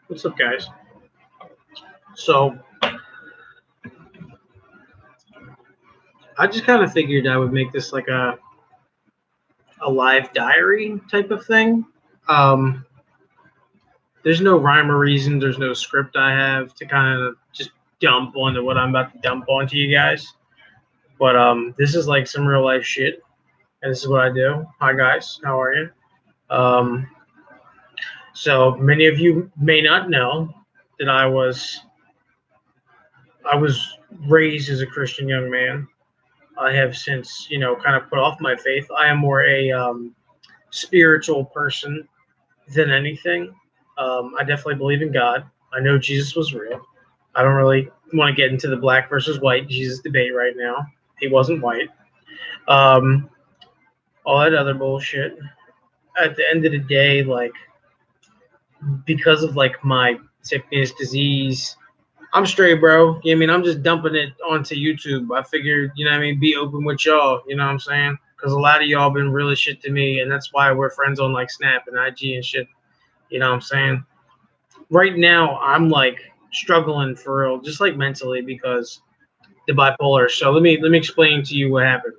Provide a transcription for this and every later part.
What's up, guys? So I just kind of figured I would make this like a live diary type of thing. Um, there's no rhyme or reason. There's no script I have to kind of just dump onto what I'm about to dump onto you guys. But this is like some real life shit, and this is what I do. Hi guys, how are you? Um, so many of you may not know that I was raised as a Christian young man. I have since kind of put off my faith. I am more a spiritual person than anything. I definitely believe in God. I know Jesus was real. I don't really want to get into the black versus white Jesus debate right now. He wasn't white. Um, all that other bullshit. At the end of the day, like because of like my sickness, disease, I'm straight, bro. I mean, I'm just dumping it onto YouTube. I figured, I mean, be open with y'all. You know what I'm saying? Because a lot of y'all been really shit to me, and that's why we're friends on like Snap and IG and shit. You know what I'm saying? Right now, I'm like struggling for real, just like mentally because the bipolar. So let me explain to you what happened.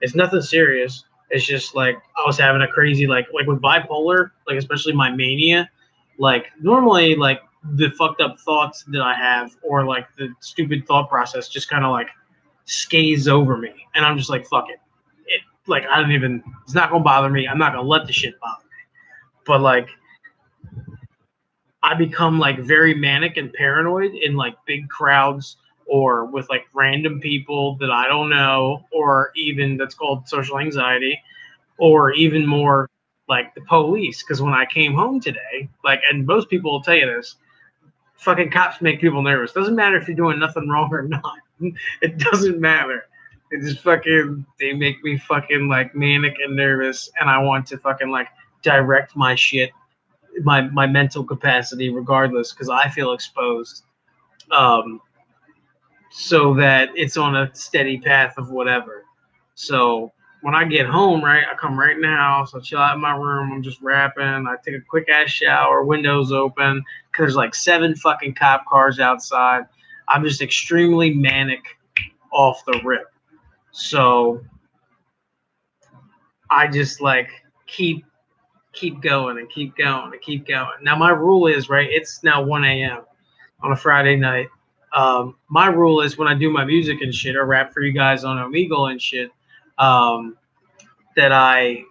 It's nothing serious. It's just like I was having a crazy like with bipolar, like especially my mania. Like normally, like the fucked up thoughts that I have or like the stupid thought process just kind of like scays over me, and I'm just like fuck it. It like I don't even. It's not gonna bother me. I'm not gonna let the shit bother me. But like I become like very manic and paranoid in like big crowds or with like random people that I don't know, or even that's called social anxiety, or even more like the police. Because when I came home today, like, and most people will tell you this, fucking cops make people nervous. Doesn't matter if you're doing nothing wrong or not. It doesn't matter. It just fucking they make me fucking like manic and nervous, and I want to fucking like direct my shit my mental capacity regardless because I feel exposed. Um, so that it's on a steady path of whatever. So when I get home, right, I come right in the house, I chill out in my room, I'm just rapping, I take a quick ass shower, windows open, because there's like seven fucking cop cars outside. I'm just extremely manic off the rip. So I just like keep going and keep going and keep going. Now my rule is right. It's now 1 a.m. on a Friday night. My rule is when I do my music and shit or rap for you guys on Omegle and shit, um, that I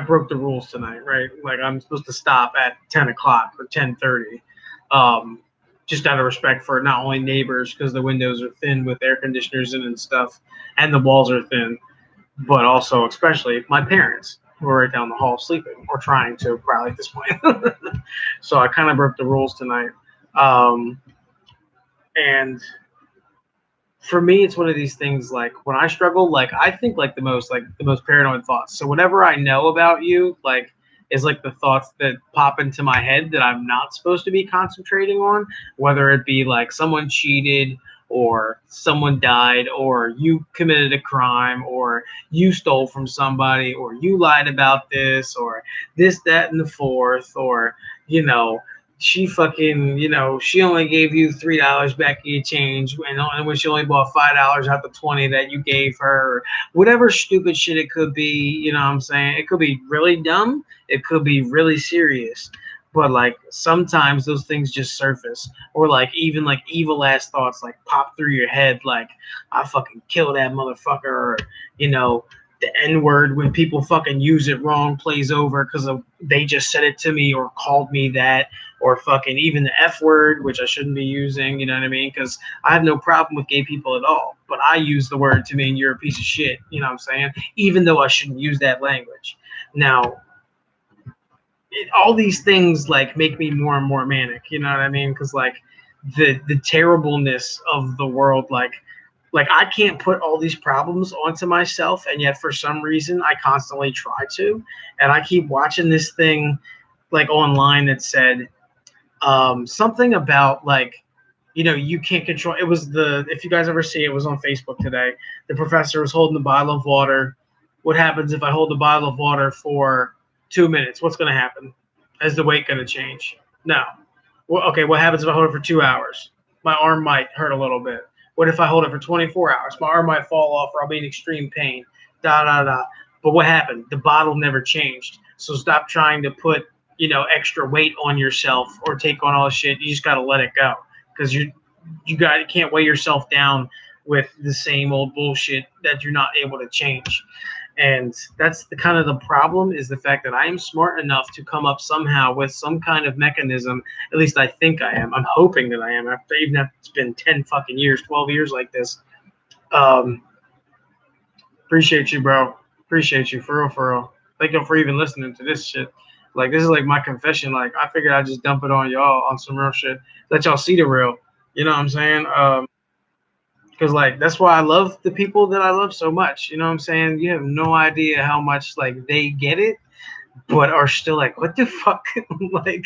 broke the rules tonight, right? Like I'm supposed to stop at 10 o'clock or 10:30, um, just out of respect for not only neighbors because the windows are thin with air conditioners in and stuff, and the walls are thin, but also especially my parents who are right down the hall sleeping or trying to probably at this point. So I kind of broke the rules tonight. Um, and for me it's one of these things like when I struggle, like I think like the most paranoid thoughts. So whatever I know about you, like is like the thoughts that pop into my head that I'm not supposed to be concentrating on, whether it be like someone cheated or someone died or you committed a crime or you stole from somebody or you lied about this or this that and the fourth or you know she fucking, she only gave you $3 back in your change, and when she only bought $5 out the 20 that you gave her, whatever stupid shit it could be. You know what I'm saying? It could be really dumb. It could be really serious. But like sometimes those things just surface, or like even like evil ass thoughts like pop through your head, like I fucking kill that motherfucker, or you know the N word when people fucking use it wrong plays over because they just said it to me or called me that, or fucking even the F word, which I shouldn't be using, you know what I mean? Because I have no problem with gay people at all, but I use the word to mean you're a piece of shit, you know what I'm saying? Even though I shouldn't use that language. Now, all these things like make me more and more manic, you know what I mean? Because like the terribleness of the world, like I can't put all these problems onto myself, and yet for some reason I constantly try to, and I keep watching this thing like online that said something about like you can't control it was the if you guys ever see it, was on Facebook today. The professor was holding the bottle of water. What happens if I hold the bottle of water for 2 minutes? What's going to happen? Is the weight going to change? No. Well, okay, what happens if I hold it for 2 hours? My arm might hurt a little bit. What if I hold it for 24 hours? My arm might fall off or I'll be in extreme pain. Da da da. But what happened? The bottle never changed. So stop trying to put, extra weight on yourself or take on all this shit. You just gotta let it go. Because you can't weigh yourself down with the same old bullshit that you're not able to change. And that's the kind of the problem, is the fact that I am smart enough to come up somehow with some kind of mechanism. At least I think I am. I'm hoping that I am. After, even if it's been 10 fucking years, 12 years like this. Um, Appreciate you, bro. Appreciate you, for real, for real. Thank you for even listening to this shit. Like, this is like my confession. Like, I figured I'd just dump it on y'all on some real shit. Let y'all see the real. You know what I'm saying? Because like that's why I love the people that I love so much. You know what I'm saying? You have no idea how much like they get it, but are still like, what the fuck? Like,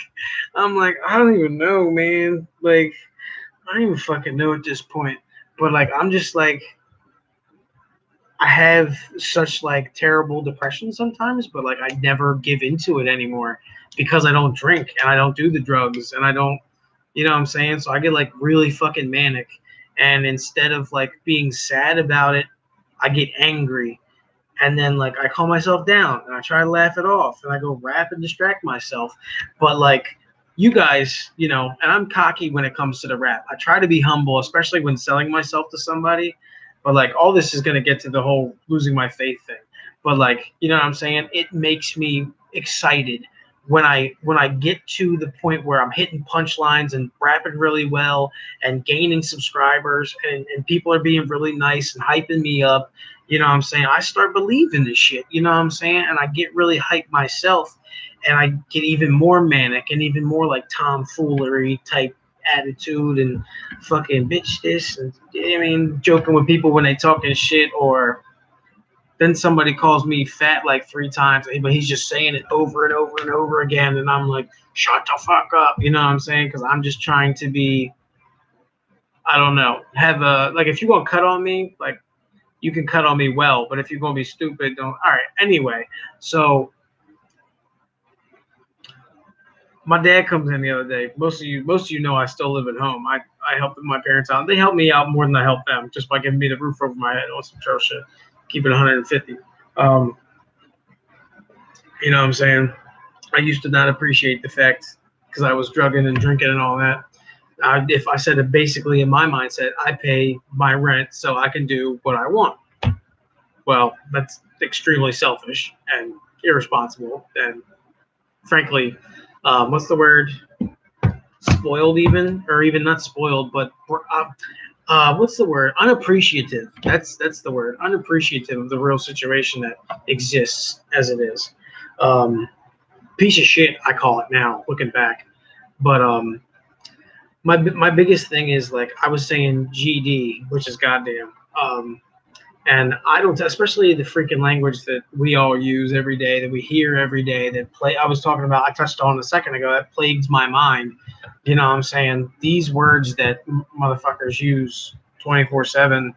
I'm like, I don't even know, man. Like, I don't even fucking know at this point. But like, I'm just like, I have such like terrible depression sometimes, but like I never give into it anymore because I don't drink and I don't do the drugs and I don't, you know what I'm saying? So I get like really fucking manic. And instead of like being sad about it, I get angry. And then like I calm myself down and I try to laugh it off and I go rap and distract myself. But like you guys, and I'm cocky when it comes to the rap. I try to be humble, especially when selling myself to somebody. But like all this is gonna get to the whole losing my faith thing. But like, you know what I'm saying? It makes me excited when I get to the point where I'm hitting punchlines and rapping really well and gaining subscribers and people are being really nice and hyping me up. You know what I'm saying? I start believing this shit. You know what I'm saying? And I get really hyped myself and I get even more manic and even more like tomfoolery type attitude and fucking bitch this and I mean joking with people when they talking shit, or then somebody calls me fat like 3 times, but he's just saying it over and over and over again, and I'm like, shut the fuck up, you know what I'm saying? Because I'm just trying to be, I don't know, have a like if you're gonna cut on me, like you can cut on me well, but if you're gonna be stupid, don't. All right. Anyway, so my dad comes in the other day. Most of you know I still live at home. I help my parents out. They help me out more than I help them, just by giving me the roof over my head on some trail shit. Keep it 150. You know what I'm saying? I used to not appreciate the fact because I was drugging and drinking and all that. If I said it basically in my mindset, I pay my rent so I can do what I want. Well, that's extremely selfish and irresponsible and frankly, what's the word? Spoiled, even, or even not spoiled, but what's the word? Unappreciative. That's the word. Unappreciative of the real situation that exists as it is. Piece of shit, I call it now, looking back. But my biggest thing is like I was saying GD, which is goddamn. And I don't, especially the freaking language that we all use every day, that we hear every day, that I was talking about, I touched on a second ago, that plagues my mind. You know what I'm saying? These words that motherfuckers use 24/7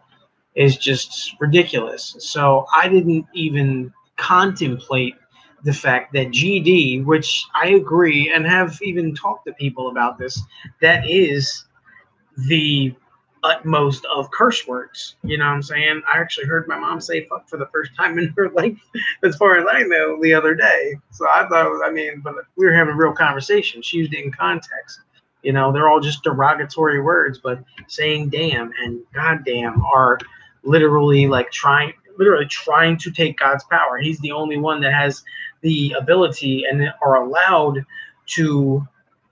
is just ridiculous. So I didn't even contemplate the fact that GD, which I agree and have even talked to people about this, that is the utmost of curse words. You know what I'm saying? I actually heard my mom say fuck for the first time in her life, as far as I know, the other day. So I thought, but we were having a real conversation. She used it in context. They're all just derogatory words, but saying damn and goddamn are literally literally trying to take God's power. He's the only one that has the ability and are allowed to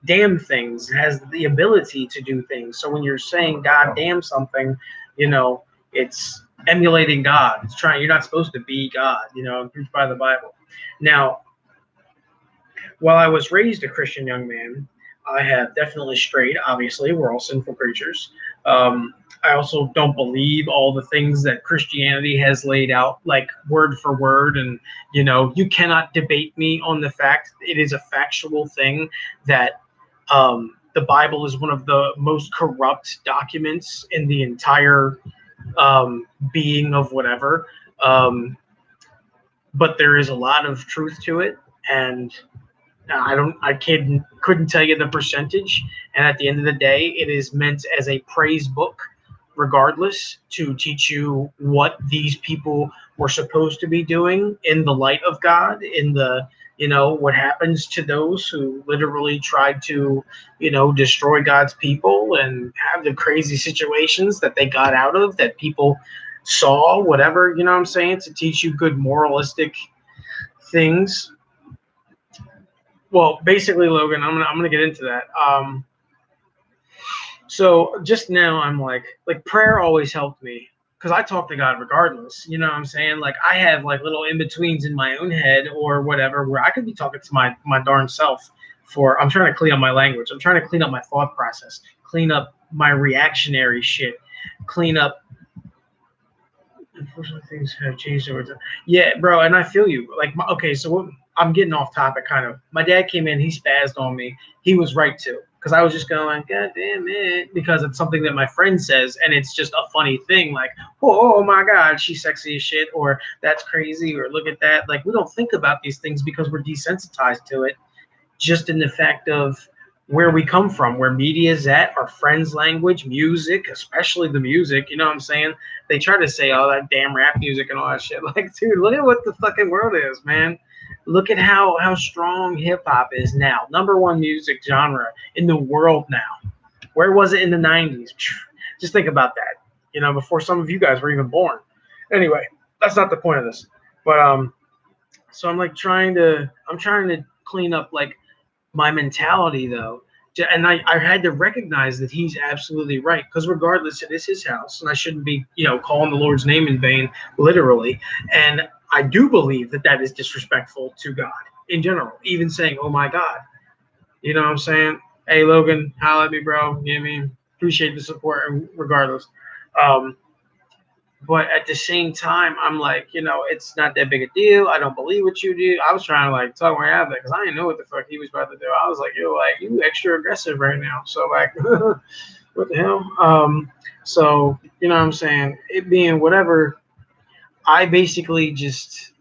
damn things, has the ability to do things. So when you're saying God damn something, it's emulating God. You're not supposed to be God, preached by the Bible. Now, while I was raised a Christian young man, I have definitely strayed. Obviously, we're all sinful creatures. I also don't believe all the things that Christianity has laid out, like word for word. And, you cannot debate me on the fact it is a factual thing that the Bible is one of the most corrupt documents in the entire being of whatever. But there is a lot of truth to it. And couldn't tell you the percentage. And at the end of the day, it is meant as a praise book, regardless, to teach you what these people were supposed to be doing in the light of God, in the, what happens to those who literally tried to, destroy God's people and have the crazy situations that they got out of that people saw, whatever, what I'm saying, to teach you good moralistic things. Well, basically, Logan, I'm gonna get into that. So just now, I'm like prayer always helped me because I talk to God regardless. You know what I'm saying? Like I have like little in betweens in my own head or whatever where I could be talking to my darn self. I'm trying to clean up my language. I'm trying to clean up my thought process, clean up my reactionary shit, clean up. Unfortunately, things have changed over time. Yeah, bro, and I feel you. Like, okay, so I'm getting off topic, kind of. My dad came in, he spazzed on me. He was right too, because I was just going, God damn it, because it's something that my friend says, and it's just a funny thing, like, oh my God, she's sexy as shit, or that's crazy, or look at that. Like, we don't think about these things because we're desensitized to it, just in the fact of where we come from, where media is at, our friends' language, music, especially the music. You know what I'm saying? They try to say all that damn rap music and all that shit. Like, dude, look at what the fucking world is, man. Look at how strong hip hop is now. Number one music genre in the world now. Where was it in the 90s? Just think about that. Before some of you guys were even born. Anyway, that's not the point of this. But so I'm trying to clean up like my mentality though, and I had to recognize that he's absolutely right, because regardless, it is his house and I shouldn't be calling the Lord's name in vain, literally. And I do believe that that is disrespectful to God in general, even saying oh my God. You know what I'm saying? Hey Logan, holla at me, bro. You know what I mean? Appreciate the support regardless. um but at the same time, I'm like, it's not that big a deal. I don't believe what you do. I was trying to like talk my out because I didn't know what the fuck he was about to do. I was like, yo, like you extra aggressive right now. So like, what the hell? So you know what I'm saying? It being whatever, I basically just,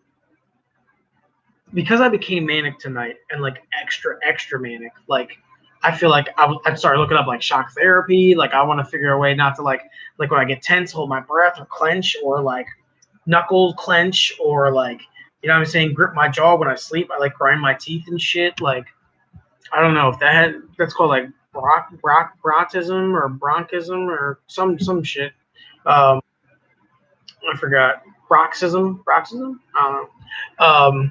because I became manic tonight and like extra manic, like I feel like I started looking up like shock therapy. Like I want to figure a way not to like when I get tense, hold my breath or clench or like knuckle clench or like, what I'm saying, grip my jaw when I sleep. I like grind my teeth and shit. Like I don't know if that's called like bronchitism or bronchism or some shit. Um, I forgot. Bruxism. I don't know.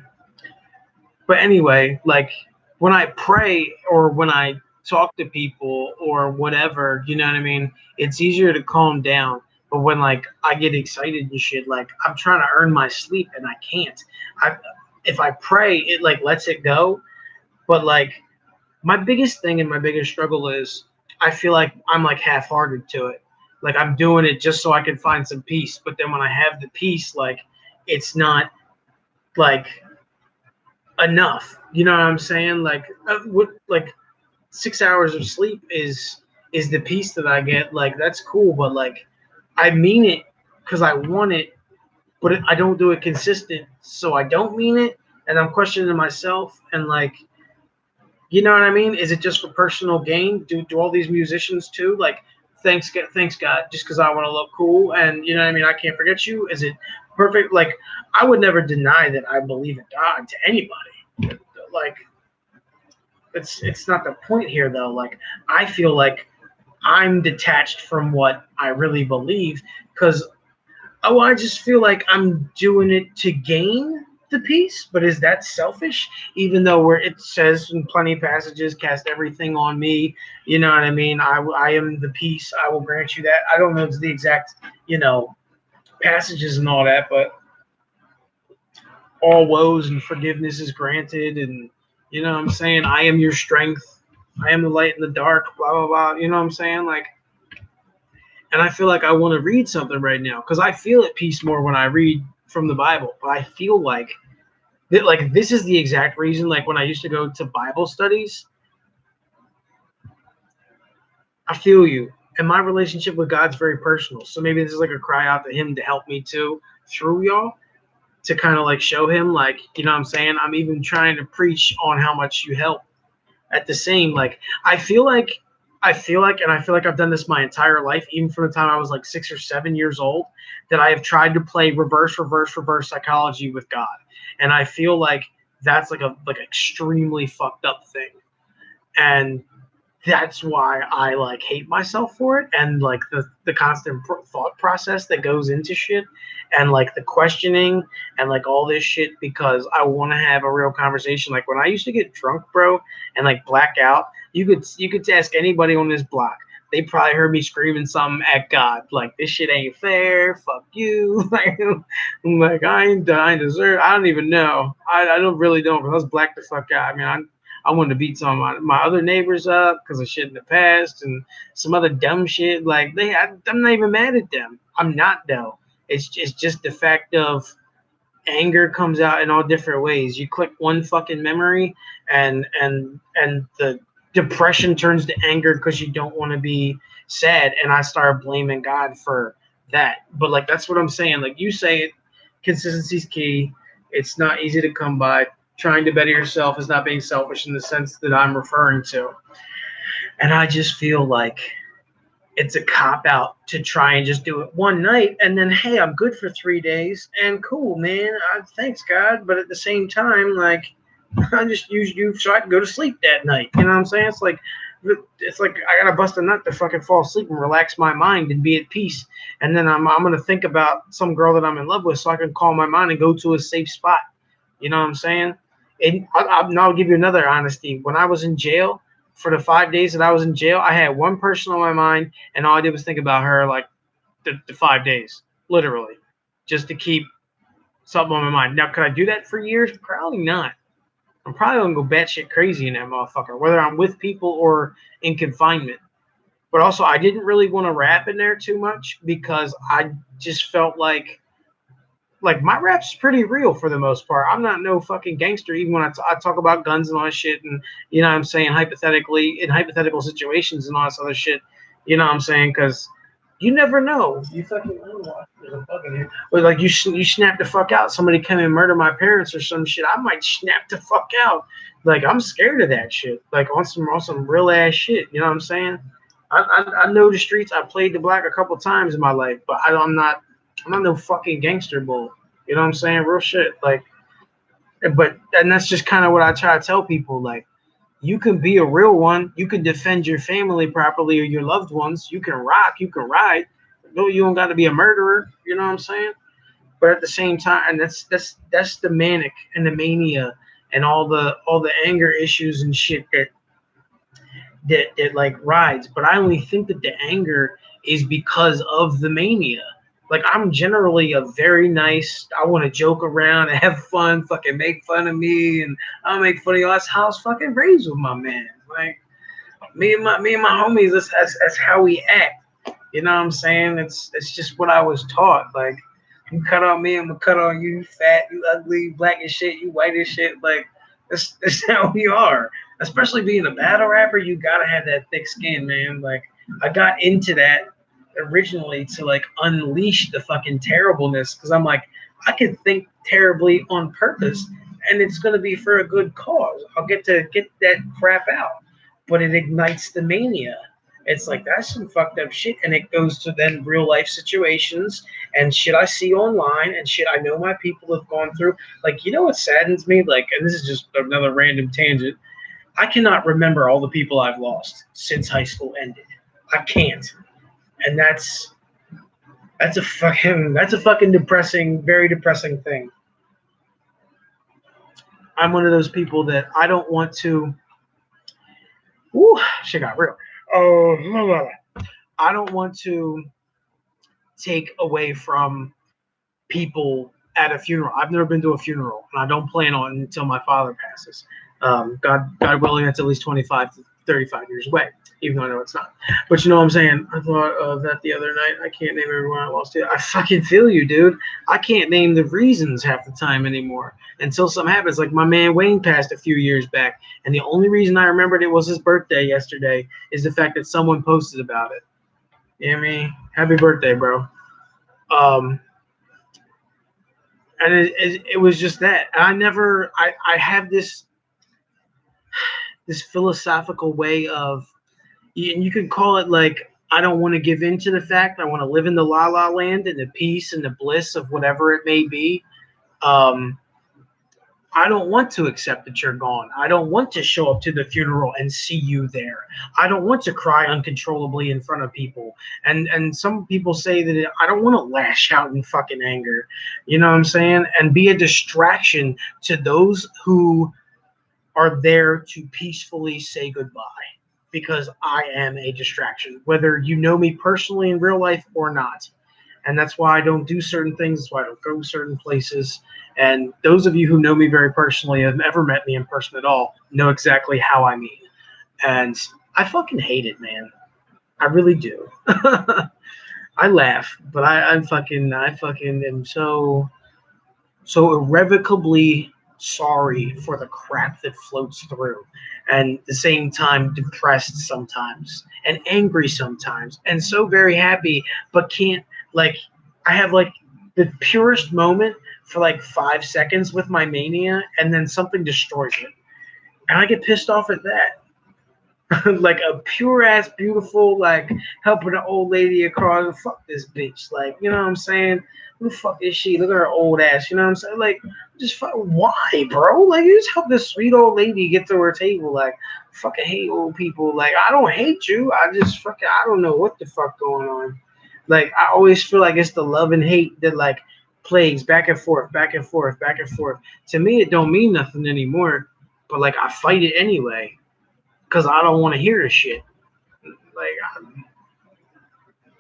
But anyway, like when I pray or when I talk to people or whatever, you know what I mean? It's easier to calm down. But when like I get excited and shit, like I'm trying to earn my sleep and I can't. I If I pray, it like lets it go. But like my biggest thing and my biggest struggle is I feel like I'm like half-hearted to it. Like I'm doing it just so I can find some peace. But then when I have the peace, like it's not like enough. You know what I'm saying? Like, like 6 hours of sleep is the peace that I get. Like, that's cool, but like, I mean it because I want it, but I don't do it consistent, so I don't mean it, and I'm questioning myself. And like, you know what I mean? Is it just for personal gain? Do all these musicians too? Like, thanks God, just because I want to look cool, and you know what I mean? I can't forget you. Is it perfect? Like, I would never deny that I believe in God to anybody. Like, it's not the point here though. Like, I feel like I'm detached from what I really believe because I just feel like I'm doing it to gain the peace. But is that selfish? Even though where it says in plenty of passages, cast everything on me. You know what I mean? I am the peace. I will grant you that. I don't know if it's the exact passages and all that, but all woes and forgiveness is granted, and you know what I'm saying? I am your strength. I am the light in the dark, blah blah blah. You know what I'm saying? Like, and I feel like I want to read something right now because I feel at peace more when I read from the Bible. But I feel like this is the exact reason. Like when I used to go to Bible studies, I feel you. And my relationship with God's very personal. So maybe this is like a cry out to Him to help me too through y'all to kind of like show him, like, you know what I'm saying? I'm even trying to preach on how much you help. At the same, like, and I feel like I've done this my entire life, even from the time I was like 6 or 7 years old, that I have tried to play reverse psychology with God. And I feel like that's like a extremely fucked up thing. And that's why I like hate myself for it, and like the constant thought process that goes into shit, and like the questioning and like all this shit, because I want to have a real conversation. Like when I used to get drunk, bro, and like black out, you could ask anybody on this block. They probably heard me screaming something at God, like this shit ain't fair, fuck you. Like, I'm like, I ain't deserve. I don't even know. I don't really don't, because I was black the fuck out. I mean, I wanted to beat some of my other neighbors up because of shit in the past and some other dumb shit. Like I'm not even mad at them. I'm not though. It's just the fact of anger comes out in all different ways. You click one fucking memory, and the depression turns to anger because you don't want to be sad. And I started blaming God for that. But like that's what I'm saying. Like you say it, consistency's key. It's not easy to come by. Trying to better yourself is not being selfish in the sense that I'm referring to. And I just feel like it's a cop out to try and just do it one night and then, hey, I'm good for 3 days and cool, man. Thanks, God. But at the same time, like, I just used you so I can go to sleep that night. You know what I'm saying? It's like I gotta bust a nut to fucking fall asleep and relax my mind and be at peace. And then I'm gonna think about some girl that I'm in love with so I can calm my mind and go to a safe spot. You know what I'm saying? And I'll give you another honesty. When I was in jail, for the 5 days that I was in jail, I had one person on my mind, and all I did was think about her like the 5 days, literally, just to keep something on my mind. Now, could I do that for years? Probably not. I'm probably gonna go batshit crazy in that motherfucker, whether I'm with people or in confinement. But also, I didn't really want to rap in there too much because I just felt like my rap's pretty real for the most part. I'm not no fucking gangster, even when I talk about guns and all that shit, and you know what I'm saying, hypothetically, in hypothetical situations and all this other shit. You know what I'm saying? Because you never know. You fucking there's a bug in here. But like you snap the fuck out. Somebody come and murder my parents or some shit. I might snap the fuck out. Like I'm scared of that shit. Like on some real ass shit. You know what I'm saying? I know the streets. I played the black a couple times in my life, but I'm not no fucking gangster bull. You know what I'm saying? Real shit. Like, and that's just kind of what I try to tell people. Like, you can be a real one. You can defend your family properly or your loved ones. You can rock. You can ride. No, you don't got to be a murderer. You know what I'm saying? But at the same time, and that's the manic and the mania and all the anger issues and shit that like rides. But I only think that the anger is because of the mania. Like I'm generally a very nice. I want to joke around and have fun, fucking make fun of me, and I'll make fun of you. That's how I was fucking raised with my man. Like me and my homies. That's how we act. You know what I'm saying? It's just what I was taught. Like you cut on me, I'm gonna cut on you. You fat, you ugly, you black as shit, you white as shit. Like that's how we are. Especially being a battle rapper, you gotta have that thick skin, man. Like I got into that originally to like unleash the fucking terribleness because I'm like I can think terribly on purpose and it's gonna be for a good cause. I'll get to get that crap out, but it ignites the mania. It's like that's some fucked up shit, and it goes to then real life situations and shit I see online and shit I know my people have gone through. Like you know what saddens me? Like, and this is just another random tangent. I cannot remember all the people I've lost since high school ended. I can't, and that's a fucking depressing, very depressing thing. I'm one of those people that I don't want to. Woo, shit got real. Oh, I don't want to take away from people at a funeral. I've never been to a funeral, and I don't plan on until my father passes. God willing, that's at least 25 to 35 years away, even though I know it's not. But you know what I'm saying? I thought of that the other night. I can't name everyone I lost to. I fucking feel you, dude. I can't name the reasons half the time anymore until something happens. Like my man Wayne passed a few years back, and the only reason I remembered it was his birthday yesterday is the fact that someone posted about it. You know what I mean? Happy birthday, bro. Um, And it was just that. And I have this philosophical way of, and you can call it like, I don't want to give in to the fact. I want to live in the la la land and the peace and the bliss of whatever it may be. Um, I don't want to accept that you're gone. I don't want to show up to the funeral and see you there. I don't want to cry uncontrollably in front of people. And some people say that I don't want to lash out in fucking anger. You know what I'm saying? And be a distraction to those who are there to peacefully say goodbye, because I am a distraction, whether you know me personally in real life or not. And that's why I don't do certain things. That's why I don't go certain places. And those of you who know me very personally, have never met me in person at all, know exactly how I mean. And I fucking hate it, man. I really do. I laugh, but I fucking am so irrevocably sorry for the crap that floats through, and at the same time depressed sometimes and angry sometimes and so very happy, but can't, like, I have like the purest moment for like 5 seconds with my mania, and then something destroys it, and I get pissed off at that. Like a pure ass beautiful, like helping an old lady across. Fuck this bitch. Like, you know what I'm saying? Who the fuck is she? Look at her old ass. You know what I'm saying? Like, just fuck, why, bro? Like, you just help this sweet old lady get to her table. Like, fucking hate old people. Like, I don't hate you. I just fucking, I don't know what the fuck going on. Like, I always feel like it's the love and hate that like plays back and forth, back and forth, back and forth. To me, it don't mean nothing anymore. But like, I fight it anyway because I don't want to hear the shit. Like,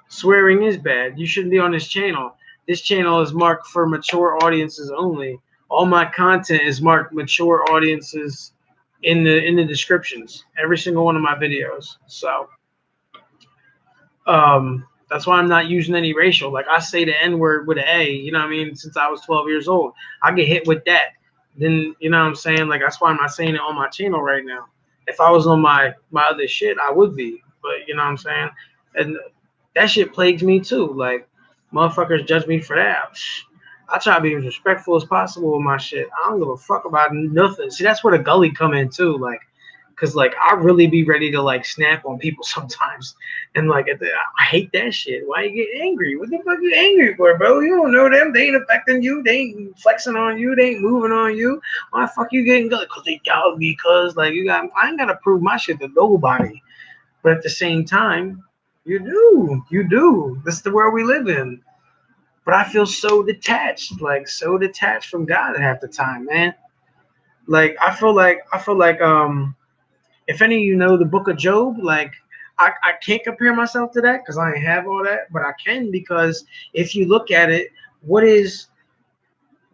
swearing is bad. You shouldn't be on this channel. This channel is marked for mature audiences only. All my content is marked mature audiences in the descriptions. Every single one of my videos. So that's why I'm not using any racial. Like, I say the N word with an A, you know what I mean, since I was 12 years old. I get hit with that. Then, you know what I'm saying? Like, that's why I'm not saying it on my channel right now. If I was on my other shit, I would be. But you know what I'm saying? And that shit plagues me too. Like, motherfuckers judge me for that. I try to be as respectful as possible with my shit. I don't give a fuck about nothing. See, that's where the gully come in too. Like, cause like I really be ready to like snap on people sometimes, and like I hate that shit. Why you get angry? What the fuck you angry for, bro? You don't know them. They ain't affecting you. They ain't flexing on you. They ain't moving on you. Why the fuck you getting gully? Cause they doubt me. Cause like I ain't gotta prove my shit to nobody. But at the same time, you do. This is the world we live in. But I feel so detached, like so detached from God half the time, man. Like I feel like if any of you know the book of Job, like I can't compare myself to that because I ain't have all that, but I can because if you look at it, what is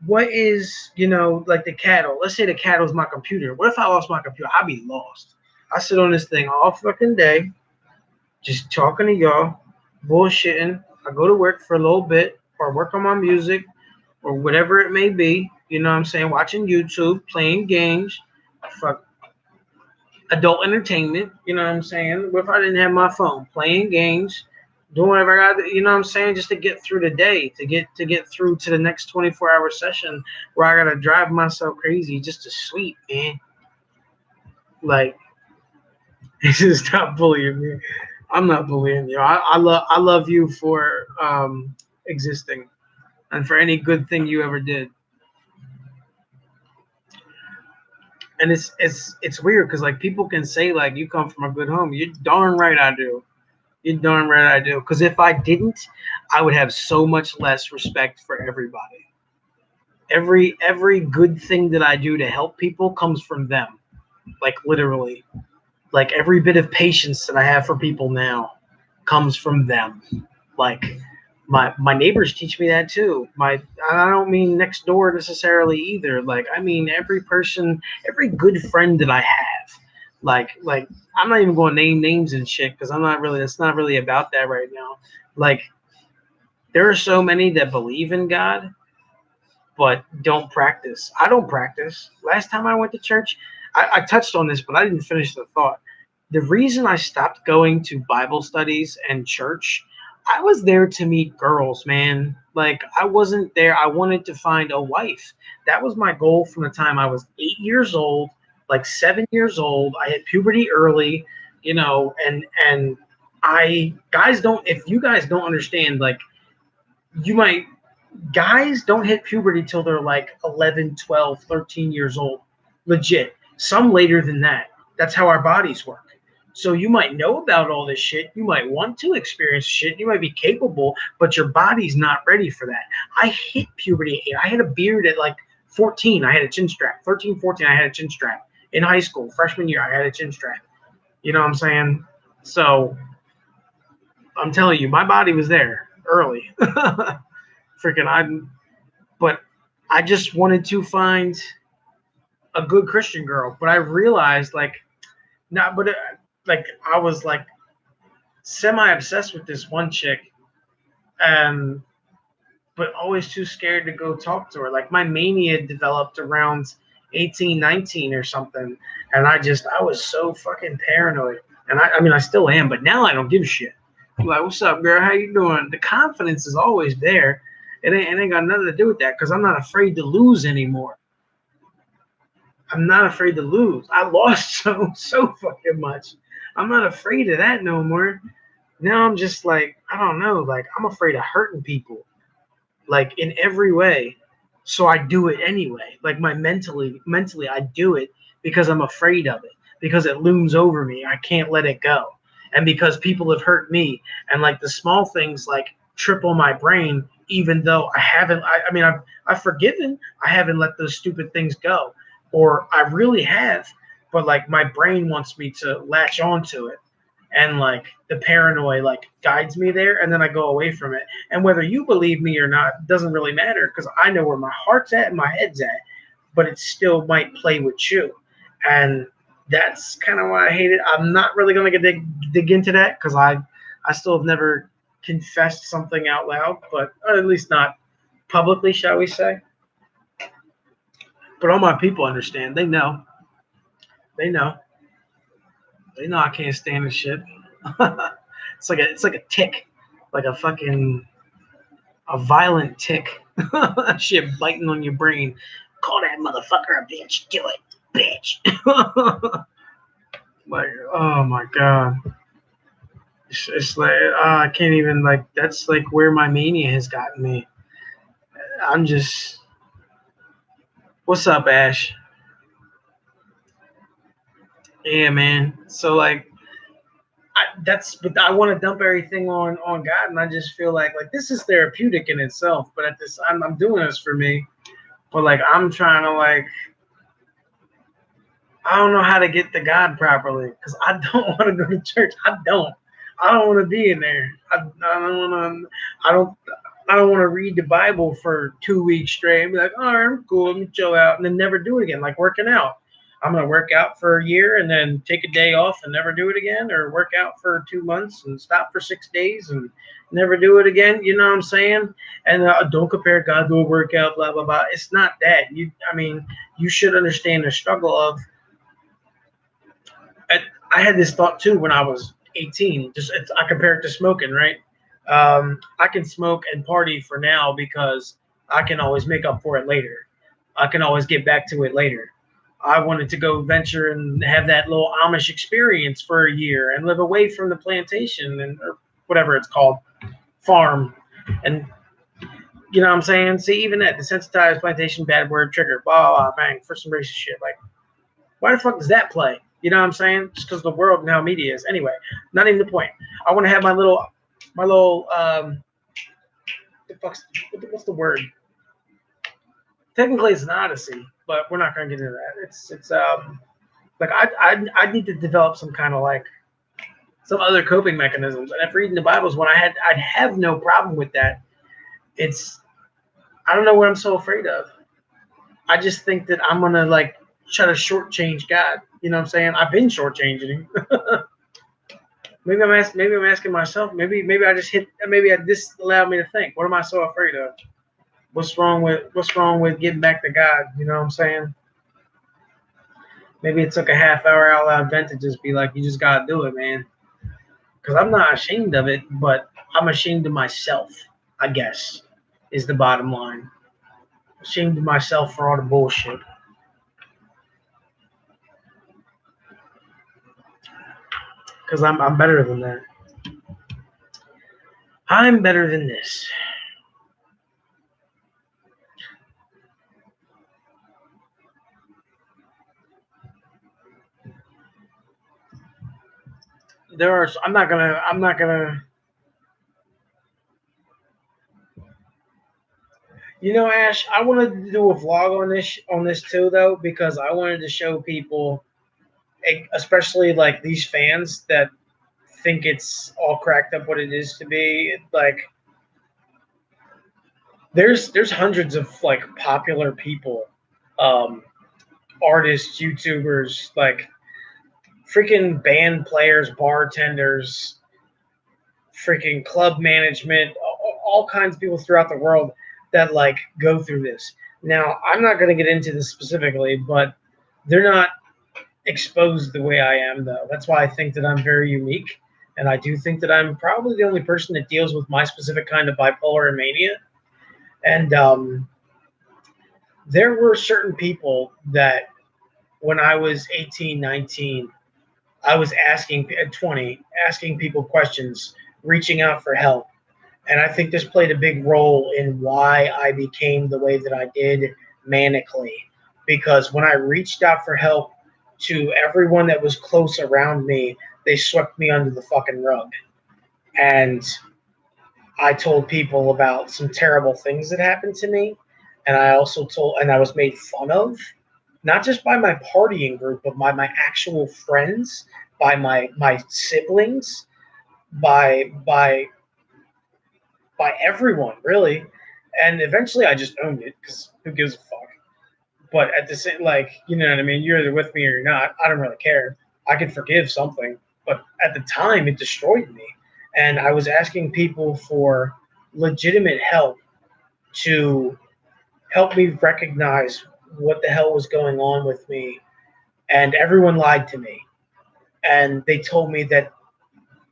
like the cattle? Let's say the cattle is my computer. What if I lost my computer? I'd be lost. I sit on this thing all fucking day, just talking to y'all, bullshitting. I go to work for a little bit or work on my music or whatever it may be. You know what I'm saying? Watching YouTube, playing games, fuck, adult entertainment. You know what I'm saying? What if I didn't have my phone? Playing games, doing whatever I got. You know what I'm saying? Just to get through the day, to get through to the next 24-hour session where I gotta drive myself crazy just to sleep, man. Like, stop bullying me. I'm not bullying you. I love you for existing and for any good thing you ever did. And it's weird because like people can say like you come from a good home. You're darn right I do. You're darn right I do. Because if I didn't, I would have so much less respect for everybody. Every good thing that I do to help people comes from them. Like literally. Like every bit of patience that I have for people now comes from them. Like my neighbors teach me that too. I don't mean next door necessarily either. Like I mean every person, every good friend that I have. Like I'm not even going to name names and shit because I'm not really. It's not really about that right now. Like there are so many that believe in God but don't practice. I don't practice. Last time I went to church, I touched on this, but I didn't finish the thought. The reason I stopped going to Bible studies and church I was there to meet girls, man. Like I wasn't there. I wanted to find a wife. That was my goal from the time I was 8 years old, like 7 years old. I had puberty early, and I guys don't. If you guys don't understand, like you might guys don't hit puberty till they're like 11, 12, 13 years old. Legit. Some later than that. That's how our bodies work. So you might know about all this shit. You might want to experience shit. You might be capable, but your body's not ready for that. I hit puberty. I had a beard at like 14. I had a chin strap. 13, 14, I had a chin strap. In high school, freshman year, I had a chin strap. You know what I'm saying? So I'm telling you, my body was there early. Freaking, but I just wanted to find a good Christian girl. But I realized, like, not, but like, I was like semi obsessed with this one chick, and but always too scared to go talk to her. Like, my mania developed around 18, 19 or something, and I was so fucking paranoid. And I mean, I still am, but now I don't give a shit. I'm like, what's up, girl? How you doing? The confidence is always there. It ain't got nothing to do with that because I'm not afraid to lose anymore. I'm not afraid to lose. I lost so fucking much. I'm not afraid of that no more. Now I'm just like, I don't know, like I'm afraid of hurting people, like in every way. So I do it anyway. Like my mentally I do it because I'm afraid of it, because it looms over me. I can't let it go. And because people have hurt me, and like the small things like triple my brain, even though I haven't I mean I've forgiven, I haven't let those stupid things go. Or I really have, but like my brain wants me to latch onto it, and like the paranoia like guides me there, and then I go away from it. And whether you believe me or not doesn't really matter, because I know where my heart's at and my head's at, but it still might play with you. And that's kind of why I hate it. I'm not really going to dig into that because I still have never confessed something out loud, but at least not publicly, shall we say. But all my people understand. They know. They know. They know I can't stand this shit. It's like a tick, like a violent tick. Shit biting on your brain. Call that motherfucker a bitch. Do it, bitch. Like, oh my god. It's like I can't even like. That's like where my mania has gotten me. I'm just. What's up, Ash? Yeah, man. So like, but I want to dump everything on God, and I just feel like this is therapeutic in itself. But at this, I'm doing this for me. But like, I'm trying to like, I don't know how to get to God properly because I don't want to go to church. I don't want to be in there. I don't want to. I don't. I don't want to read the Bible for 2 weeks straight and be like, all right, I'm cool, let me chill out, and then never do it again, like working out. I'm going to work out for a year and then take a day off and never do it again, or work out for 2 months and stop for 6 days and never do it again. You know what I'm saying? And don't compare God to a workout, blah, blah, blah. It's not that. I mean, you should understand the struggle of. I had this thought too when I was 18. I compare it to smoking, right? I can smoke and party for now because I can always make up for it later. I can always get back to it later. I wanted to go venture and have that little Amish experience for a year and live away from the plantation or whatever it's called, farm. And you know what I'm saying? See, even that desensitized plantation, bad word, trigger, blah, blah, bang, for some racist shit. Like, why the fuck does that play? You know what I'm saying? Just because the world and how media is. Anyway, not even the point. I want to have my little what's the word? Technically, it's an odyssey, but we're not gonna get into that. It's like I need to develop some kind of like some other coping mechanisms. And if reading the Bible is one I'd have no problem with that. It's I don't know what I'm so afraid of. I just think that I'm gonna like try to shortchange God. You know what I'm saying? I've been shortchanging him. Maybe I'm asking myself. Maybe I just hit. Maybe this allowed me to think. What am I so afraid of? What's wrong with getting back to God? You know what I'm saying? Maybe it took a half hour out loud vent to just be like, you just gotta do it, man. because I'm not ashamed of it, but I'm ashamed of myself, I guess, is the bottom line. Ashamed of myself for all the bullshit. Because I'm better than that. I'm better than this. I'm not gonna. You know, Ash, I wanted to do a vlog on this too, though, because I wanted to show people, especially like these fans that think it's all cracked up what it is to be. Like, there's hundreds of like popular people, um, artists, YouTubers, like freaking band players, bartenders, freaking club management, all kinds of people throughout the world that like go through this. Now, I'm not going to get into this specifically, but they're not exposed the way I am, though. That's why I think that I'm very unique. And I do think that I'm probably the only person that deals with my specific kind of bipolar and mania. And there were certain people that when I was 18, 19, I was asking at 20, asking people questions, reaching out for help. And I think this played a big role in why I became the way that I did manically. Because when I reached out for help to everyone that was close around me, they swept me under the fucking rug. And I told people about some terrible things that happened to me. And I also and I was made fun of, not just by my partying group, but by my actual friends, by my siblings, by everyone, really. And eventually I just owned it because who gives a fuck? But at the same, like, you know what I mean? You're either with me or you're not. I don't really care. I can forgive something. But at the time, it destroyed me. And I was asking people for legitimate help to help me recognize what the hell was going on with me. And everyone lied to me. And they told me that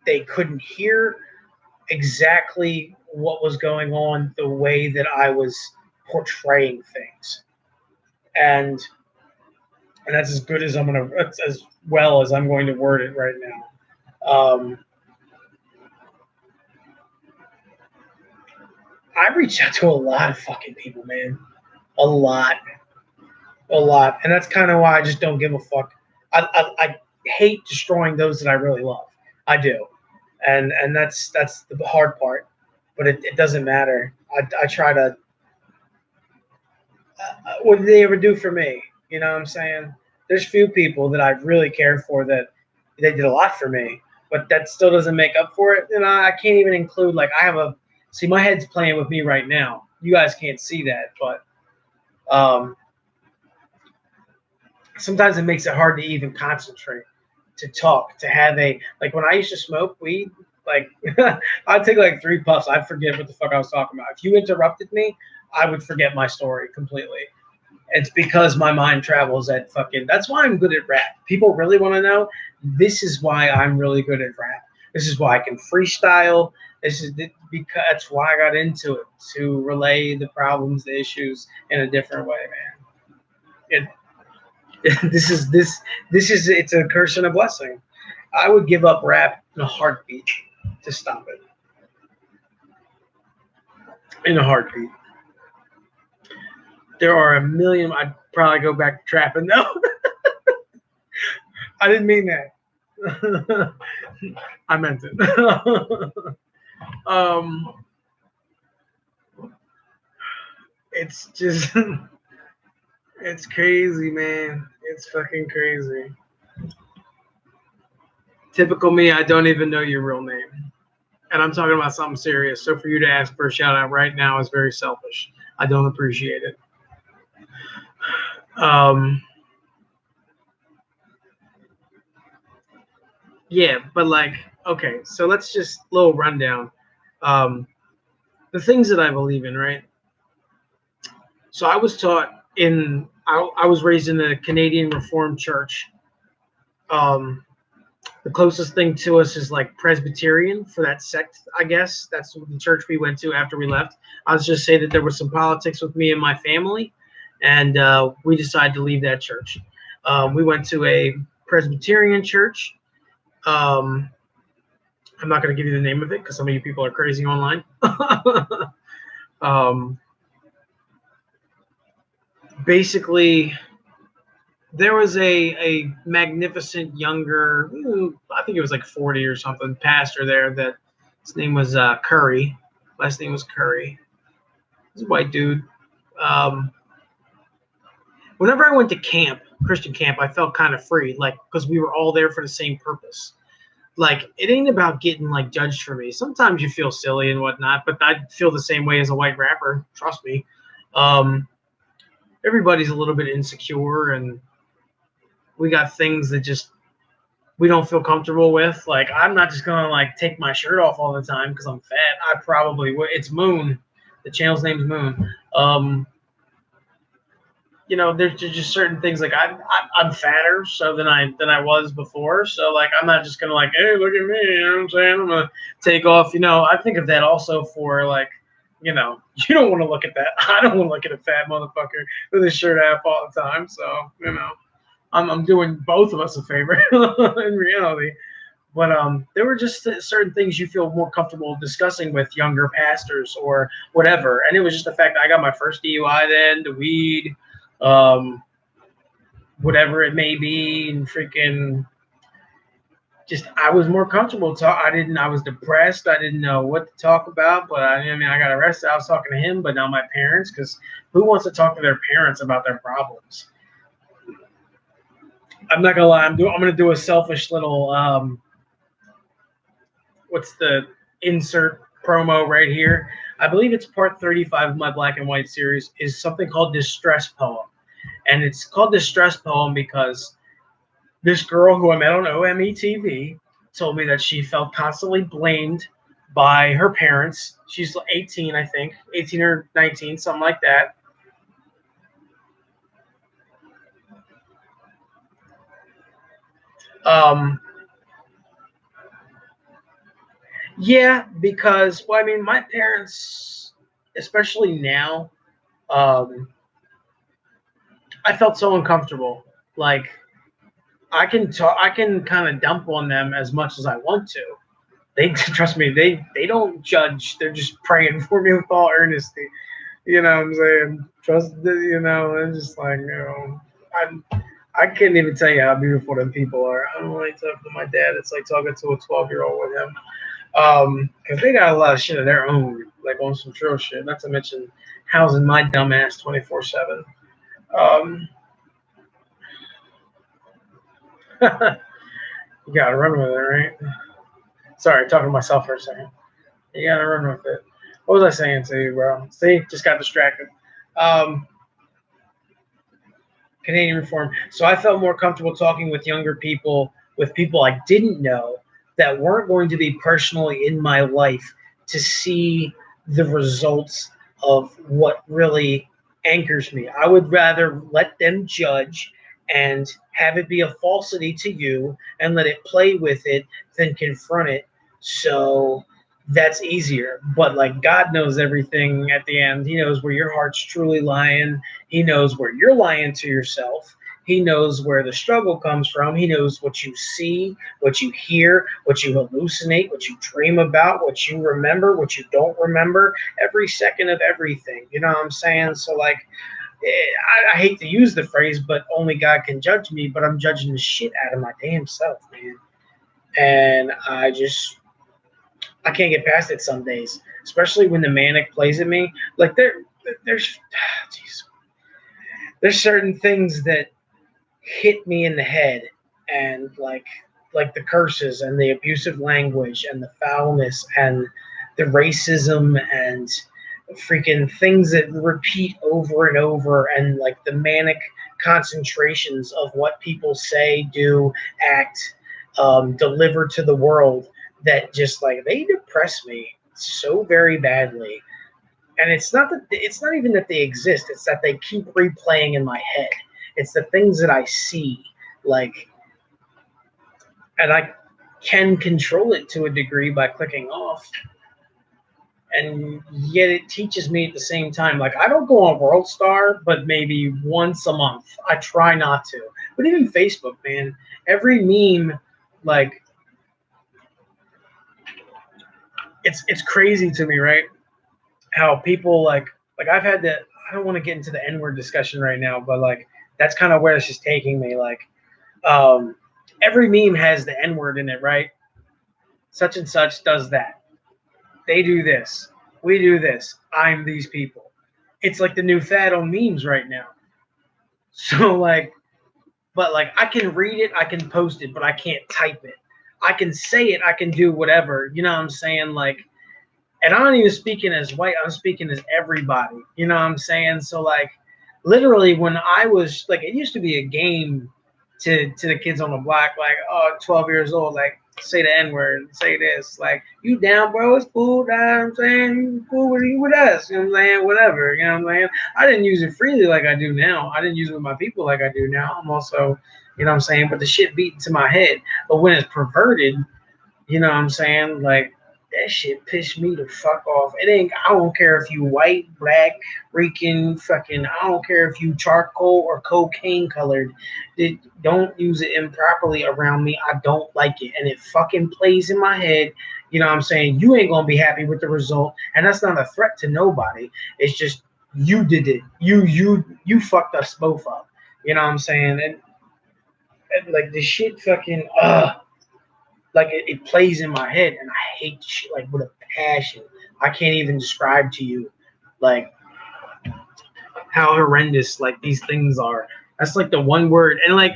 they couldn't hear exactly what was going on the way that I was portraying things. And that's as good as that's as well as I'm going to word it right now. I reached out to a lot of fucking people, man. A lot. And that's kind of why I just don't give a fuck. I hate destroying those that I really love. I do. And that's the hard part. But it doesn't matter. I try to. What did they ever do for me? You know what I'm saying? There's few people that I really care for that they did a lot for me, but that still doesn't make up for it. And I can't even include, like, I have see, my head's playing with me right now. You guys can't see that, but sometimes it makes it hard to even concentrate, to talk, to have like when I used to smoke weed, like I'd take like 3 puffs, I'd forget what the fuck I was talking about. If you interrupted me, I would forget my story completely. It's because my mind travels at fucking. That's why I'm good at rap. People really want to know. This is why I'm really good at rap. This is why I can freestyle. This is because that's why I got into it, to relay the problems, the issues in a different way, man. This is it's a curse and a blessing. I would give up rap in a heartbeat to stop it. In a heartbeat. There are a million. I'd probably go back to trapping. No, I didn't mean that. I meant it. It's just, it's crazy, man. It's fucking crazy. Typical me, I don't even know your real name. And I'm talking about something serious. So for you to ask for a shout out right now is very selfish. I don't appreciate it. Yeah, but like, okay, so let's just little rundown. The things that I believe in, right? So I was taught I was raised in a Canadian Reformed church. The closest thing to us is like Presbyterian for that sect, I guess. That's the church we went to after we left. I'll just say that there was some politics with me and my family, and we decided to leave that church. We went to a Presbyterian church. Um, I'm not going to give you the name of it because some of you people are crazy online. um, basically, there was a magnificent younger, I think it was like 40 or something, pastor there that his name was Curry. Last name was Curry. He's a white dude. Um, whenever I went to camp, Christian camp, I felt kind of free, like because we were all there for the same purpose. Like it ain't about getting like judged for me. Sometimes you feel silly and whatnot, but I feel the same way as a white rapper. Trust me. Um, everybody's a little bit insecure, and we got things that just we don't feel comfortable with. Like I'm not just gonna like take my shirt off all the time because I'm fat. I probably would. It's Moon. The channel's name's Moon. There's just certain things like I'm fatter so than I was before. So like I'm not just gonna like, hey, look at me. You know what I'm saying? I'm gonna take off. I think of that also for like, you don't want to look at that. I don't want to look at a fat motherfucker with his shirt off all the time. So I'm doing both of us a favor in reality. But there were just certain things you feel more comfortable discussing with younger pastors or whatever. And it was just the fact that I got my first DUI then, the weed, um, whatever it may be, and freaking just I was more comfortable talk. I was depressed. I didn't know what to talk about. But I got arrested. I was talking to him, but not my parents, because who wants to talk to their parents about their problems? I'm not gonna lie. I'm gonna do a selfish little what's the insert promo right here? I believe it's part 35 of my black and white series is something called Distress Poem. And it's called Distress Poem because this girl who I met on OME TV told me that she felt constantly blamed by her parents. She's 18, I think, 18 or 19, something like that. Yeah, because my parents, especially now, I felt so uncomfortable. Like I can talk, I can kind of dump on them as much as I want to. They trust me. They don't judge. They're just praying for me with all earnesty. You know what I'm saying? Trust. It's just like I can't even tell you how beautiful them people are. I don't like talking to my dad. It's like talking to a 12-year-old with him. Because they got a lot of shit of their own, like on some true shit. Not to mention housing my dumb ass 24/7. You gotta run with it, right? Sorry, talking to myself for a second. You gotta run with it. What was I saying to you, bro? See, just got distracted. Um, Canadian reform. So I felt more comfortable talking with younger people, with people I didn't know that weren't going to be personally in my life to see the results of what really anchors me. I would rather let them judge and have it be a falsity to you and let it play with it than confront it. So that's easier. But like God knows everything at the end. He knows where your heart's truly lying. He knows where you're lying to yourself. He knows where the struggle comes from. He knows what you see, what you hear, what you hallucinate, what you dream about, what you remember, what you don't remember, every second of everything. You know what I'm saying? So, like, I hate to use the phrase, but only God can judge me, but I'm judging the shit out of my damn self, man. And I can't get past it some days, especially when the manic plays at me. Like, there's, geez, there's certain things that hit me in the head, and like the curses and the abusive language and the foulness and the racism and freaking things that repeat over and over, and like the manic concentrations of what people say, do, act, deliver to the world, that just like they depress me so very badly. And it's not even that they exist, it's that they keep replaying in my head. It's the things that I see. Like and I can control it to a degree by clicking off. And yet it teaches me at the same time. Like, I don't go on World Star, but maybe once a month. I try not to. But even Facebook, man, every meme, like, it's crazy to me, right? How people like I've had to. I don't want to get into the N-word discussion right now, but like that's kind of where it's just taking me. Like, um, every meme has the N-word in it, right? Such and such does that. They do this. We do this. I'm these people. It's like the new fad on memes right now. So like, but like I can read it, I can post it, but I can't type it. I can say it, I can do whatever. You know what I'm saying? Like, and I'm not even speaking as white, I'm speaking as everybody. You know what I'm saying? So like literally when I was like, it used to be a game to the kids on the block, like, oh, 12 years old, like, say the N-word, say this, like, you down, bro, it's cool, you know what I'm saying? You cool with us, you know what I'm saying? Whatever, you know what I'm saying? I didn't use it freely like I do now. I didn't use it with my people like I do now. I'm also, you know what I'm saying? But the shit beat to my head. But when it's perverted, you know what I'm saying? Like, that shit pissed me the fuck off. It ain't, I don't care if you white, black, Rican, fucking, I don't care if you charcoal or cocaine colored. Don't use it improperly around me. I don't like it. And it fucking plays in my head. You know what I'm saying? You ain't gonna be happy with the result. And that's not a threat to nobody. It's just you did it. You fucked us both up. You know what I'm saying? And like the shit fucking like it plays in my head and I hate shit like with a passion. I can't even describe to you like how horrendous like these things are. That's like the one word, and like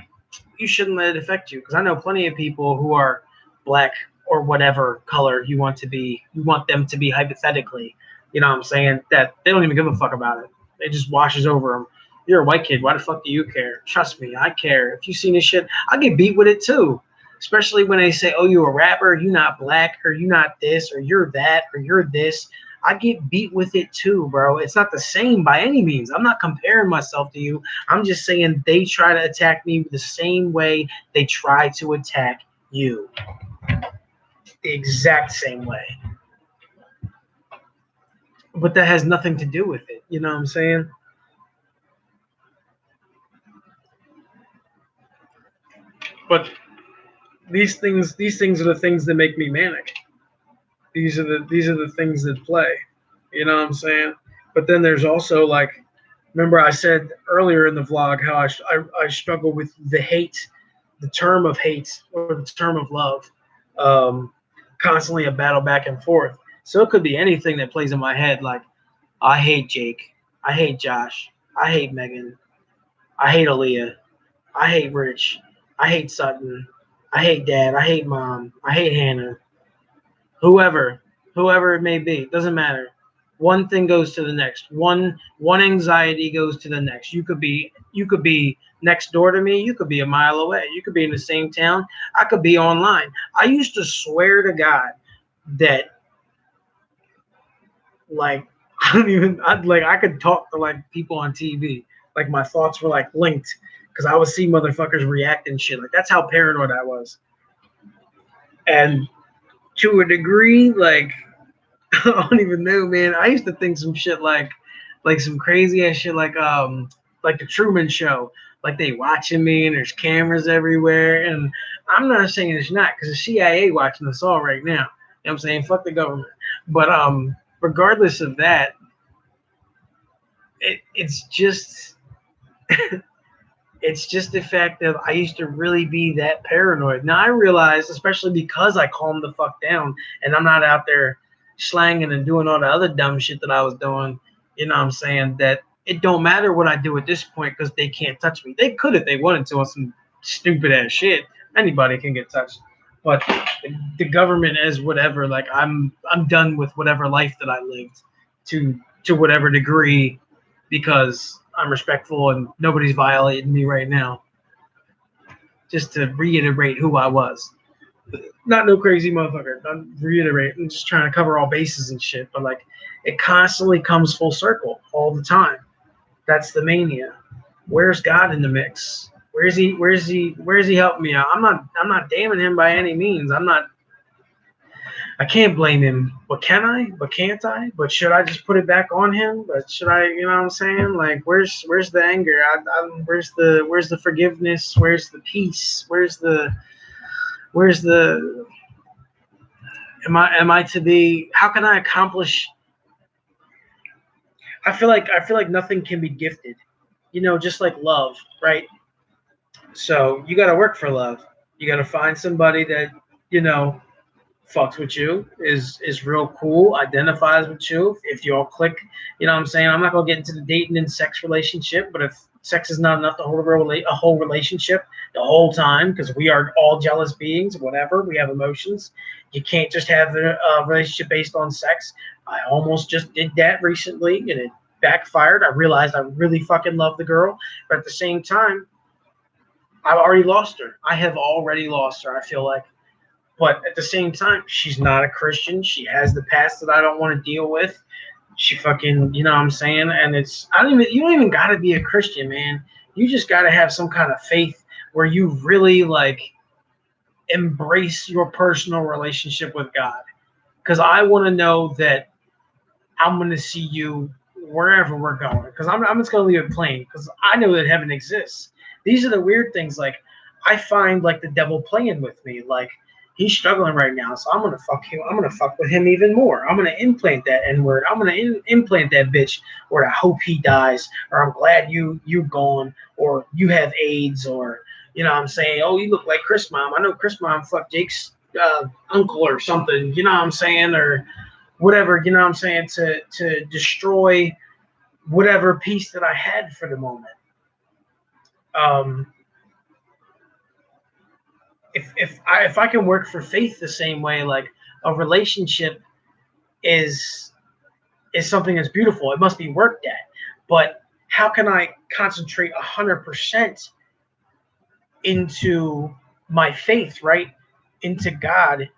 you shouldn't let it affect you because I know plenty of people who are black or whatever color you want to be, you want them to be hypothetically, you know what I'm saying, that they don't even give a fuck about it. It just washes over them. You're a white kid, why the fuck do you care? Trust me, I care. If you seen this shit, I get beat with it too. Especially when they say, oh, you a rapper, you not black, or you not this, or you're that, or you're this. I get beat with it too, bro. It's not the same by any means. I'm not comparing myself to you. I'm just saying they try to attack me the same way they try to attack you. The exact same way. But that has nothing to do with it. You know what I'm saying? But these things are the things that make me manic. These are the things that play. You know what I'm saying? But then there's also like, remember I said earlier in the vlog how I struggle with the hate, the term of hate or the term of love, um, constantly a battle back and forth. So it could be anything that plays in my head. Like, I hate Jake, I hate Josh, I hate Megan, I hate Aaliyah, I hate Rich, I hate Sutton, I hate Dad, I hate Mom, I hate Hannah, whoever, whoever it may be, doesn't matter. One thing goes to the next. One anxiety goes to the next. You could be next door to me. You could be a mile away. You could be in the same town. I could be online. I used to swear to God that like I don't even I could talk to like people on TV. Like my thoughts were like linked because I would see motherfuckers react and shit. Like that's how paranoid I was. And to a degree, like I don't even know, man. I used to think some shit like some crazy ass shit like the Truman Show. Like they watching me and there's cameras everywhere. And I'm not saying it's not because the CIA watching us all right now. You know what I'm saying? Fuck the government. But regardless of that, it's just it's just the fact that I used to really be that paranoid. Now I realize, especially because I calmed the fuck down and I'm not out there slanging and doing all the other dumb shit that I was doing, you know what I'm saying, that it don't matter what I do at this point because they can't touch me. They could if they wanted to on some stupid ass shit. Anybody can get touched. But the government is whatever, like I'm done with whatever life that I lived to whatever degree because I'm respectful and nobody's violating me right now. Just to reiterate who I was. Not no crazy motherfucker. I'm reiterating, just trying to cover all bases and shit. But like, it constantly comes full circle all the time. That's the mania. Where's God in the mix? Where's he helping me out? I'm not damning him by any means. I can't blame him. But can I? But can't I? But should I just put it back on him? But should I? You know what I'm saying? Like, where's the anger? Where's the forgiveness? Where's the peace? Where's the am I to be? How can I accomplish? I feel like nothing can be gifted. Just like love, right? So you got to work for love. You got to find somebody that you know fucks with you, is real cool, identifies with you. If you all click, you know what I'm saying? I'm not gonna get into the dating and sex relationship, but if sex is not enough to hold a whole relationship the whole time, because we are all jealous beings, whatever, we have emotions. You can't just have a relationship based on sex. I almost just did that recently, and it backfired. I realized I really fucking love the girl, but at the same time, I've already lost her. I have already lost her, I feel like. But at the same time, she's not a Christian. She has the past that I don't want to deal with. She fucking, you know what I'm saying? And you don't even got to be a Christian, man. You just got to have some kind of faith where you really like embrace your personal relationship with God. Because I want to know that I'm going to see you wherever we're going. Because I'm just going to leave it plain. Because I know that heaven exists. These are the weird things. Like, I find like the devil playing with me. Like, he's struggling right now, so I'm gonna fuck him. I'm gonna fuck with him even more. I'm gonna implant that N word. I'm gonna implant that bitch. Or I hope he dies. Or I'm glad you're gone. Or you have AIDS. Or you know what I'm saying? Oh, you look like Chris Mom. I know Chris Mom fucked Jake's uncle or something. You know what I'm saying? Or whatever. You know what I'm saying? To destroy whatever peace that I had for the moment. Um, if I can work for faith the same way, like a relationship is is something that's beautiful. It must be worked at. But how can I concentrate 100% into my faith, right? Into God?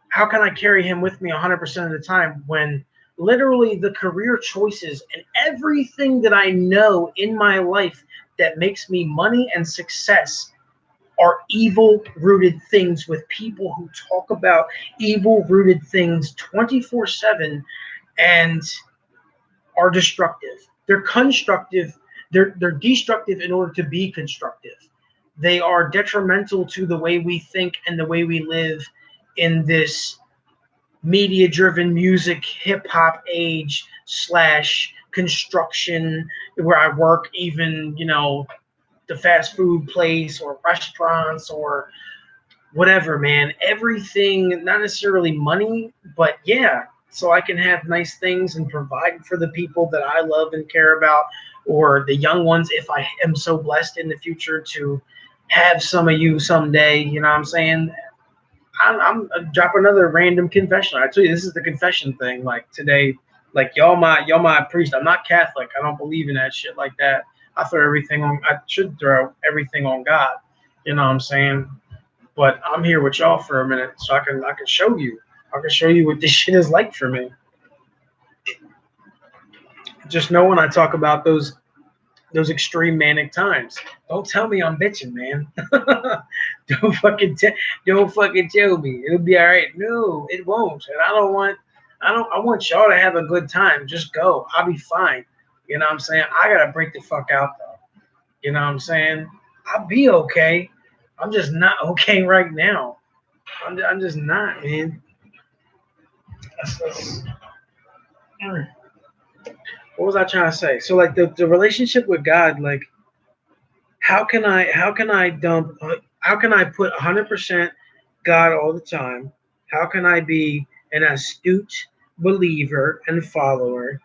How can I carry him with me 100% of the time when literally the career choices and everything that I know in my life that makes me money and success are evil rooted things with people who talk about evil rooted things 24/7 and are destructive. They're constructive, they're destructive in order to be constructive. They are detrimental to the way we think and the way we live in this media driven music hip hop age slash construction where I work, even the fast food place or restaurants or whatever, man. Everything, not necessarily money, but yeah, so I can have nice things and provide for the people that I love and care about, or the young ones, if I am so blessed in the future to have some of you someday. You know what I'm saying? I'm drop another random confession. I tell you, this is the confession thing. Like today, like y'all my priest. I'm not Catholic. I don't believe in that shit like that. I should throw everything on God. You know what I'm saying? But I'm here with y'all for a minute, so I can show you. I can show you what this shit is like for me. Just know when I talk about those extreme manic times. Don't tell me I'm bitching, man. Don't fucking tell me it'll be all right. No, it won't. And I want y'all to have a good time. Just go. I'll be fine. You know what I'm saying? I gotta break the fuck out though. You know what I'm saying? I'll be okay. I'm just not okay right now. I'm just not, man. That's what was I trying to say? So like the relationship with God, like how can I put 100% God all the time? How can I be an astute believer and follower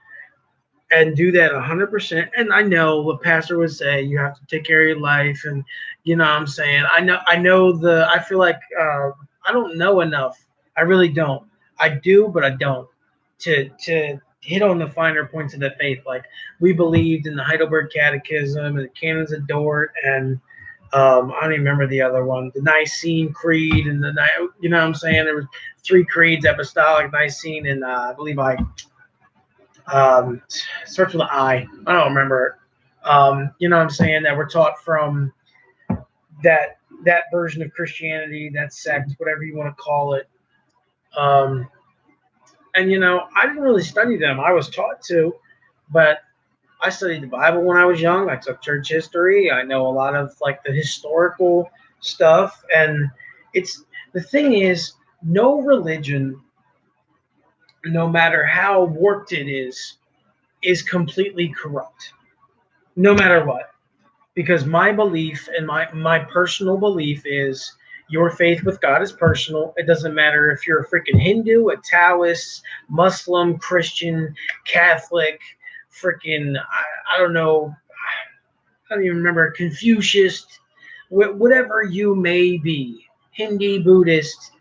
and do that 100%? And I know what pastor would say, you have to take care of your life, and you know what I'm saying. I feel like I don't know enough. I really don't. I do, but I don't, to hit on the finer points of the faith. Like, we believed in the Heidelberg Catechism and the Canons of Dort, and I don't even remember the other one, the Nicene Creed, and you know what I'm saying. There was three creeds: Apostolic, Nicene, and I believe starts with an I. I don't remember it. You know what I'm saying, that we're taught from that version of Christianity, that sect, whatever you want to call it. Um, and I didn't really study them. I was taught to, but I studied the Bible when I was young. I took church history. I know a lot of like the historical stuff, and it's the thing is, no religion, no matter how warped it is completely corrupt, no matter what. Because my belief and my personal belief is your faith with God is personal. It doesn't matter if you're a freaking Hindu, a Taoist, Muslim, Christian, Catholic, freaking I don't know, I don't even remember, Confucius, whatever you may be, Hindi, Buddhist.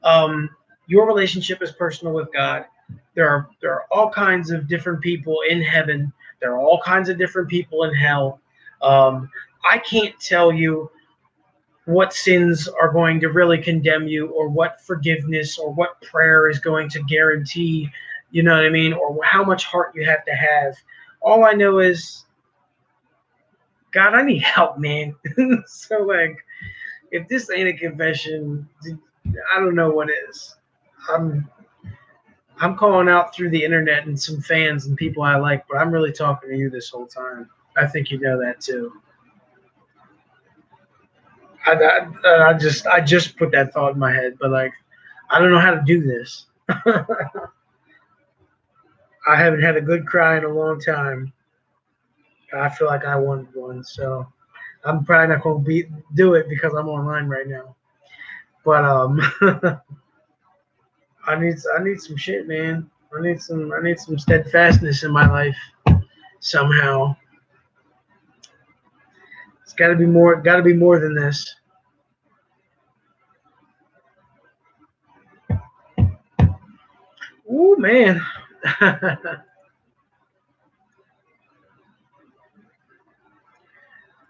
Um, your relationship is personal with God. There are all kinds of different people in heaven. There are all kinds of different people in hell. Um, I can't tell you what sins are going to really condemn you, or what forgiveness or what prayer is going to guarantee. You know what I mean? Or how much heart you have to have. All I know is, God, I need help, man. So, like, if this ain't a confession, I don't know what is. I'm I'm calling out through the internet and some fans and people I like, but I'm really talking to you this whole time. I think you know that too. I just put that thought in my head, but like, I don't know how to do this. I haven't had a good cry in a long time. I feel like I wanted one, so I'm probably not going to do it because I'm online right now. But I need some shit, man. I need some steadfastness in my life somehow. It's got to be more. Got to be more than this. Ooh, man.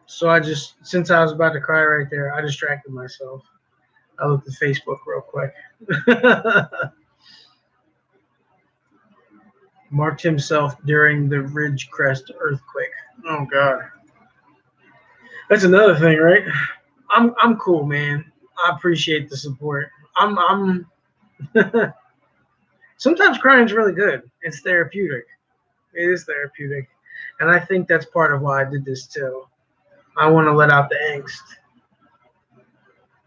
So since I was about to cry right there, I distracted myself. I looked at Facebook real quick. Marked himself during the Ridgecrest earthquake. Oh God, that's another thing, right? I'm cool, man. I appreciate the support. I'm sometimes crying is really good. It's therapeutic. It is therapeutic, and I think that's part of why I did this too. I want to let out the angst,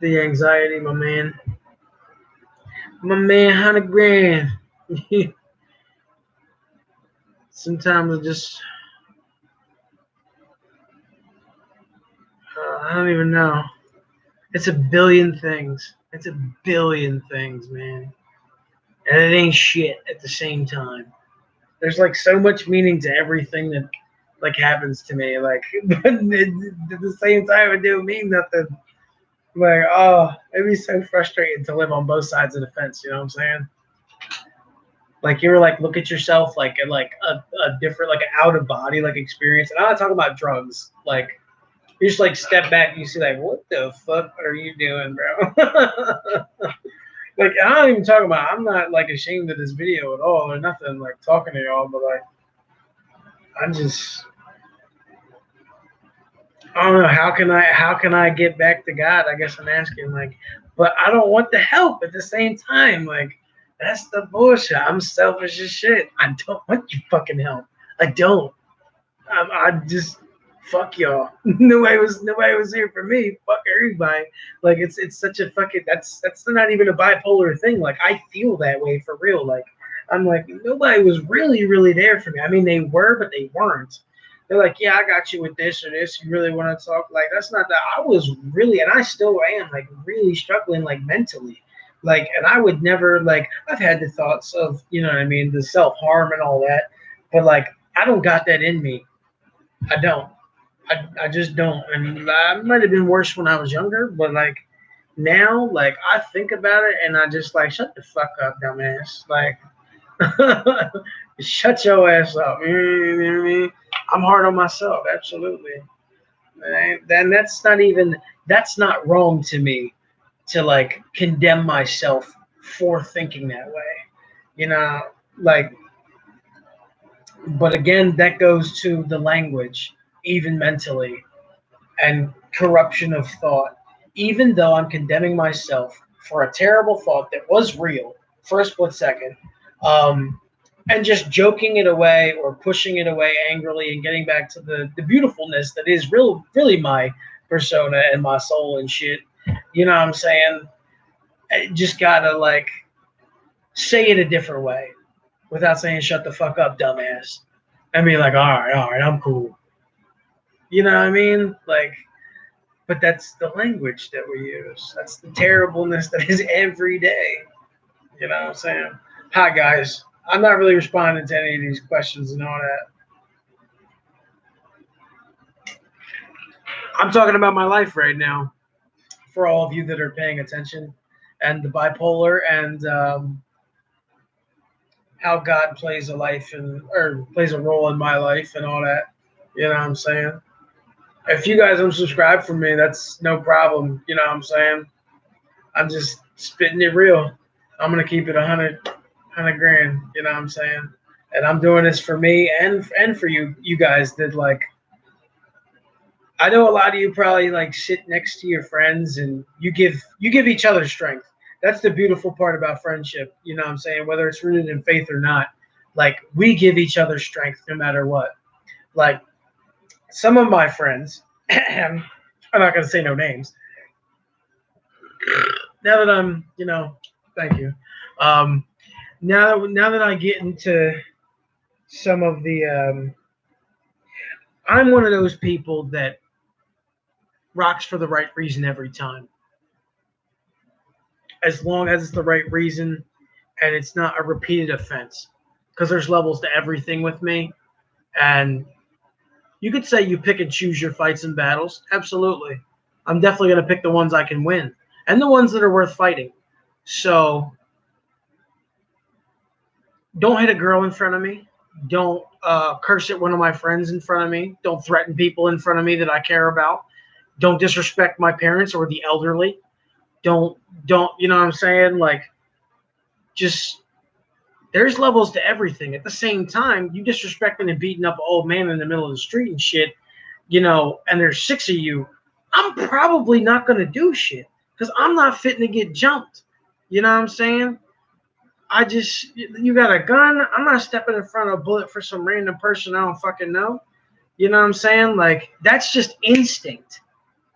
the anxiety, my man. My man, 100 grand. Sometimes I don't even know. It's a billion things. It's a billion things, man. And it ain't shit at the same time. There's like so much meaning to everything that like happens to me. Like, but at the same time, it don't mean nothing. Like, oh, it'd be so frustrating to live on both sides of the fence. You know what I'm saying? Like, you ever like look at yourself like in like a different, like an out of body like experience. And I'm not talking about drugs. Like, you just like step back and you see like, what the fuck are you doing, bro? Like, I don't even talk about. I'm not like ashamed of this video at all or nothing. Like talking to y'all, but like, I'm just, I don't know. How can I get back to God? I guess I'm asking. Like, but I don't want the help at the same time. Like, that's the bullshit. I'm selfish as shit. I don't want your fucking help. I don't. I just fuck y'all. Nobody was here for me. Fuck everybody. Like, it's such a fucking, that's not even a bipolar thing. Like, I feel that way for real. Like, I'm like, nobody was really there for me. I mean, they were, but they weren't. They're like, yeah, I got you with this or this. You really want to talk? Like, that's not that. I was really, and I still am, like, really struggling, like, mentally. Like, and I would never, like, I've had the thoughts of, you know what I mean, the self harm and all that, but like, I don't got that in me. I don't. I just don't. And I might have been worse when I was younger, but like now, like I think about it and I just like, shut the fuck up, dumbass. Like, shut your ass up. You know what I mean? I'm hard on myself, absolutely. And then that's not wrong to me to like condemn myself for thinking that way. You know, like, but again, that goes to the language, even mentally. And corruption of thought, even though I'm condemning myself for a terrible thought that was real for a split second, um, and just joking it away or pushing it away angrily and getting back to the beautifulness that is really my persona and my soul and shit. You know what I'm saying? I just gotta like say it a different way without saying shut the fuck up, dumbass. And be like, all right, I'm cool. You know what I mean? Like, but that's the language that we use. That's the terribleness that is every day. You know what I'm saying? Hi guys. I'm not really responding to any of these questions and all that. I'm talking about my life right now for all of you that are paying attention, and the bipolar, and how God plays a life and or plays a role in my life and all that. You know what I'm saying? If you guys unsubscribe from me, that's no problem. You know what I'm saying? I'm just spitting it real. I'm gonna keep it 100 grand. You know what I'm saying? And I'm doing this for me and for you guys that like. I know a lot of you probably like sit next to your friends and you give each other strength. That's the beautiful part about friendship. You know what I'm saying? Whether it's rooted in faith or not, like we give each other strength no matter what. Like some of my friends, I'm not gonna say no names. Now that I'm, thank you. Um, now that I get into some of the, I'm one of those people that rocks for the right reason every time. As long as it's the right reason and it's not a repeated offense. Because there's levels to everything with me. And you could say you pick and choose your fights and battles. Absolutely. I'm definitely going to pick the ones I can win and the ones that are worth fighting. So don't hit a girl in front of me. Don't curse at one of my friends in front of me. Don't threaten people in front of me that I care about. Don't disrespect my parents or the elderly. Don't, you know what I'm saying? Like, just, there's levels to everything. At the same time, you disrespecting and beating up an old man in the middle of the street and shit, and there's 6 of you, I'm probably not going to do shit because I'm not fitting to get jumped. You know what I'm saying? You got a gun. I'm not stepping in front of a bullet for some random person I don't fucking know. You know what I'm saying? Like, that's just instinct.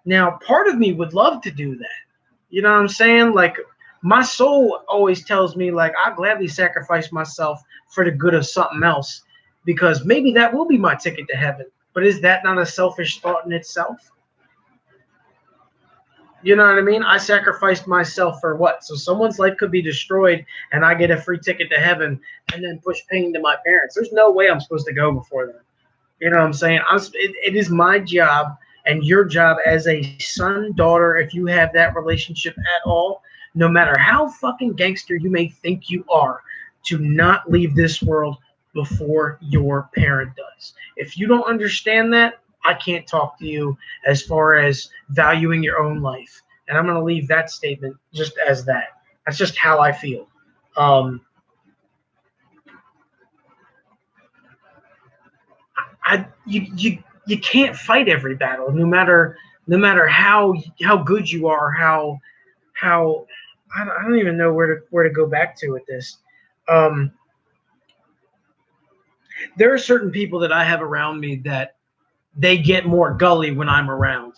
Now, part of me would love to do that. You know what I'm saying? Like, my soul always tells me, like, I'll gladly sacrifice myself for the good of something else because maybe that will be my ticket to heaven. But is that not a selfish thought in itself? You know what I mean? I sacrificed myself for what? So someone's life could be destroyed and I get a free ticket to heaven and then push pain to my parents. There's no way I'm supposed to go before them. You know what I'm saying? It is my job and your job as a son, daughter, if you have that relationship at all, no matter how fucking gangster you may think you are, to not leave this world before your parent does. If you don't understand that, I can't talk to you as far as valuing your own life. And I'm going to leave that statement just as that. That's just how I feel. You can't fight every battle, no matter how good you are, how I don't even know where to go back to with this. There are certain people that I have around me that they get more gully when I'm around.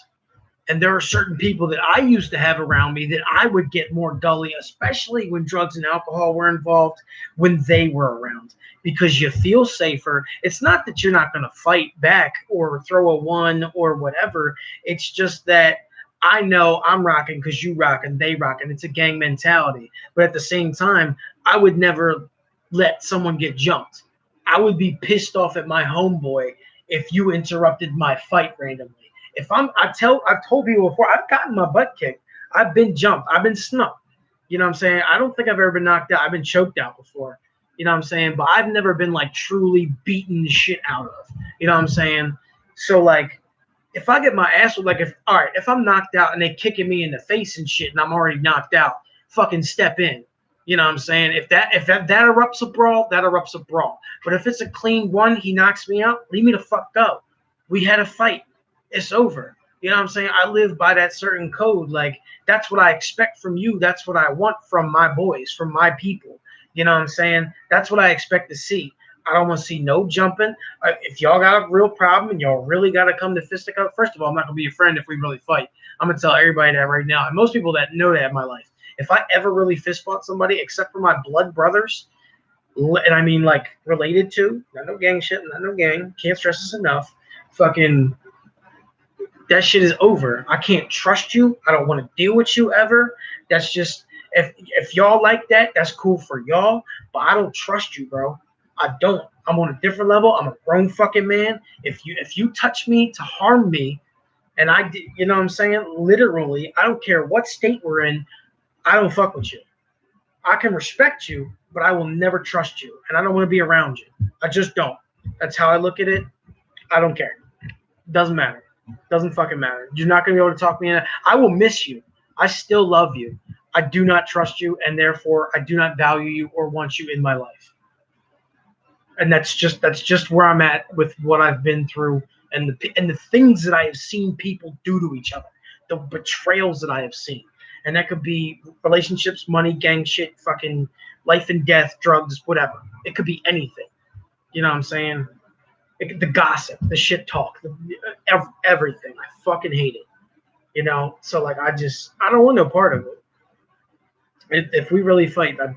And there are certain people that I used to have around me that I would get more gully, especially when drugs and alcohol were involved, when they were around, because you feel safer. It's not that you're not going to fight back or throw a one or whatever. It's just that I know I'm rocking because you rocking, they rocking. It's a gang mentality. But at the same time, I would never let someone get jumped. I would be pissed off at my homeboy if you interrupted my fight randomly. I've told people before, I've gotten my butt kicked. I've been jumped. I've been snuffed. You know what I'm saying? I don't think I've ever been knocked out. I've been choked out before. You know what I'm saying? But I've never been like truly beaten the shit out of. You know what I'm saying? So like, if I get my ass if I'm knocked out and they kicking me in the face and shit and I'm already knocked out, fucking step in. You know what I'm saying? If that erupts a brawl, that erupts a brawl. But if it's a clean one, he knocks me out, leave me the fuck go. We had a fight. It's over. You know what I'm saying? I live by that certain code. Like, that's what I expect from you. That's what I want from my boys, from my people. You know what I'm saying? That's what I expect to see. I don't want to see no jumping. If y'all got a real problem and y'all really got to come to fisticuffs, first of all, I'm not going to be your friend if we really fight. I'm going to tell everybody that right now. And most people that know that in my life. If I ever really fist fought somebody, except for my blood brothers, and I mean like related to, not no gang shit, not no gang, can't stress this enough, fucking, that shit is over. I can't trust you. I don't want to deal with you ever. That's just, if y'all like that, that's cool for y'all, but I don't trust you, bro. I don't. I'm on a different level. I'm a grown fucking man. If you touch me to harm me, and I did, you know what I'm saying? Literally, I don't care what state we're in, I don't fuck with you. I can respect you, but I will never trust you, and I don't want to be around you. I just don't. That's how I look at it. I don't care. Doesn't matter. Doesn't fucking matter. You're not gonna be able to talk me in. I will miss you. I still love you. I do not trust you, and therefore I do not value you or want you in my life. And that's just where I'm at with what I've been through and the things that I have seen people do to each other, the betrayals that I have seen. And that could be relationships, money, gang shit, fucking life and death, drugs, whatever. It could be anything. You know what I'm saying? The gossip, the shit talk, everything. I fucking hate it. You know? So, like, I don't want no part of it. If we really fight, I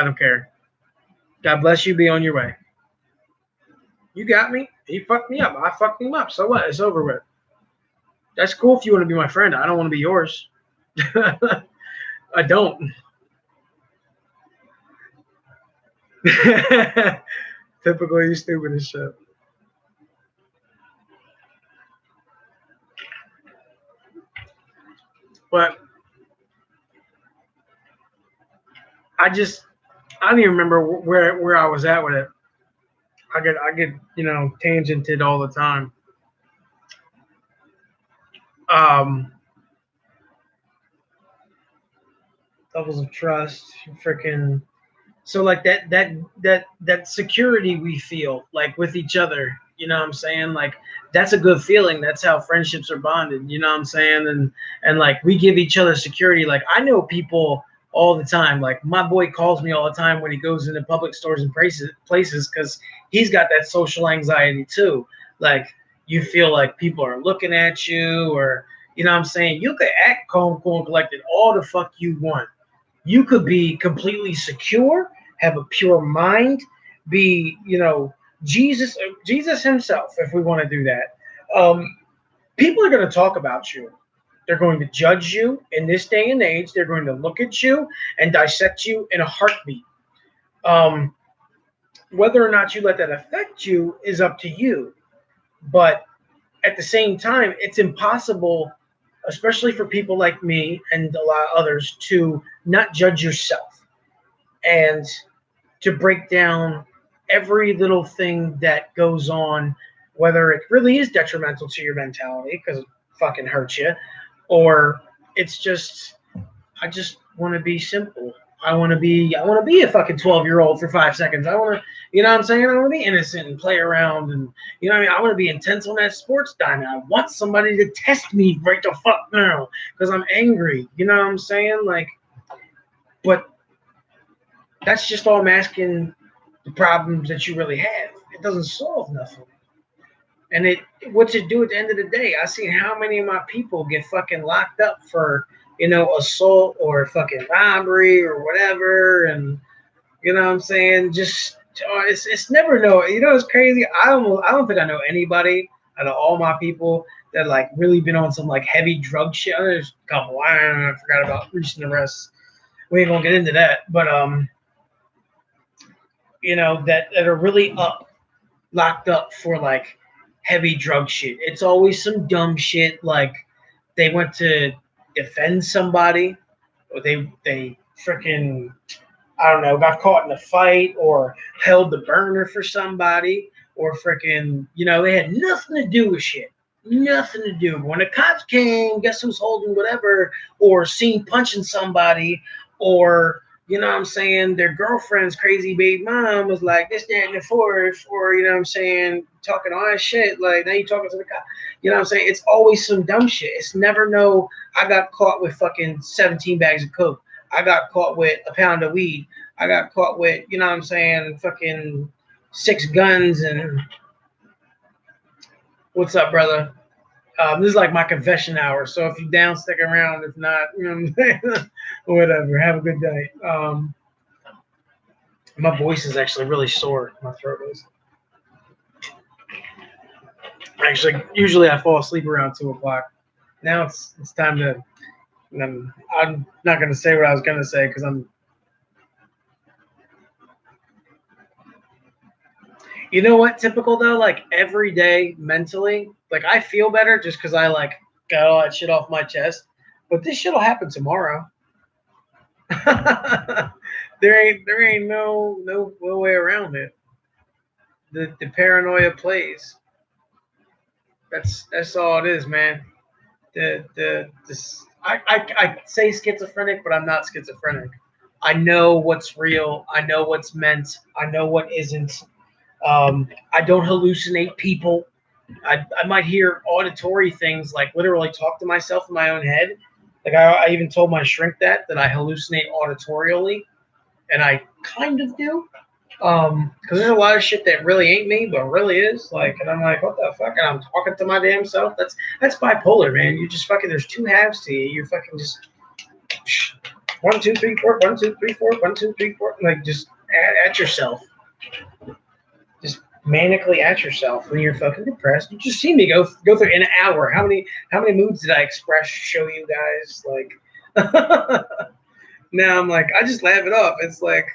don't care. God bless you. Be on your way. You got me. He fucked me up. I fucked him up. So what? It's over with. That's cool if you want to be my friend. I don't want to be yours. I don't. Typical, you stupid as shit. But I don't even remember where I was at with it. I get tangented all the time. Levels of trust, freaking. So like that security we feel like with each other, you know what I'm saying? Like, that's a good feeling. That's how friendships are bonded, you know what I'm saying? And like, we give each other security. Like, I know people all the time. Like, my boy calls me all the time when he goes into public stores and places because he's got that social anxiety too. Like, you feel like people are looking at you, or you know what I'm saying? You could act calm, cool, and collected all the fuck you want. You could be completely secure, have a pure mind, be, Jesus himself, if we want to do that. People are going to talk about you. They're going to judge you in this day and age. They're going to look at you and dissect you in a heartbeat. Whether or not you let that affect you is up to you. But at the same time, it's impossible, especially for people like me and a lot of others, to not judge yourself and to break down every little thing that goes on, whether it really is detrimental to your mentality because it fucking hurts you, or it's just, I just want to be simple. I want to be a fucking 12-year-old for 5 seconds. I want to, you know what I'm saying? I want to be innocent and play around, and you know what I mean? I want to be intense on that sports diamond. I want somebody to test me right the fuck now because I'm angry. You know what I'm saying? Like, but that's just all masking the problems that you really have. It doesn't solve nothing. And what's it do at the end of the day? I see how many of my people get fucking locked up for, assault or fucking robbery or whatever. And, you know what I'm saying? Just, it's never no, it's crazy. I don't think I know anybody out of all my people that like really been on some like heavy drug shit. There's a couple. I forgot about recent arrests. We ain't gonna get into that. But, that are really locked up for like heavy drug shit. It's always some dumb shit like they went to defend somebody, or they freaking, I don't know, got caught in a fight or held the burner for somebody, or freaking, it had nothing to do with shit. Nothing to do. When the cops came, guess who's holding whatever, or seen punching somebody, or you know what I'm saying, their girlfriend's crazy baby mom was like this, that, and the fourth, or you know what I'm saying, talking all that shit. Like now you talking to the cop. You know what I'm saying? It's always some dumb shit. It's never no. I got caught with fucking 17 bags of coke. I got caught with a pound of weed. I got caught with, you know what I'm saying, fucking 6 guns and what's up, brother? This is like my confession hour. So if you down, stick around. If not, you know what I'm saying? Whatever. Have a good day. My voice is actually really sore. My throat is. Actually, usually I fall asleep around 2 o'clock. Now it's time to. I'm not gonna say what I was gonna say because I'm. You know what? Typical though. Like every day mentally, like I feel better just because I like got all that shit off my chest. But this shit'll happen tomorrow. there ain't no way around it. The paranoia plays. That's all it is, man. I say schizophrenic, but I'm not schizophrenic. I know what's real. I know what's meant. I know what isn't. I don't hallucinate people. I might hear auditory things, like literally talk to myself in my own head. Like I even told my shrink that I hallucinate auditorially, and I kind of do. Because there's a lot of shit that really ain't me, but really is. Like, and I'm like, what the fuck? And I'm talking to my damn self. That's bipolar, man. You just fucking. There's two halves to you. You're fucking just 1, 2, 3, 4, 1, 2, 3, 4, 1, 2, 3, 4. Like just at yourself. Just manically at yourself when you're fucking depressed. You just see me go through in an hour. How many moods did I express? Show you guys like. Now I'm like, I just laugh it off. It's like.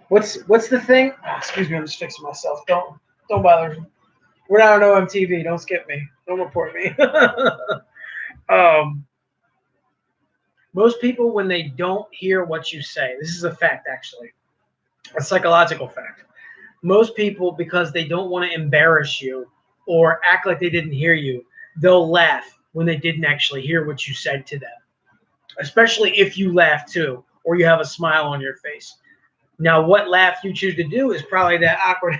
What's the thing? Oh, excuse me, I'm just fixing myself. Don't bother. We're not on OMTV. Don't skip me. Don't report me. um, most people, when they don't hear what you say, this is a fact actually, a psychological fact. Most people, because they don't want to embarrass you or act like they didn't hear you, they'll laugh when they didn't actually hear what you said to them. Especially if you laugh too, or you have a smile on your face. Now, what laugh you choose to do is probably that awkward,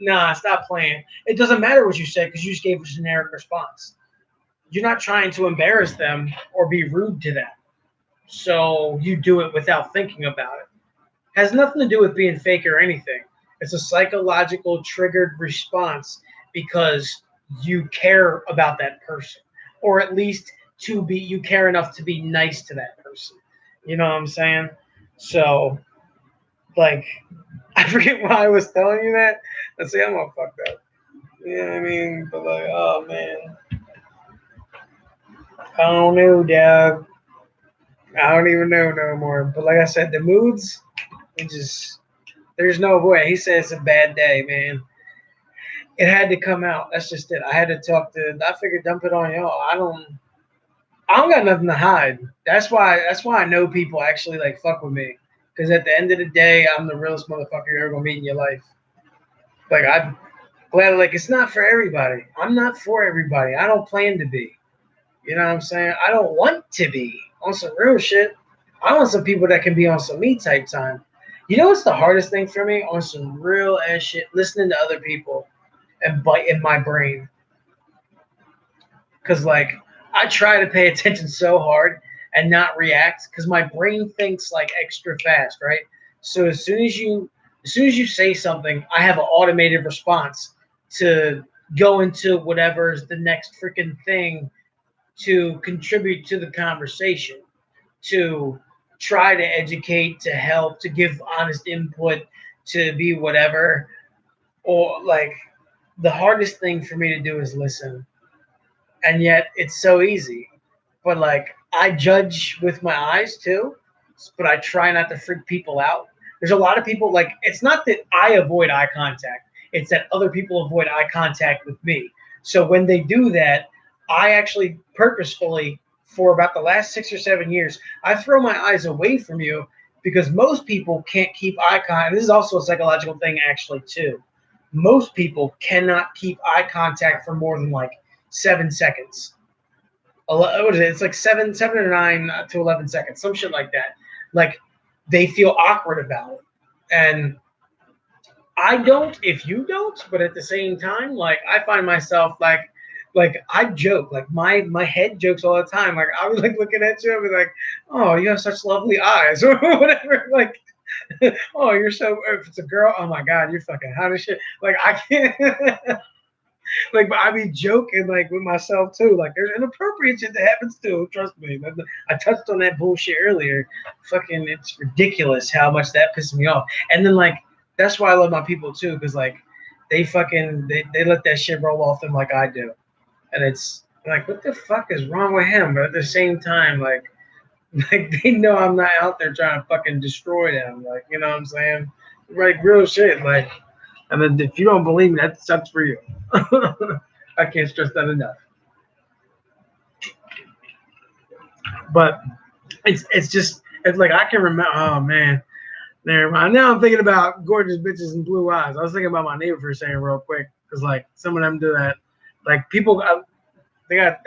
nah, stop playing. It doesn't matter what you say because you just gave a generic response. You're not trying to embarrass them or be rude to them. So you do it without thinking about it. Has nothing to do with being fake or anything. It's a psychological triggered response because you care about that person, or at least you care enough to be nice to that person. You know what I'm saying? So, like, I forget why I was telling you that. Let's see, I'm all fucked up. You know what I mean? But like, oh man, I don't know, dog. I don't even know no more. But like I said, the moods, it just there's no way. He said it's a bad day, man. It had to come out. That's just it. I had to talk to. I figured dump it on y'all. I don't got nothing to hide. That's why I know people actually like fuck with me. Because at the end of the day, I'm the realest motherfucker you're ever gonna meet in your life. Like I'm glad. Like it's not for everybody. I'm not for everybody. I don't plan to be. You know what I'm saying? I don't want to be on some real shit. I want some people that can be on some me type time. You know what's the hardest thing for me? On some real ass shit, listening to other people and biting my brain. Because like I try to pay attention so hard and not react because my brain thinks like extra fast, right? So as soon as you say something, I have an automated response to go into whatever's the next freaking thing to contribute to the conversation, to try to educate, to help, to give honest input, to be whatever. Or like the hardest thing for me to do is listen. And yet it's so easy. But like I judge with my eyes too, but I try not to freak people out. There's a lot of people like it's not that I avoid eye contact, it's that other people avoid eye contact with me. So when they do that, I actually purposefully for about the last 6 or 7 years, I throw my eyes away from you because most people can't keep eye contact. This is also a psychological thing actually too. Most people cannot keep eye contact for more than like 7 seconds. what is it? It's like 7 or 9 to 11 seconds, some shit like that. Like they feel awkward about it, and I don't if you don't, but at the same time, like I find myself like I joke, like my head jokes all the time. Like I was like looking at you and be like, oh, you have such lovely eyes or whatever. Like, oh, you're so if it's a girl, oh my god, you're fucking hot as shit. Like I can't like but I be joking like with myself too. Like there's inappropriate shit that happens too. Trust me. I touched on that bullshit earlier. Fucking it's ridiculous how much that pisses me off. And then like that's why I love my people too, because like they let that shit roll off them like I do. And it's like what the fuck is wrong with him? But at the same time, like they know I'm not out there trying to fucking destroy them. Like, you know what I'm saying? Like real shit. Like and then if you don't believe me, that sucks for you. I can't stress that enough. But it's just it's like I can remember. Oh man, never mind. Now I'm thinking about gorgeous bitches and blue eyes. I was thinking about my neighbor for a second, real quick, because like some of them do that. Like people, they got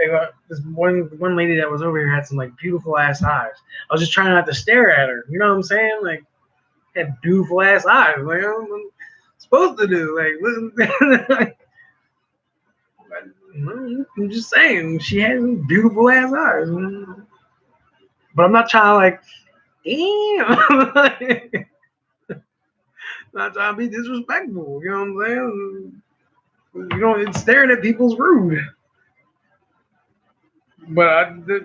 this one lady that was over here had some like beautiful ass eyes. I was just trying not to stare at her. You know what I'm saying? Like had beautiful ass eyes. Like I'm supposed to do. Like listen. I'm just saying she has beautiful ass eyes. But I'm not trying to like, damn. Not trying to be disrespectful. You know what I'm saying? You know, it's staring at people's rude. But let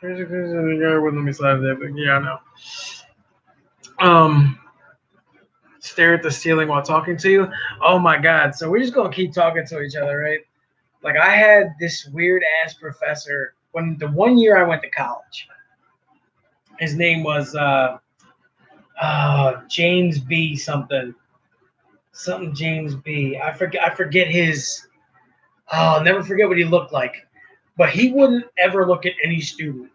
me slide that. But yeah, I know. Stare at the ceiling while talking to you. Oh my god! So we're just gonna keep talking to each other, right? Like I had this weird ass professor when the 1 year I went to college. His name was James B. Something James B. I forget his. Oh, I'll never forget what he looked like. But he wouldn't ever look at any student.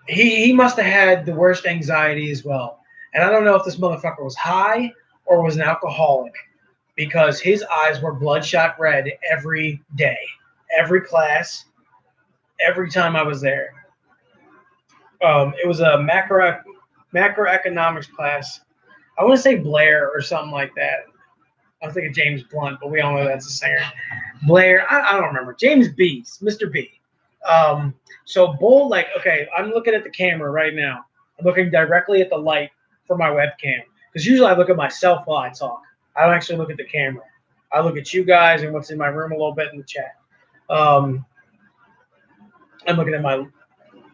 He must have had the worst anxiety as well. And I don't know if this motherfucker was high or was an alcoholic because his eyes were bloodshot red every day, every class, every time I was there. It was a macroeconomics class. I want to say Blair or something like that. I was thinking James Blunt, but we all know that's a singer. Blair, I don't remember. James B, Mr. B. So Bull, like, okay, I'm looking at the camera right now. I'm looking directly at the light for my webcam. Because usually I look at myself while I talk. I don't actually look at the camera. I look at you guys and what's in my room a little bit in the chat. I'm looking at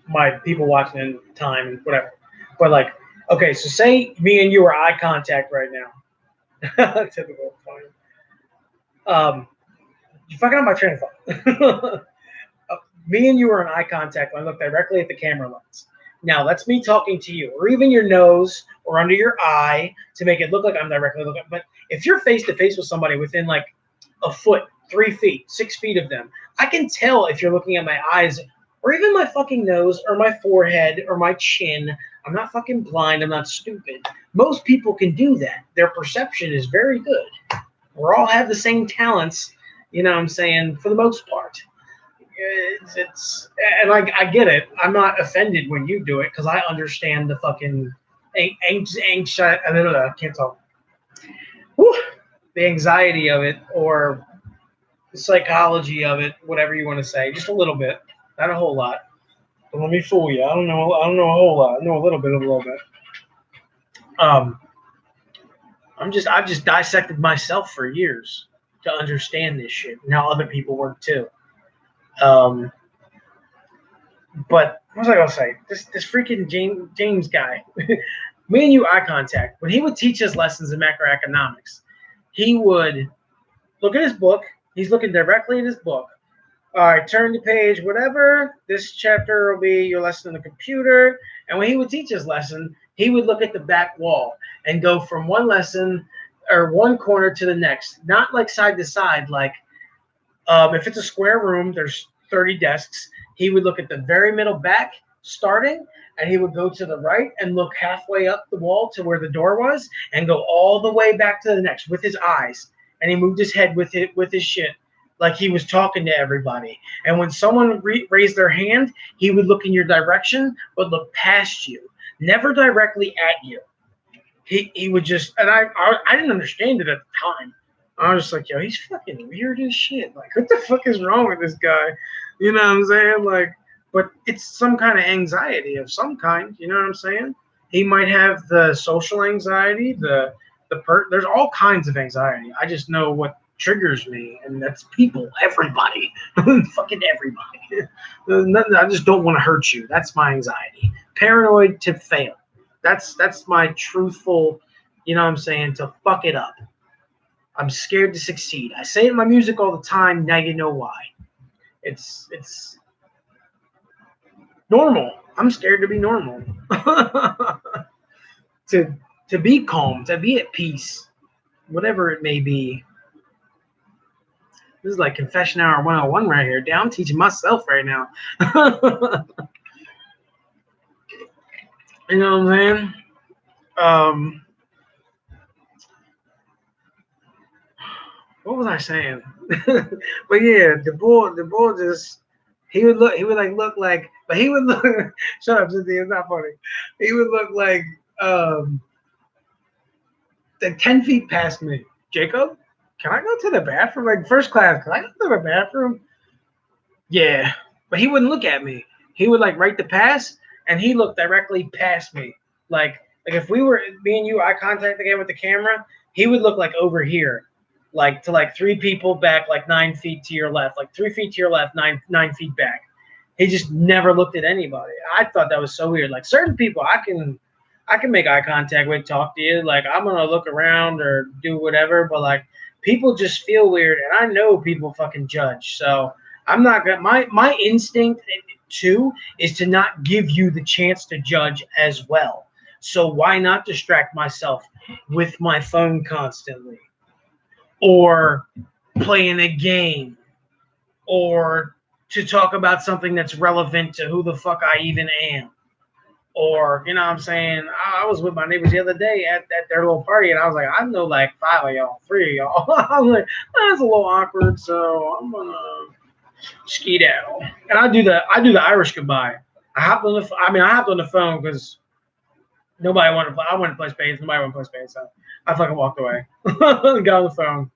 my people watching in time and whatever. But like, okay, so say me and you are eye contact right now. Typical funny. You're fucking up my train of thought. Me and you are in eye contact when I look directly at the camera lens. Now that's me talking to you, or even your nose or under your eye to make it look like I'm directly looking. But if you're face to face with somebody within like a foot, 3 feet, 6 feet of them, I can tell if you're looking at my eyes or even my fucking nose or my forehead or my chin. I'm not fucking blind. I'm not stupid. Most people can do that. Their perception is very good. We all have the same talents, you know what I'm saying, for the most part. It's and I get it. I'm not offended when you do it because I understand the fucking anxiety. I can't talk. Whew, the anxiety of it or the psychology of it, whatever you want to say, just a little bit, not a whole lot. Don't let me fool you. I don't know. I don't know a whole lot. I know a little bit of a little bit. I've just dissected myself for years to understand this shit and how other people work too. But what was I gonna say? This freaking James guy, me and you eye contact. When he would teach us lessons in macroeconomics, he would look at his book. He's looking directly at his book. All right, turn the page, whatever. This chapter will be your lesson on the computer. And when he would teach his lesson, he would look at the back wall and go from one lesson or one corner to the next, not like side to side. Like if it's a square room, there's 30 desks. He would look at the very middle back starting, and he would go to the right and look halfway up the wall to where the door was and go all the way back to the next with his eyes. And he moved his head with his shit like he was talking to everybody. And when someone raised their hand, he would look in your direction, but look past you, never directly at you. He would just, and I didn't understand it at the time. I was just like, yo, he's fucking weird as shit. Like, what the fuck is wrong with this guy? You know what I'm saying? Like, but it's some kind of anxiety of some kind. You know what I'm saying? He might have the social anxiety, there's all kinds of anxiety. I just know what triggers me, and that's people, everybody, fucking everybody. I just don't want to hurt you. That's my anxiety. Paranoid to fail. That's my truthful, you know what I'm saying, to fuck it up. I'm scared to succeed. I say it in my music all the time. Now you know why. It's normal. I'm scared to be normal. to be calm, to be at peace, whatever it may be. This is like Confession Hour 101 right here. I'm teaching myself right now. You know what I'm saying? What was I saying? But yeah, the bull just he would look like, but he would look. Shut up, Cynthia. It's not funny. He would look like 10 feet past me. Jacob, can I go to the bathroom? Like first class, can I go to the bathroom? Yeah, but he wouldn't look at me. He would like write the pass, and he looked directly past me. Like if we were me and you eye contact again with the camera, he would look like over here, like to like 3 people back, like 9 feet to your left, like 3 feet to your left, 9 feet back. He just never looked at anybody. I thought that was so weird. Like certain people, I can make eye contact with, talk to you. Like I'm gonna look around or do whatever, but like people just feel weird, and I know people fucking judge. So I'm not gonna. My instinct too is to not give you the chance to judge as well. So why not distract myself with my phone constantly, or playing a game, or to talk about something that's relevant to who the fuck I even am. Or, you know what I'm saying? I was with my neighbors the other day at their little party, and I was like, I know like 5 of y'all, 3 of y'all. I was like, that's a little awkward, so I'm gonna skedaddle. And I do the Irish goodbye. I hopped on the phone because nobody wanted to play. I wanted to play spades. Nobody wanted to play spades, so I fucking walked away. Got on the phone.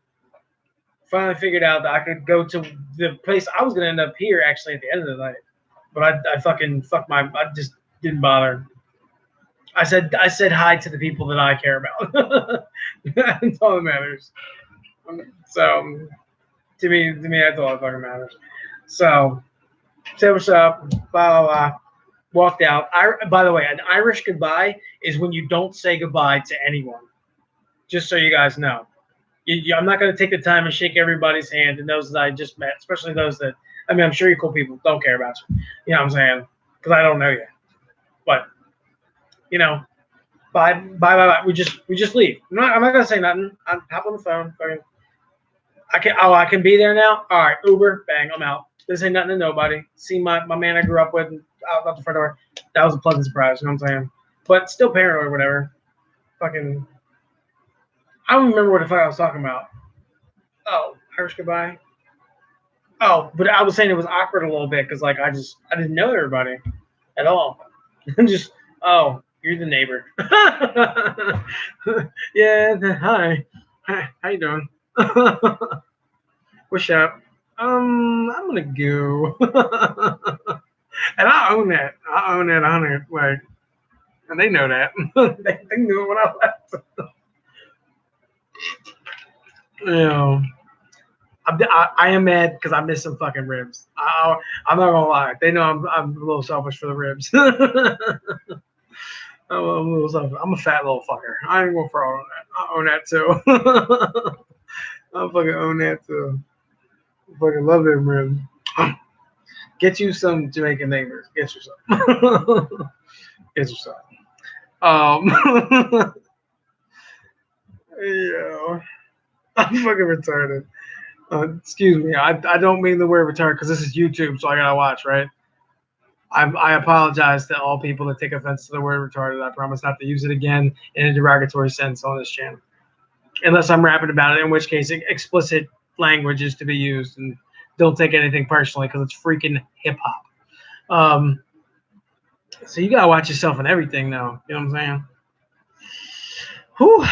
Finally figured out that I could go to the place. I was gonna end up here actually at the end of the night, but I fucking I just didn't bother. I said hi to the people that I care about. That's all that matters. So to me, that's all that fucking matters. So say what's up, blah blah blah. Walked out. By the way, an Irish goodbye is when you don't say goodbye to anyone. Just so you guys know. I'm not going to take the time and shake everybody's hand and those that I just met, especially those that, I'm sure you're cool people, don't care about you. You know what I'm saying? Because I don't know you. But, bye. We just leave. I'm not going to say nothing. I'll hop on the phone. I can be there now? All right, Uber, bang, I'm out. This ain't nothing to nobody. See my man I grew up with out the front door. That was a pleasant surprise, you know what I'm saying? But still paranoid or whatever. Fucking, I don't remember what the fuck I was talking about. Oh, Irish goodbye. Oh, but I was saying it was awkward a little bit because like I didn't know everybody at all. I'm just, oh, you're the neighbor. Yeah, hi. How you doing? What's up? I'm gonna go. And I own that. 100. Like, and they know that. They knew it when I left. I am mad because I missed some fucking ribs. I'm not gonna lie. They know I'm a little selfish for the ribs. I'm a little selfish. I'm a fat little fucker. I ain't gonna fraud on that. I own that too. I fucking own that too. I fucking love them ribs. Get you some Jamaican neighbors. Get you some. Get you some. Yeah. I'm fucking retarded. Excuse me. I don't mean the word retarded because this is YouTube, so I gotta watch, right? I apologize to all people that take offense to the word retarded. I promise not to use it again in a derogatory sense on this channel. Unless I'm rapping about it, in which case, explicit language is to be used, and don't take anything personally because it's freaking hip hop. So you gotta watch yourself and everything, though. You know what I'm saying? Whew.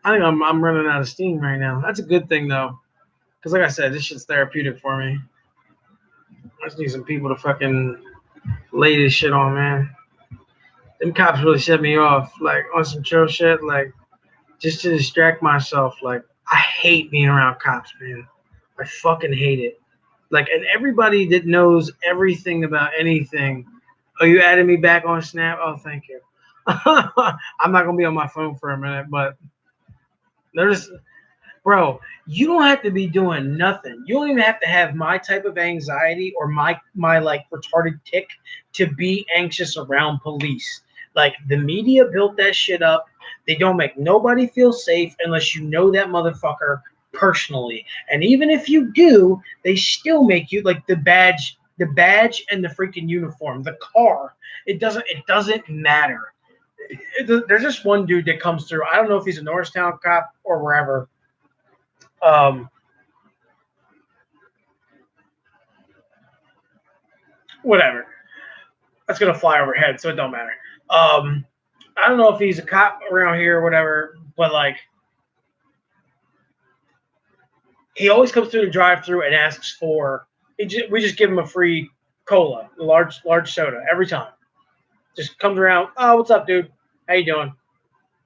I think I'm running out of steam right now. That's a good thing though, because like I said, this shit's therapeutic for me. I just need some people to fucking lay this shit on, man. Them cops really set me off, like on some chill shit, like just to distract myself. Like I hate being around cops, man. I fucking hate it. Like, and everybody that knows everything about anything. Oh, you added me back on Snap? Oh, thank you. I'm not gonna be on my phone for a minute, but there's, bro, you don't have to be doing nothing. You don't even have to have my type of anxiety or my like retarded tick to be anxious around police. Like the media built that shit up. They don't make nobody feel safe unless you know that motherfucker personally. And even if you do, they still make you like the badge and the freaking uniform, the car. It doesn't matter. There's just one dude that comes through. I don't know if he's a Norristown cop or wherever. Whatever. That's gonna fly overhead, so it don't matter. I don't know if he's a cop around here or whatever, but like he always comes through the drive-through and asks for. We just give him a free cola, a large soda every time. Just comes around. Oh, what's up, dude? How you doing?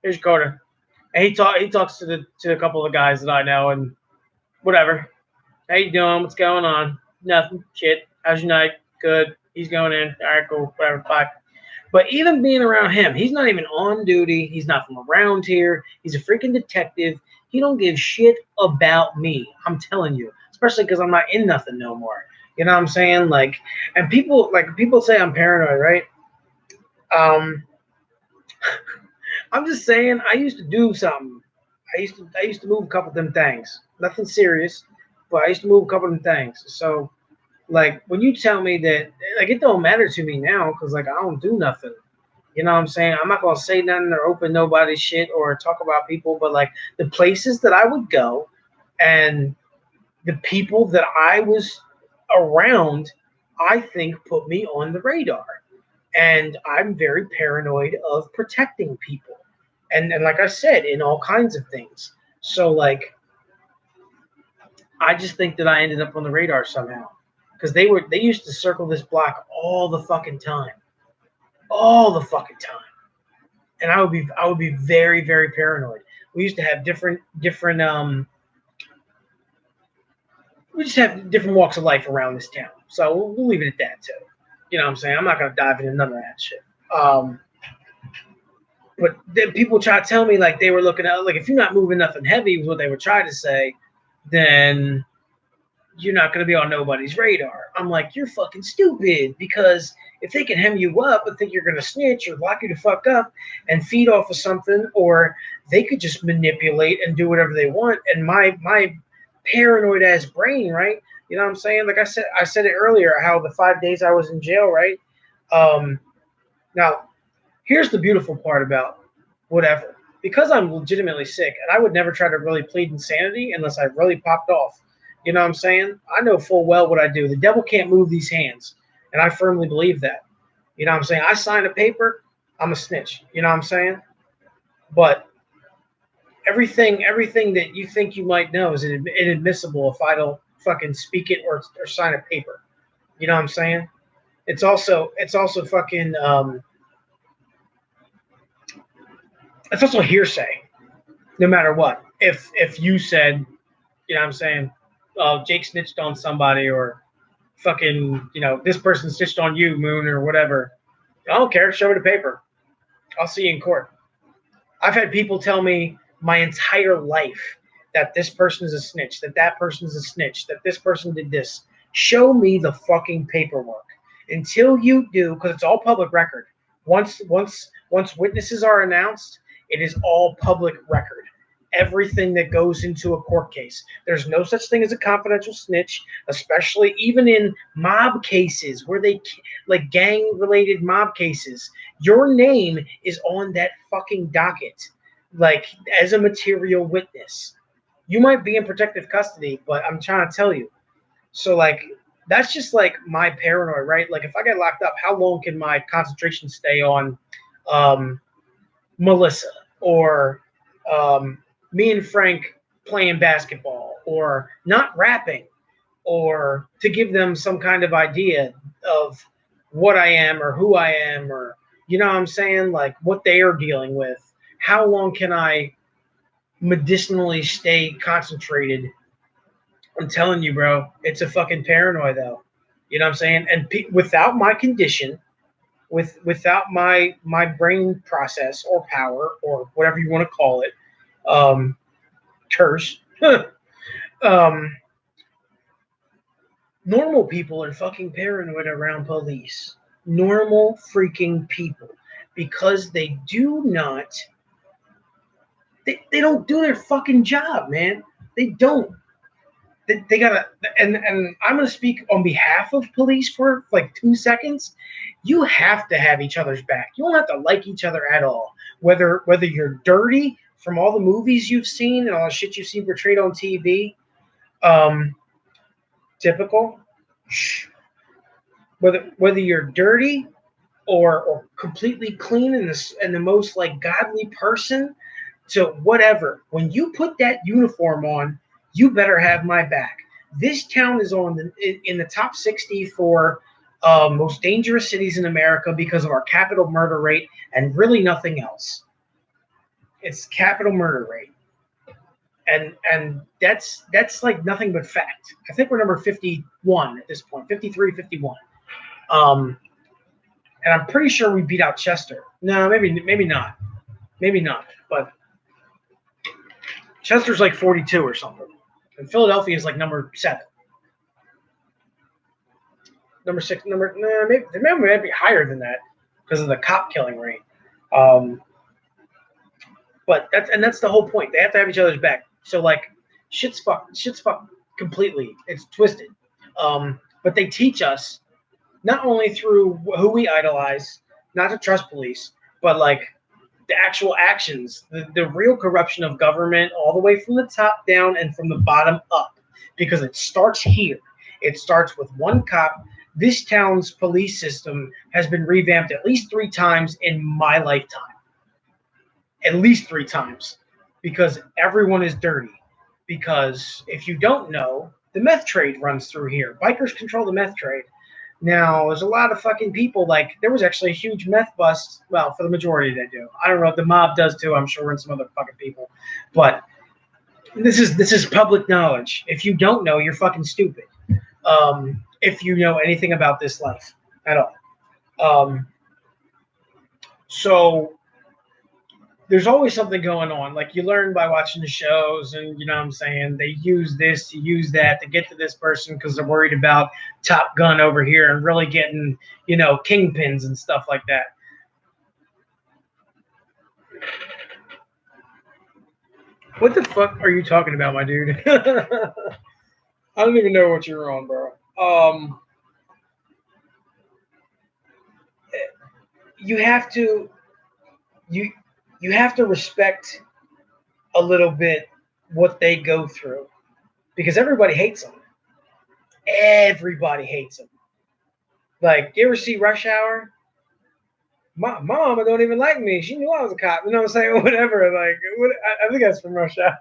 Here's your coda. And he talks to a couple of guys that I know and whatever. How you doing? What's going on? Nothing. Shit. How's your night? Good. He's going in. All right, cool. Whatever. Bye. But even being around him, he's not even on duty. He's not from around here. He's a freaking detective. He don't give shit about me. I'm telling you, especially because I'm not in nothing no more. You know what I'm saying? Like, and people say I'm paranoid, right? I'm just saying I used to do something. I used to move a couple of them things. Nothing serious, but I used to move a couple of them things. So like when you tell me that, like it don't matter to me now because like I don't do nothing. You know what I'm saying? I'm not gonna say nothing or open nobody's shit or talk about people, but like the places that I would go and the people that I was around, I think put me on the radar. And I'm very paranoid of protecting people. And like I said, in all kinds of things. So like I just think that I ended up on the radar somehow. Because they used to circle this block all the fucking time. All the fucking time. And I would be very, very paranoid. We used to have different we just have different walks of life around this town. So we'll leave it at that too. You know what I'm saying? I'm not gonna dive into none of that shit. But then people try to tell me like they were looking at like if you're not moving nothing heavy was what they were trying to say, then you're not going to be on nobody's radar. I'm like, you're fucking stupid because if they can hem you up and think you're going to snitch or lock you the fuck up and feed off of something, or they could just manipulate and do whatever they want. And my paranoid ass brain, right? You know what I'm saying? Like I said it earlier, how the 5 days I was in jail, right? Now, here's the beautiful part about whatever. Because I'm legitimately sick, and I would never try to really plead insanity unless I really popped off. You know what I'm saying? I know full well what I do. The devil can't move these hands, and I firmly believe that. You know what I'm saying? I sign a paper, I'm a snitch. You know what I'm saying? But everything that you think you might know is inadmissible if I don't fucking speak it or sign a paper. You know what I'm saying? It's also fucking it's also hearsay, no matter what. If you said, you know what I'm saying, Jake snitched on somebody or fucking, you know, this person snitched on you, Moon, or whatever. I don't care. Show me the paper. I'll see you in court. I've had people tell me my entire life that this person is a snitch, that person is a snitch, that this person did this. Show me the fucking paperwork. Until you do, because it's all public record. Once witnesses are announced, it is all public record. Everything that goes into a court case. There's no such thing as a confidential snitch, especially even in mob cases where they like gang-related mob cases. Your name is on that fucking docket, like as a material witness. You might be in protective custody, but I'm trying to tell you. So like that's just like my paranoia, right? Like if I get locked up, how long can my concentration stay on um, Melissa or me and Frank playing basketball or not rapping or to give them some kind of idea of what I am or who I am or you know what I'm saying, like what they are dealing with. How long can I medicinally stay concentrated? I'm telling you, bro, it's a fucking paranoia, though. You know what I'm saying? And without my condition, without my brain process or power or whatever you want to call it, um, curse. um, Normal people are fucking paranoid around police. Normal freaking people, because they do not. They don't do their fucking job, man. They don't. They gotta, and I'm gonna speak on behalf of police for like 2 seconds. You have to have each other's back. You don't have to like each other at all. Whether you're dirty from all the movies you've seen and all the shit you've seen portrayed on TV, um, typical. Whether you're dirty or completely clean and the most like godly person to whatever, when you put that uniform on, you better have my back. This town is in the top 60 for most dangerous cities in America because of our capital murder rate and really nothing else. It's capital murder rate. And that's like nothing but fact. I think we're number 51 at this point, 53, 51. Um, and I'm pretty sure we beat out Chester. No, maybe not. Maybe not. But Chester's like 42 or something. And Philadelphia is like number 7. Number 6, maybe might be higher than that because of the cop killing rate. But that's the whole point. They have to have each other's back. So like shit's fucked completely. It's twisted. But they teach us not only through who we idolize, not to trust police, but like the actual actions, the real corruption of government, all the way from the top down and from the bottom up, because it starts here. It starts with one cop. This town's police system has been revamped at least 3 times in my lifetime. At least 3 times, because everyone is dirty. Because if you don't know, the meth trade runs through here. Bikers control the meth trade. Now, there's a lot of fucking people, like, there was actually a huge meth bust. Well, for the majority they do. I don't know if the mob does too. I'm sure, and some other fucking people. But this is public knowledge. If you don't know, you're fucking stupid. If you know anything about this life at all. So there's always something going on. Like, you learn by watching the shows, and you know what I'm saying, they use this to use that to get to this person because they're worried about Top Gun over here and really getting, you know, kingpins and stuff like that. What the fuck are you talking about, my dude? I don't even know what you're on, bro. You have to you have to respect a little bit what they go through, because everybody hates them. Everybody hates them. Like, you ever see Rush Hour? My mama don't even like me. She knew I was a cop. You know what I'm saying? Whatever. Like, I think that's from Rush Hour.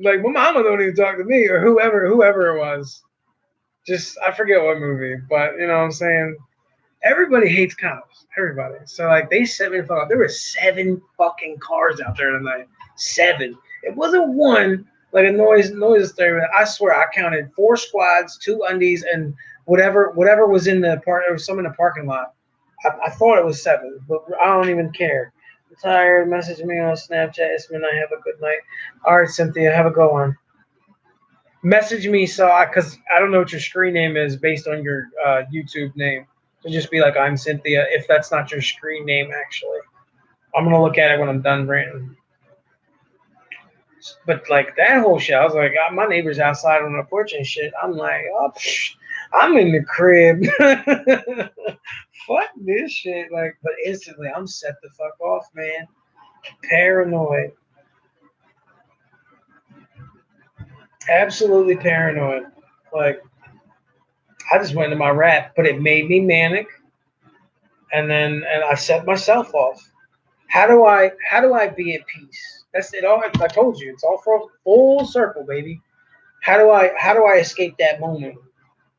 Like, my mama don't even talk to me, or whoever it was. Just, I forget what movie, but you know what I'm saying? Everybody hates cops. Everybody. So like, they set me the fuck up. There were 7 fucking cars out there tonight. 7. It wasn't one like a noise exterminator. I swear I counted 4 squads, 2 undies, and whatever was in the park. There was some in the parking lot. I thought it was 7, but I don't even care. I'm tired. Message me on Snapchat. It's midnight. Have a good night. All right, Cynthia. Have a good one. Message me because I don't know what your screen name is based on your YouTube name. So just be like, I'm Cynthia, if that's not your screen name, actually. I'm going to look at it when I'm done ranting. But, like, that whole shit, I was like, my neighbor's outside on the porch and shit. I'm like, oh, I'm in the crib. Fuck this shit. Like, but instantly, I'm set the fuck off, man. Paranoid. absolutely paranoid. Like, I just went into my rap, but it made me manic, and I set myself off. How do I be at peace? That's it. All I told you, it's all full circle, baby. How do I escape that moment?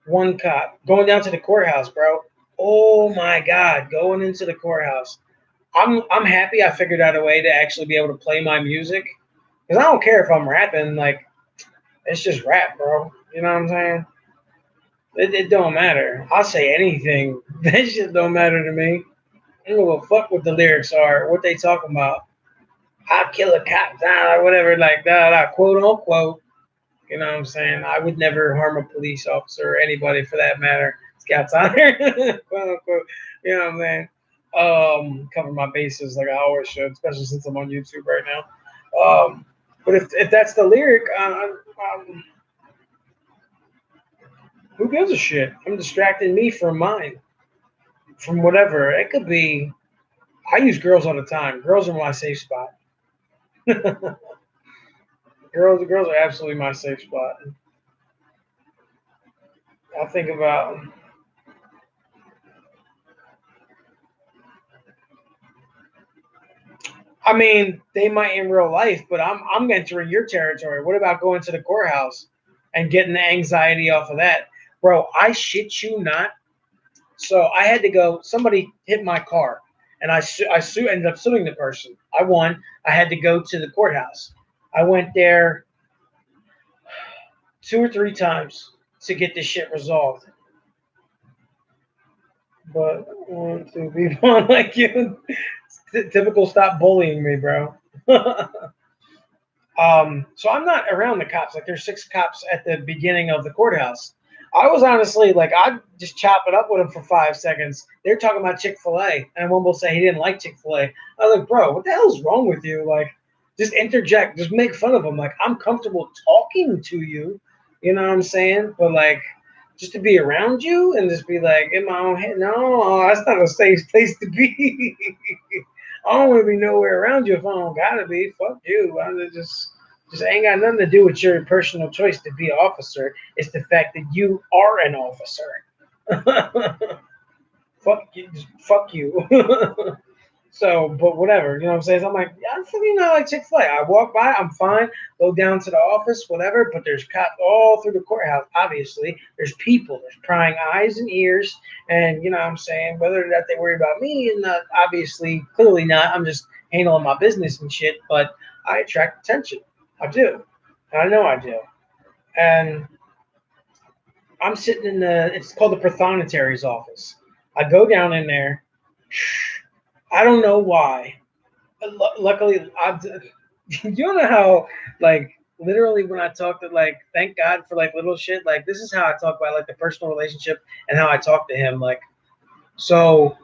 One cop going down to the courthouse, bro. Oh my God, going into the courthouse. I'm happy I figured out a way to actually be able to play my music because I don't care if I'm rapping. Like, it's just rap, bro. You know what I'm saying? It don't matter. I'll say anything. That shit don't matter to me. I don't give a fuck what the lyrics are, what they talking about. I'll kill a cop, whatever, like that, quote unquote. You know what I'm saying? I would never harm a police officer or anybody for that matter. Scouts on there, quote unquote. You know what I'm saying? Cover my bases like I always should, especially since I'm on YouTube right now. But if that's the lyric, who gives a shit? I'm distracting me from mine, from whatever. It could be. I use girls all the time. Girls are my safe spot. Girls are absolutely my safe spot. I think about. I mean, they might in real life, but I'm entering your territory. What about going to the courthouse and getting the anxiety off of that, bro? I shit you not. So I had to go. Somebody hit my car, and ended up suing the person. I won. I had to go to the courthouse. I went there 2 or 3 times to get this shit resolved. But one, two people like you, typical. Stop bullying me, bro. So I'm not around the cops. Like, there's 6 cops at the beginning of the courthouse. I was honestly like, I'd just chop it up with them for 5 seconds. They're talking about Chick-fil-A, and one will say he didn't like Chick-fil-A. I was like, bro, what the hell's wrong with you? Like, just interject, just make fun of them. Like, I'm comfortable talking to you, you know what I'm saying? But like, just to be around you and just be like in my own head, no, that's not a safe place to be. I don't want to be nowhere around you if I don't gotta be. Fuck you. Just ain't got nothing to do with your personal choice to be an officer. It's the fact that you are an officer. Fuck you. Fuck you. So, but whatever, you know what I'm saying? So I'm like, yeah, I'm feeling not like Chick-fil-A. I walk by, I'm fine, go down to the office, whatever, but there's cops all through the courthouse, obviously. There's people, there's prying eyes and ears, and you know what I'm saying? Whether or not they worry about me, and obviously, clearly not. I'm just handling my business and shit, but I attract attention. I do. I know I do. And I'm sitting in it's called the Prothonotari's office. I go down in there. I don't know why. Luckily, you don't know how, like, literally when I talk to, like, thank God for like little shit. Like, this is how I talk about like the personal relationship and how I talk to him. Like, so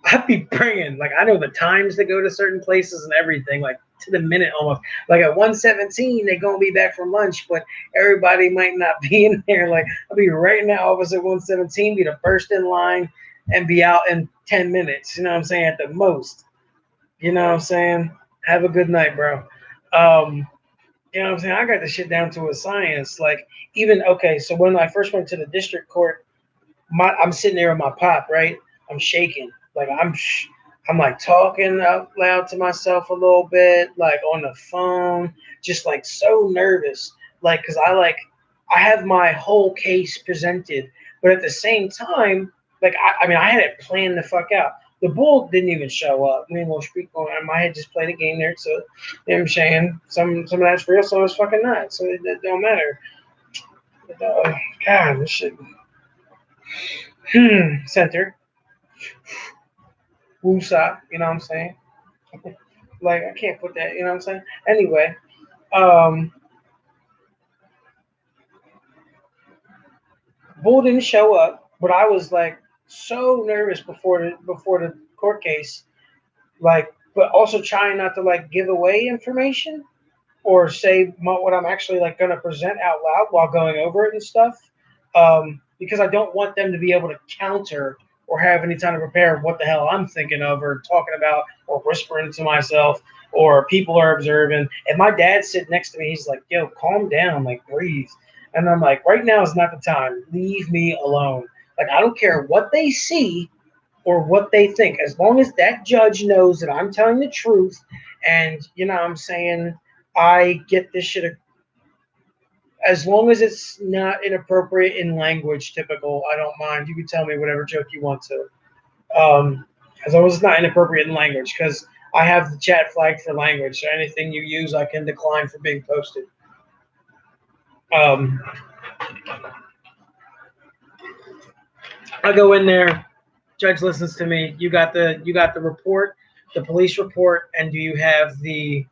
I'd be praying. Like, I know the times to go to certain places and everything, like to the minute almost. Like at 1:17, they're gonna be back from lunch, but everybody might not be in there. Like, I'll be right in that office at 1:17, be the first in line, and be out in 10 minutes. You know what I'm saying? At the most. You know what I'm saying? Have a good night, bro. Um, you know what I'm saying? I got this shit down to a science. Like, even okay, so when I first went to the district court, I'm sitting there with my pop, right? I'm shaking. Like, I'm like talking out loud to myself a little bit, like on the phone, just like so nervous. Like, cause I have my whole case presented, but at the same time, like I mean, I had it planned the fuck out. The bull didn't even show up. I mean, we'll speak on. I had just played a game there, so you know what I'm saying. Some of that's real, some is fucking not. So it don't matter. But, God, this shit. Center. Woosah, you know what I'm saying? Like, I can't put that, you know what I'm saying? Anyway, um, Bull didn't show up, but I was like so nervous before the court case, like, but also trying not to like give away information or say what I'm actually like gonna present out loud while going over it and stuff, because I don't want them to be able to counter or have any time to prepare what the hell I'm thinking of or talking about or whispering to myself or people are observing. And my dad's sitting next to me, he's like, yo, calm down, like breathe. And I'm like, right now is not the time. Leave me alone. Like, I don't care what they see or what they think. As long as that judge knows that I'm telling the truth and, you know what I'm saying, I get this shit. As long as it's not inappropriate in language, typical, I don't mind. You can tell me whatever joke you want to. As long as it's not inappropriate in language, because I have the chat flag for language. So anything you use, I can decline for being posted. I go in there, judge listens to me. You got the report, the police report, and do you have the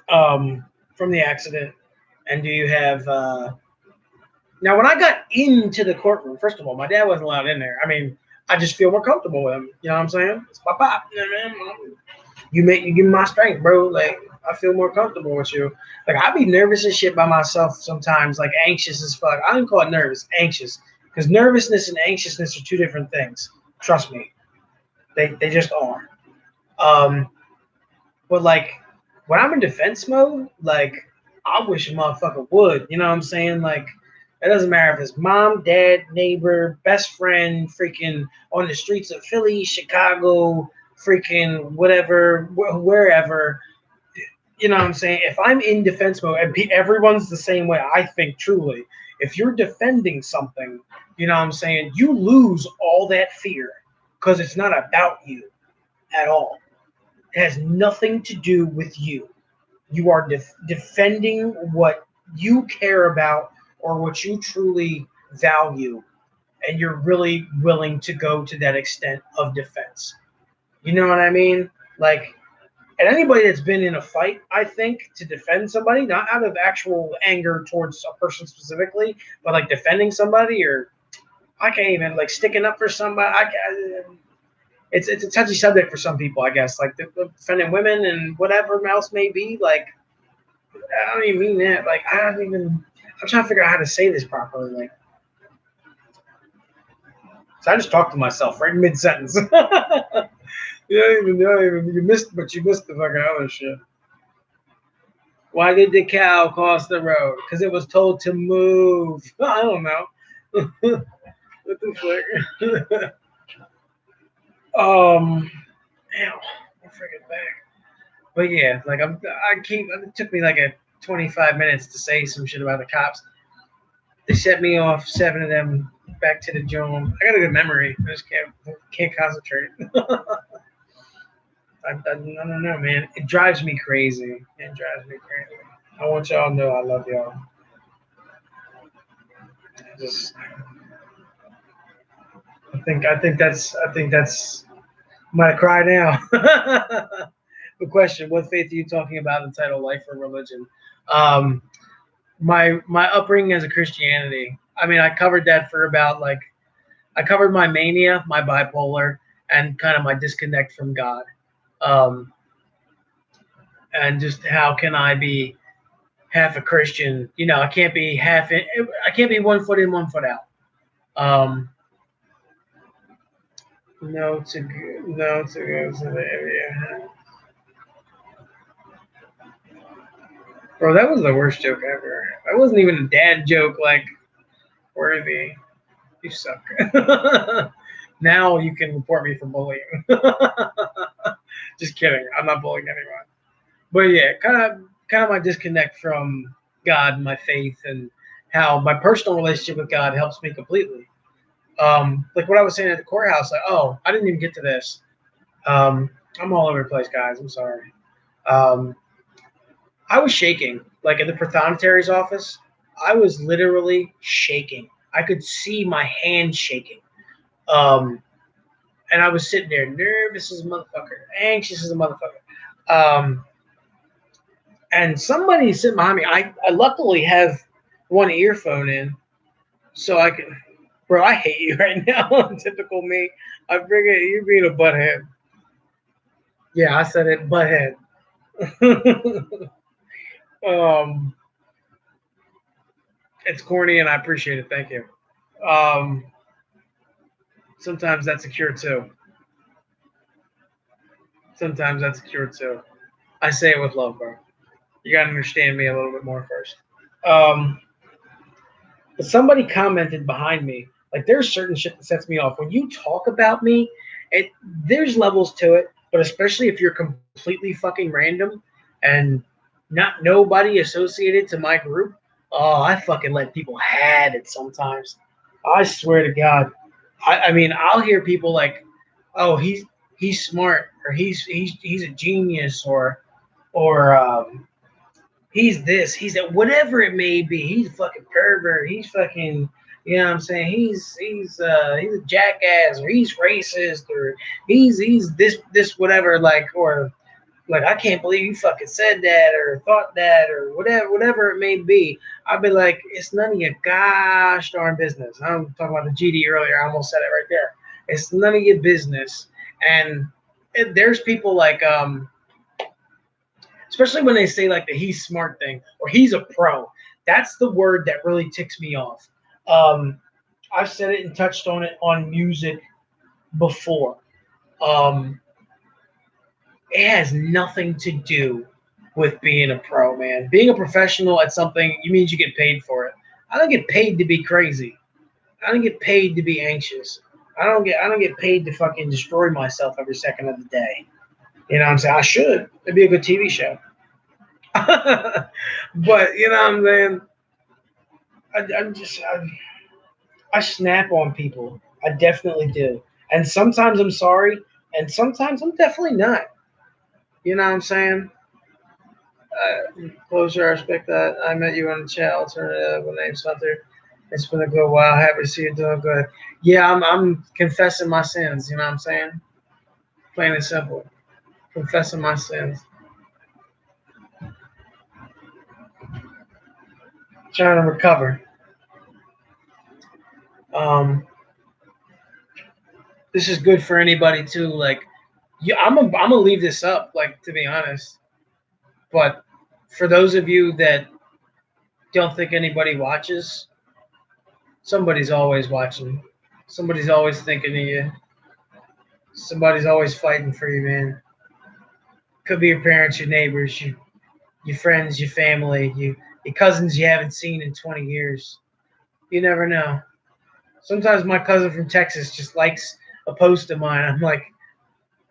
from the accident? And do you have now? When I got into the courtroom, first of all, my dad wasn't allowed in there. I mean, I just feel more comfortable with him. You know what I'm saying? It's my pop. You know what I mean? You give me my strength, bro. Like, I feel more comfortable with you. Like, I be nervous as shit by myself sometimes, like anxious as fuck. I don't call it nervous, anxious. Because nervousness and anxiousness are two different things. Trust me. They just are. But like when I'm in defense mode, like I wish a motherfucker would. You know what I'm saying? Like it doesn't matter if it's mom, dad, neighbor, best friend, freaking on the streets of Philly, Chicago, freaking whatever, wherever. You know what I'm saying? If I'm in defense mode, and everyone's the same way, I think truly. If you're defending something, you know what I'm saying, you lose all that fear because it's not about you at all. It has nothing to do with you. You are defending what you care about or what you truly value, and you're really willing to go to that extent of defense. You know what I mean? Like, and anybody that's been in a fight, I think, to defend somebody, not out of actual anger towards a person specifically, but like defending somebody, or I can't even like sticking up for somebody. It's a touchy subject for some people, I guess. Like defending women and whatever else may be. Like I don't even mean that. Like I don't even. I'm trying to figure out how to say this properly. Like, so I just talked to myself right mid sentence. You missed, but you missed the fucking other shit. Why did the cow cross the road? Because it was told to move. I don't know. What the fuck? Damn, I'll freaking back. But yeah, like it took me like 25 minutes to say some shit about the cops. They set me off, 7 of them, back to the dome. I got a good memory. I just can't concentrate. I don't know, man. It drives me crazy. It drives me crazy. I want y'all to know I love y'all. I think that's I'm gonna cry now. The question: what faith are you talking about in the title "Life or Religion"? My upbringing as a Christianity. I mean, I covered that for about I covered my mania, my bipolar, and kind of my disconnect from God, and just how can I be half a Christian? You know, I can't be I can't be 1 foot in, 1 foot out. No to go to the area. Bro, that was the worst joke ever. That wasn't even a dad joke like worthy. You suck. Now you can report me for bullying. Just kidding. I'm not bullying anyone. But yeah, kind of my disconnect from God, my faith, and how my personal relationship with God helps me completely. Like what I was saying at the courthouse, like, oh, I didn't even get to this. I'm all over the place, guys. I'm sorry. I was shaking, like in the prothonotary's office. I was literally shaking. I could see my hand shaking. And I was sitting there nervous as a motherfucker, anxious as a motherfucker. And somebody sitting behind me. I luckily have one earphone in, so I can. Bro, I hate you right now. Typical me. I bring it. You're being a butthead. Yeah, I said it, butthead. It's corny, and I appreciate it. Thank you. Sometimes that's a cure too. Sometimes that's a cure too. I say it with love, bro. You gotta understand me a little bit more first. Um, but somebody commented behind me, like there's certain shit that sets me off. When you talk about me, it there's levels to it, but especially if you're completely fucking random and not nobody associated to my group, oh, I fucking let people have it sometimes. I swear to God. I mean, I'll hear people like, "Oh, he's smart," or he's a genius," or he's this, he's that, whatever it may be. He's a fucking pervert. He's fucking, you know what I'm saying? He's a jackass, or he's racist, or he's this whatever, like, or like, I can't believe you fucking said that or thought that or whatever it may be. I'd be like, it's none of your gosh darn business. I'm talking about the GD earlier. I almost said it right there. It's none of your business. And there's people like especially when they say like the he's smart thing or he's a pro. That's the word that really ticks me off. Um, I've said it and touched on it on music before. Um, it has nothing to do with being a pro, man. Being a professional at something, you means you get paid for it. I don't get paid to be crazy. I don't get paid to be anxious. I don't get paid to fucking destroy myself every second of the day. You know what I'm saying? I should. It'd be a good TV show. But you know what I'm saying? I snap on people. I definitely do. And sometimes I'm sorry, and sometimes I'm definitely not. You know what I'm saying? Closure, I respect that. I met you on the chat. Alternative, my name's Hunter. It's been a good while. Happy to see you doing good. Yeah, I'm confessing my sins. You know what I'm saying? Plain and simple. Confessing my sins. Trying to recover. Um, this is good for anybody too. Like, yeah, I'm gonna leave this up. Like, to be honest, but for those of you that don't think anybody watches, somebody's always watching. Somebody's always thinking of you. Somebody's always fighting for you, man. Could be your parents, your neighbors, your friends, your family, your cousins you haven't seen in 20 years. You never know. Sometimes my cousin from Texas just likes a post of mine. I'm like,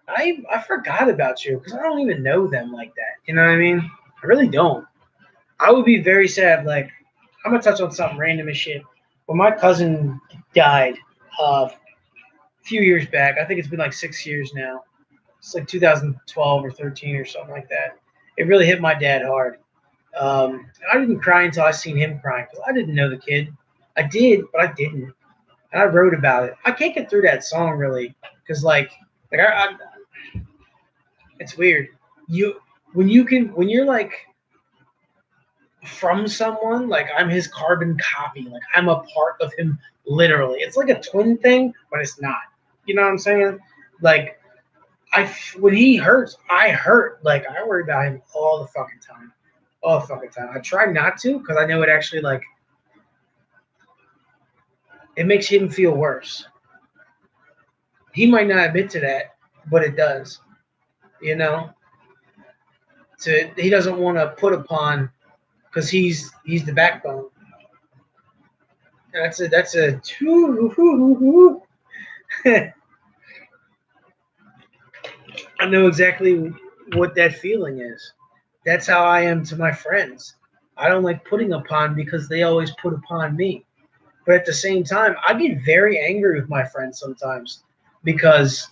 I forgot about you because I don't even know them like that. You know what I mean? I really don't. I would be very sad. Like, I'm gonna touch on something random as shit. When my cousin died a few years back, I think it's been like 6 years now. It's like 2012 or 13 or something like that. It really hit my dad hard. I didn't cry until I seen him crying because I didn't know the kid. I did, but I didn't. And I wrote about it. I can't get through that song really because it's weird. When you're like from someone, like I'm his carbon copy, like I'm a part of him literally. It's like a twin thing, but it's not. You know what I'm saying? Like when he hurts, I hurt. Like I worry about him all the fucking time. All the fucking time. I try not to because I know it actually like it makes him feel worse. He might not admit to that, but it does. You know? He doesn't want to put upon because he's the backbone. That's a I know exactly what that feeling is. That's how I am to my friends. I don't like putting upon because they always put upon me. But at the same time, I get very angry with my friends sometimes because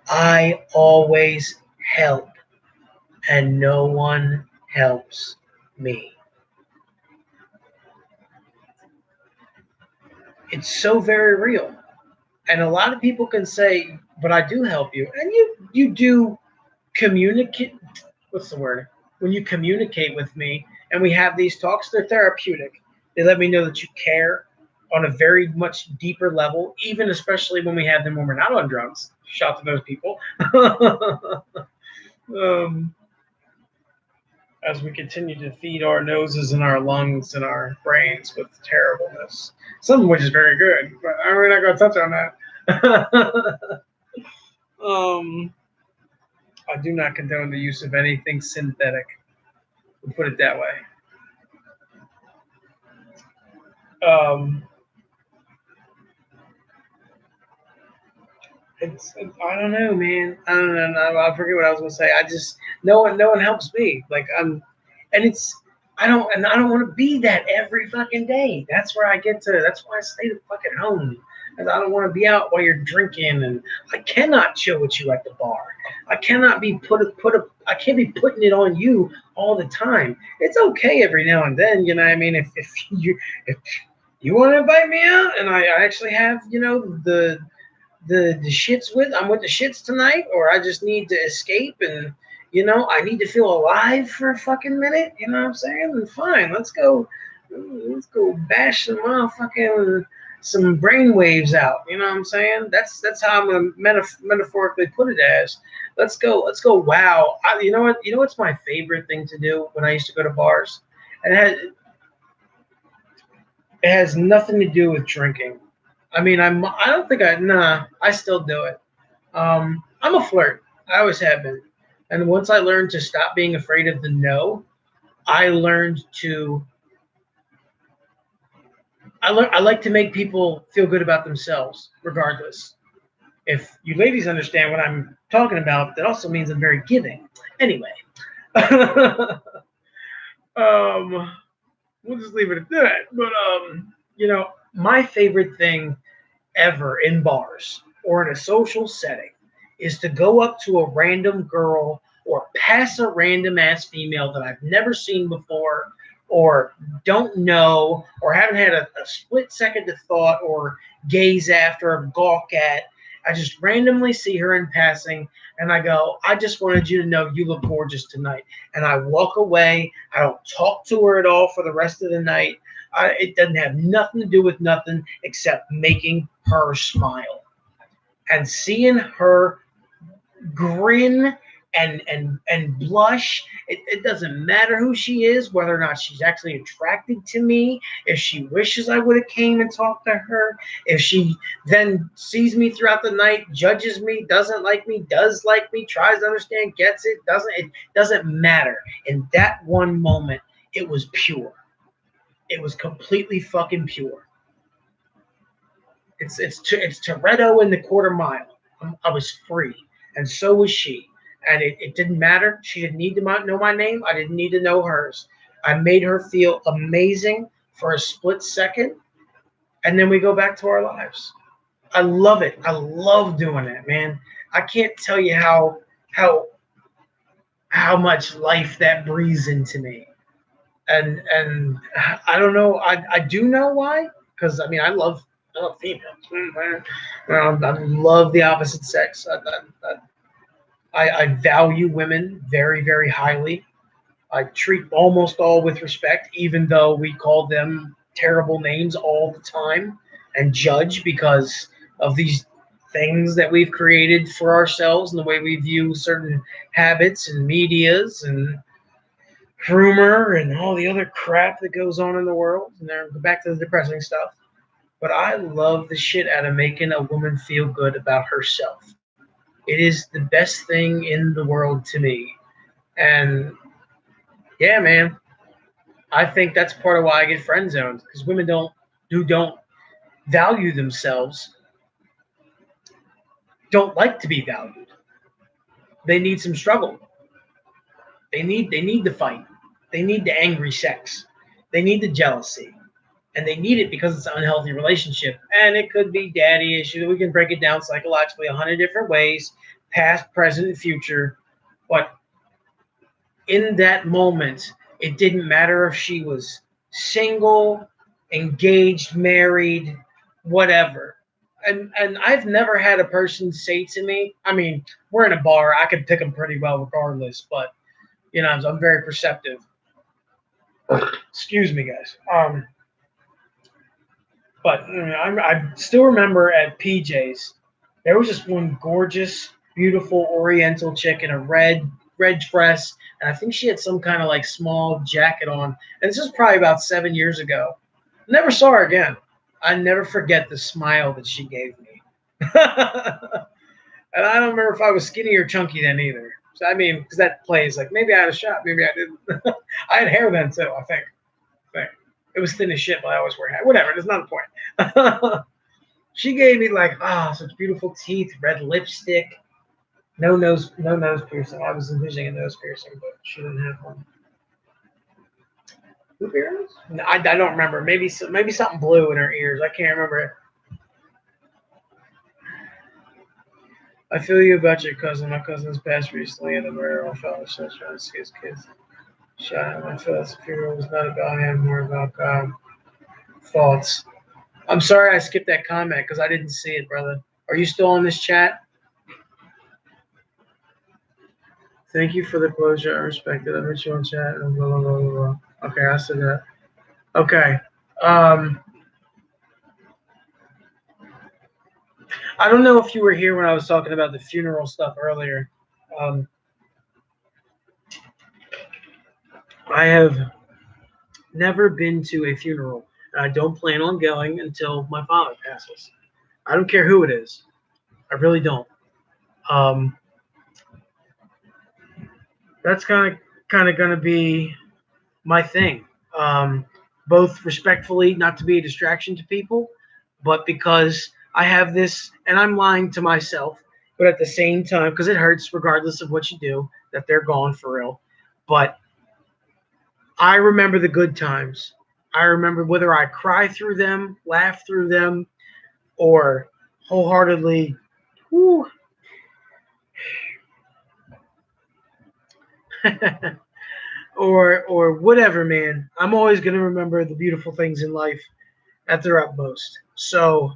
I always help and no one helps me. It's so very real. And a lot of people can say, but I do help you. And you do communicate. What's the word? When you communicate with me and we have these talks, they're therapeutic. They let me know that you care on a very much deeper level, even especially when we have them when we're not on drugs. Shout to those people. um, as we continue to feed our noses and our lungs and our brains with terribleness, some of which is very good, but we're not going to touch on that. I do not condone the use of anything synthetic. We'll put it that way. Um, I don't know, man. I don't know. I forget what I was gonna say. I just no one helps me. Like and it's I don't want to be that every fucking day. That's where I get to. That's why I stay the fucking home. Cause I don't want to be out while you're drinking, and I cannot chill with you at the bar. I cannot be I can't be putting it on you all the time. It's okay every now and then, you know what I mean? If you want to invite me out, and I actually have the shits with I'm with the shits tonight, or I just need to escape and I need to feel alive for a fucking minute. You know what I'm saying? And fine, let's go bash some motherfucking some brain waves out. You know what I'm saying? That's how I'm gonna metaphorically put it as. Let's go. Wow. You know what's my favorite thing to do when I used to go to bars? And it has nothing to do with drinking. I mean, I don't think I still do it. I'm a flirt. I always have been. And once I learned to stop being afraid of the no, I learned to I like to make people feel good about themselves regardless. If you ladies understand what I'm talking about, that also means I'm very giving. Anyway, um, we'll just leave it at that. But my favorite thing ever in bars or in a social setting is to go up to a random girl or pass a random ass female that I've never seen before or don't know or haven't had a split second of thought or gaze after or gawk at. I just randomly see her in passing and I go, I just wanted you to know you look gorgeous tonight. And I walk away. I don't talk to her at all for the rest of the night. It doesn't have nothing to do with nothing except making her smile and seeing her grin and blush. It doesn't matter who she is, whether or not she's actually attracted to me, if she wishes I would have came and talked to her, if she then sees me throughout the night, judges me, doesn't like me, does like me, tries to understand, gets it doesn't matter. In that one moment, it was pure. It was completely fucking pure. It's Toretto in the quarter mile. I was free, and so was she. And it didn't matter. She didn't need to know my name. I didn't need to know hers. I made her feel amazing for a split second, and then we go back to our lives. I love it. I love doing that, man. I can't tell you how how much life that breathes into me. And I don't know. I do know why, because I mean I love females. I love the opposite sex. I value women very very highly. I treat almost all with respect, even though we call them terrible names all the time and judge because of these things that we've created for ourselves and the way we view certain habits and medias and rumor and all the other crap that goes on in the world. And then back to the depressing stuff. But I love the shit out of making a woman feel good about herself. It is the best thing in the world to me. And yeah, man, I think that's part of why I get friend zoned because women don't value themselves, don't like to be valued. They need some struggle. They need the fight. They need the angry sex. They need the jealousy. And they need it because it's an unhealthy relationship. And it could be daddy issues. We can break it down psychologically 100 different ways, past, present, and future. But in that moment, it didn't matter if she was single, engaged, married, whatever. And I've never had a person say to me, I mean, we're in a bar, I can pick them pretty well regardless, but I'm very perceptive. Excuse me, guys. But I still remember at PJ's, there was just one gorgeous, beautiful Oriental chick in a red dress, and I think she had some kind of like small jacket on. And this was probably about 7 years ago. Never saw her again. I never forget the smile that she gave me. And I don't remember if I was skinny or chunky then either. So, I mean, because that plays like maybe I had a shot, maybe I didn't. I had hair then too, I think. It was thin as shit, but I always wear hair. Whatever, there's not a point. She gave me like, such beautiful teeth, red lipstick, no nose piercing. I was envisioning a nose piercing, but she didn't have one. Hoop earrings? No, I don't remember. Maybe something blue in her ears. I can't remember it. I feel you about your cousin. My cousin's passed recently, and the murder on fellow shows trying to see his kids shot him. I feel that the funeral was not about him, more about God. Thoughts. I'm sorry I skipped that comment because I didn't see it, brother. Are you still on this chat? Thank you for the closure. I respect it. I met you on chat. And blah, blah, blah, blah, blah. Okay, I said that. Okay. I don't know if you were here when I was talking about the funeral stuff earlier. I have never been to a funeral. I don't plan on going until my father passes. I don't care who it is. I really don't. That's kind of going to be my thing. Both respectfully, not to be a distraction to people, but because I have this, and I'm lying to myself, but at the same time, because it hurts regardless of what you do, that they're gone for real. But I remember the good times. I remember whether I cry through them, laugh through them, or wholeheartedly, whoo, or whatever, man. I'm always going to remember the beautiful things in life at their utmost. So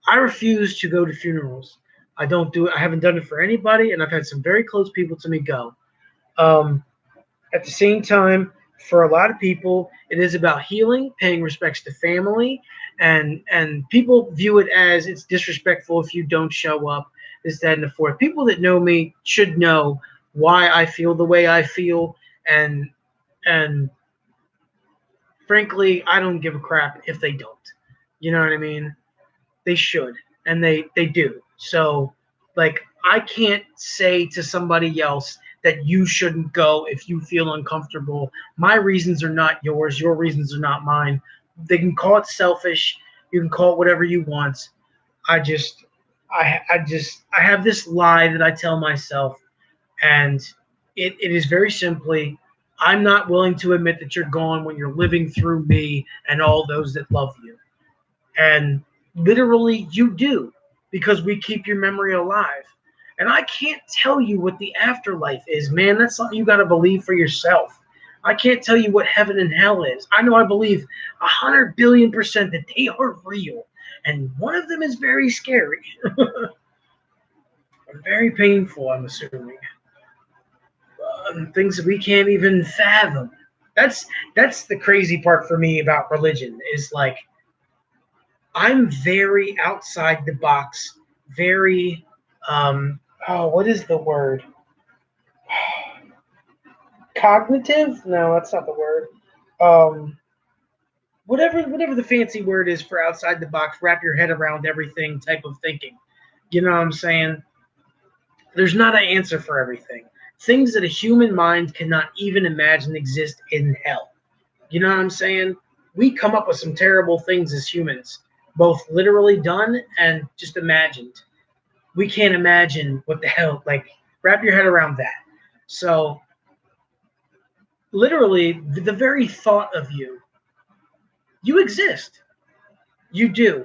I refuse to go to funerals. I don't do it. I haven't done it for anybody, and I've had some very close people to me go. At the same time, for a lot of people, it is about healing, paying respects to family, and people view it as it's disrespectful if you don't show up, this, that, and the fourth. People that know me should know why I feel the way I feel, and frankly, I don't give a crap if they don't. You know what I mean? They should, and they do. So, like, I can't say to somebody else that you shouldn't go if you feel uncomfortable. My reasons are not yours. Your reasons are not mine. They can call it selfish. You can call it whatever you want. I have this lie that I tell myself, and it is very simply, I'm not willing to admit that you're gone when you're living through me and all those that love you. And literally, you do, because we keep your memory alive. And I can't tell you what the afterlife is, man. That's something you got to believe for yourself. I can't tell you what heaven and hell is. I know I believe 100 billion% that they are real. And one of them is very scary. Very painful, I'm assuming. Things that we can't even fathom. That's the crazy part for me about religion, is like, I'm very outside the box, very what is the word? Cognitive? No, that's not the word. Whatever the fancy word is for outside the box, wrap your head around everything type of thinking. You know what I'm saying? There's not an answer for everything. Things that a human mind cannot even imagine exist in hell. You know what I'm saying? We come up with some terrible things as humans, both literally done and just imagined. We can't imagine what the hell, like, wrap your head around that. So, literally, the very thought of you exist. You do.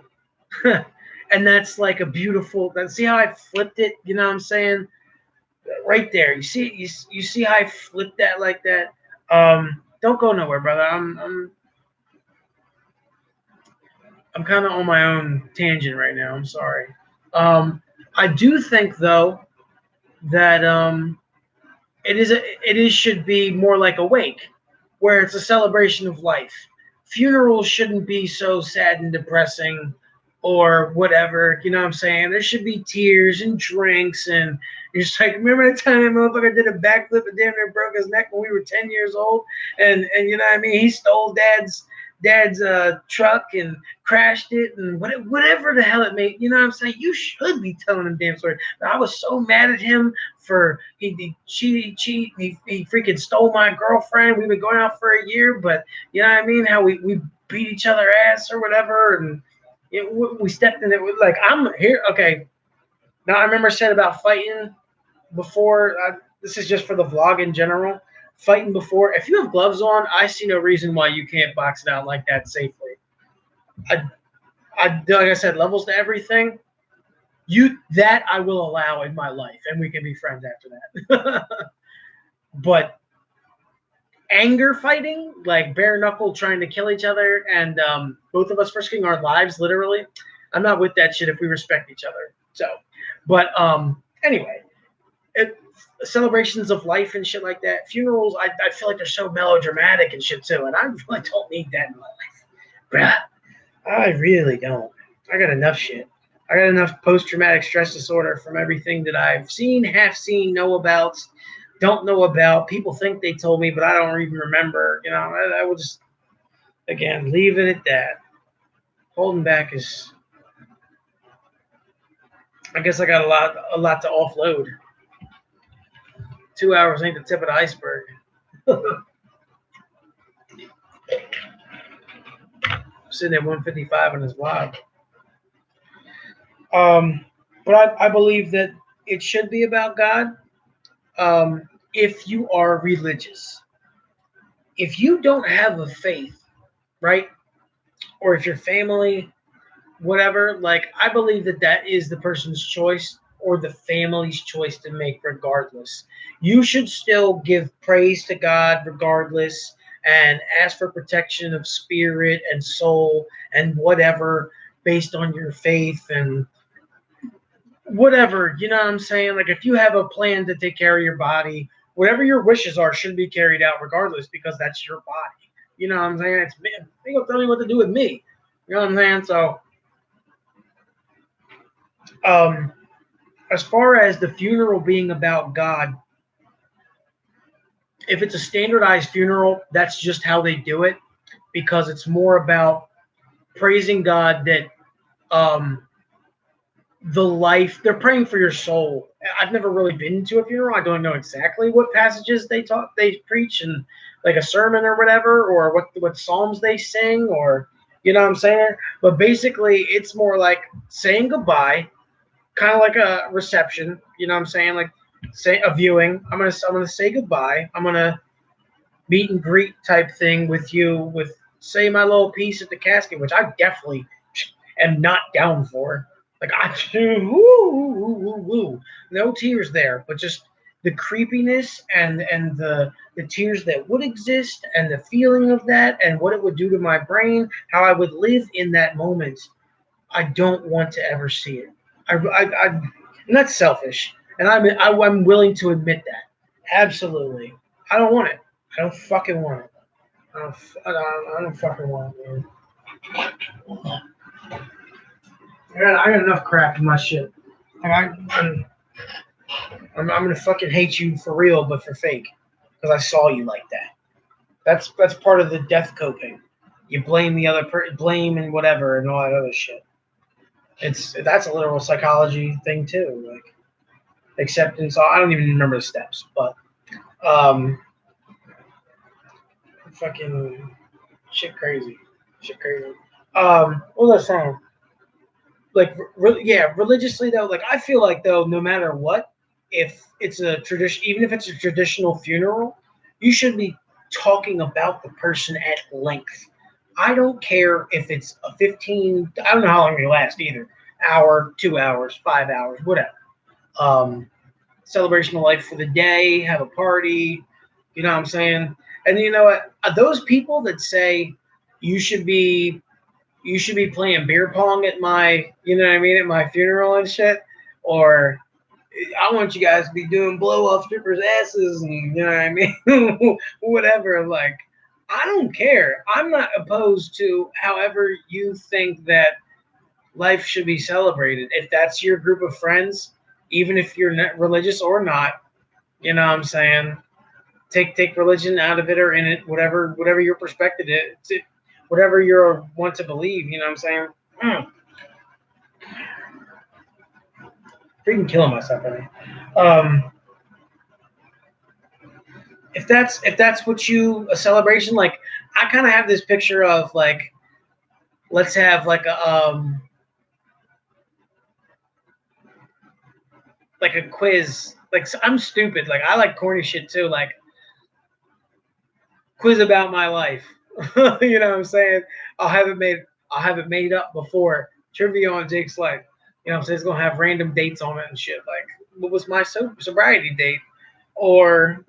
And that's like a beautiful, see how I flipped it? You know what I'm saying? Right there. You see how I flipped that like that? Don't go nowhere, brother. I'm kind of on my own tangent right now. I'm sorry. I do think though that it should be more like a wake, where it's a celebration of life. Funerals shouldn't be so sad and depressing or whatever. You know what I'm saying? There should be tears and drinks, and you're just like, remember the time that motherfucker did a backflip and damn near broke his neck when we were 10 years old, and you know what I mean? He stole dad's dad's truck and crashed it and whatever the hell it made. You know what I'm saying? You should be telling them damn story. But I was so mad at him for he cheated, he freaking stole my girlfriend. We've been going out for a year, but you know what I mean? How we beat each other ass or whatever, and we stepped in it with like I'm here. Okay, now I remember saying about fighting before. This is just for the vlog in general. Fighting before, if you have gloves on, I see no reason why you can't box it out like that safely. Like I said, levels to everything. That I will allow in my life, and we can be friends after that. But anger fighting, like bare knuckle trying to kill each other, and both of us risking our lives, literally, I'm not with that shit if we respect each other. So, but anyway, celebrations of life and shit like that. Funerals, I feel like they're so melodramatic and shit too, and I really don't need that in my life, bruh. I really don't. I got enough shit. I got enough post-traumatic stress disorder from everything that I've seen, half seen, know about, don't know about. People think they told me, but I don't even remember. You know, I will just, again, leave it at that. Holding back is, I guess I got a lot to offload. 2 hours ain't the tip of the iceberg. Sitting at 155 on his vlog. But I believe that it should be about God. If you are religious, if you don't have a faith, right, or if your family, whatever, like I believe that is the person's choice or the family's choice to make regardless. You should still give praise to God regardless and ask for protection of spirit and soul and whatever based on your faith and whatever, you know what I'm saying? Like if you have a plan to take care of your body, whatever your wishes are should be carried out regardless because that's your body. You know what I'm saying? It's me. They gonna tell me what to do with me. You know what I'm saying? So as far as the funeral being about God, if it's a standardized funeral, that's just how they do it because it's more about praising God that the life they're praying for your soul. I've never really been to a funeral. I don't know exactly what passages they preach and like a sermon or whatever, or what psalms they sing, or you know what I'm saying. But basically, it's more like saying goodbye, kind of like a reception. You know what I'm saying, like say a viewing. I'm gonna say goodbye. I'm gonna meet and greet type thing with you with say my little piece at the casket, which I definitely am not down for. Like no tears there, but just the creepiness and the tears that would exist and the feeling of that and what it would do to my brain, how I would live in that moment. I don't want to ever see it. I'm not selfish, and I'm willing to admit that. Absolutely, I don't want it. I don't fucking want it. I don't fucking want it, man. I got enough crap in my shit. Like I'm gonna fucking hate you for real, but for fake, because I saw you like that. That's part of the death coping. You blame the other blame and whatever and all that other shit. That's a literal psychology thing too, like acceptance. I don't even remember the steps, but fucking shit crazy. What was I saying? Like, yeah, religiously though, like I feel like though, no matter what, if it's a tradition, even if it's a traditional funeral, you should be talking about the person at length. I don't care if it's a 15. I don't know how long it last either. Hour, 2 hours, 5 hours, whatever. Celebration of life for the day, have a party. You know what I'm saying? And you know what? Those people that say you should be playing beer pong at my, you know what I mean, at my funeral and shit, or I want you guys to be doing blow off strippers' asses and you know what I mean, whatever. Like, I don't care. I'm not opposed to however you think that life should be celebrated. If that's your group of friends, even if you're not religious or not, you know what I'm saying. Take religion out of it or in it, whatever your perspective is. whatever you want to believe. You know what I'm saying? Freaking killing myself, I mean. If that's what a celebration, like I kind of have this picture of like, let's have like a quiz. Like I'm stupid. Like I like corny shit too. Like quiz about my life. You know what I'm saying? I'll have it made up before trivia on Jake's life. You know what I'm saying? It's gonna have random dates on it and shit. Like what was my sobriety date, or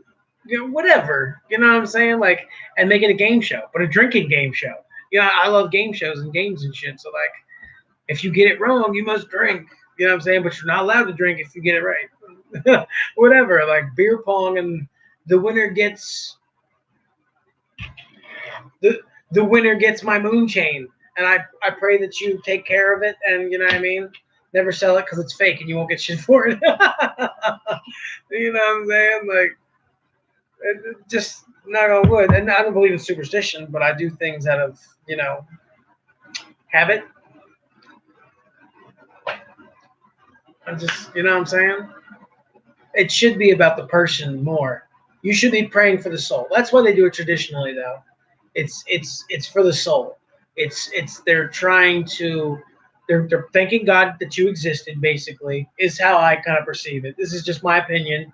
whatever. You know what I'm saying? Like, and make it a game show, but a drinking game show. I love game shows and games and shit. So like, if you get it wrong, you must drink. You know what I'm saying? But you're not allowed to drink if you get it right. Whatever, like beer pong, and the winner gets the winner gets my moon chain, and I pray that you take care of it, and you know what I mean. Never sell it because it's fake and you won't get shit for it. You know what I'm saying? Like, just knock on wood. And I don't believe in superstition, but I do things out of habit. I just, you know what I'm saying? It should be about the person more. You should be praying for the soul. That's why they do it traditionally, though. It's for the soul. They're trying to they're thanking God that you existed. Basically, is how I kind of perceive it. This is just my opinion.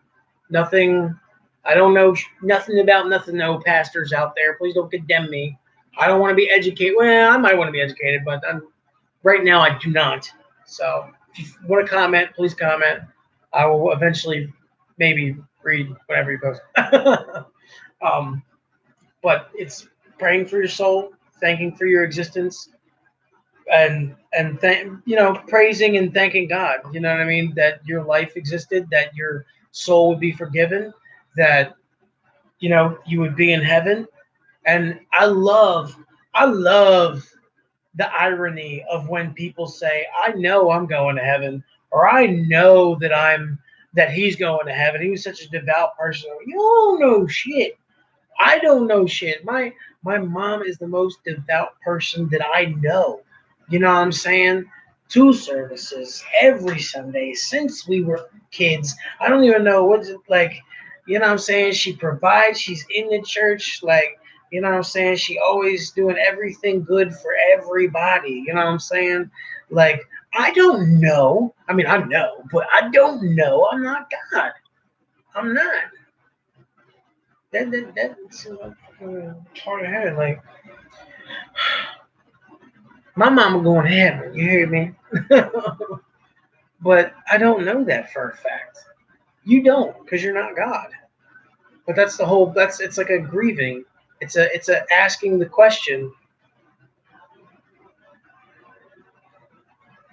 Nothing. I don't know nothing about nothing. No pastors out there. Please don't condemn me. I don't want to be educated. Well, I might want to be educated, but right now I do not. So if you want to comment, please comment. I will eventually maybe read whatever you post. But it's praying for your soul, thanking for your existence, and praising and thanking God. You know what I mean? That your life existed, that your soul would be forgiven, that you would be in heaven. And I love the irony of when people say, "I know I'm going to heaven," or "I know that he's going to heaven. He was such a devout person." You don't know shit. I don't know shit. My mom is the most devout person that I know. You know what I'm saying? 2 services every Sunday since we were kids. I don't even know what's it like. You know what I'm saying? She provides. She's in the church. Like, you know what I'm saying? She always doing everything good for everybody. You know what I'm saying? Like, I don't know. I mean, I know, but I don't know. I'm not God. I'm not. That's hard to have. Like, my mama going to heaven. You hear me? But I don't know that for a fact. You don't, because you're not God. But that's the whole. It's like a grieving. It's a asking the question.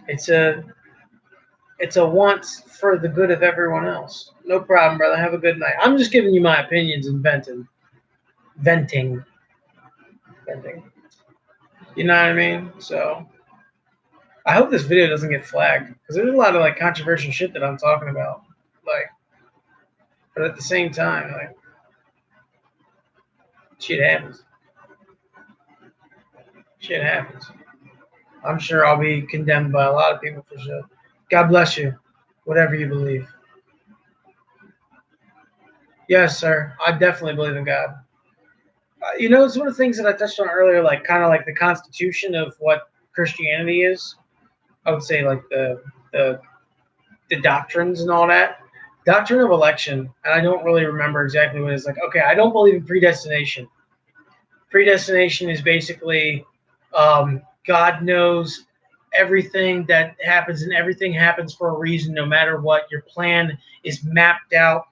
It's a want for the good of everyone else. No problem, brother. Have a good night. I'm just giving you my opinions and venting. You know what I mean? So I hope this video doesn't get flagged, because there's a lot of like controversial shit that I'm talking about. Like, but at the same time, like, shit happens. Shit happens. I'm sure I'll be condemned by a lot of people for sure. God bless you, whatever you believe. Yes, sir. I definitely believe in God. It's one of the things that I touched on earlier, like kind of like the constitution of what Christianity is. I would say like the doctrines and all that. Doctrine of election, and I don't really remember exactly what it is. Like, okay, I don't believe in predestination. Predestination is basically God knows everything that happens, and everything happens for a reason, no matter what. Your plan is mapped out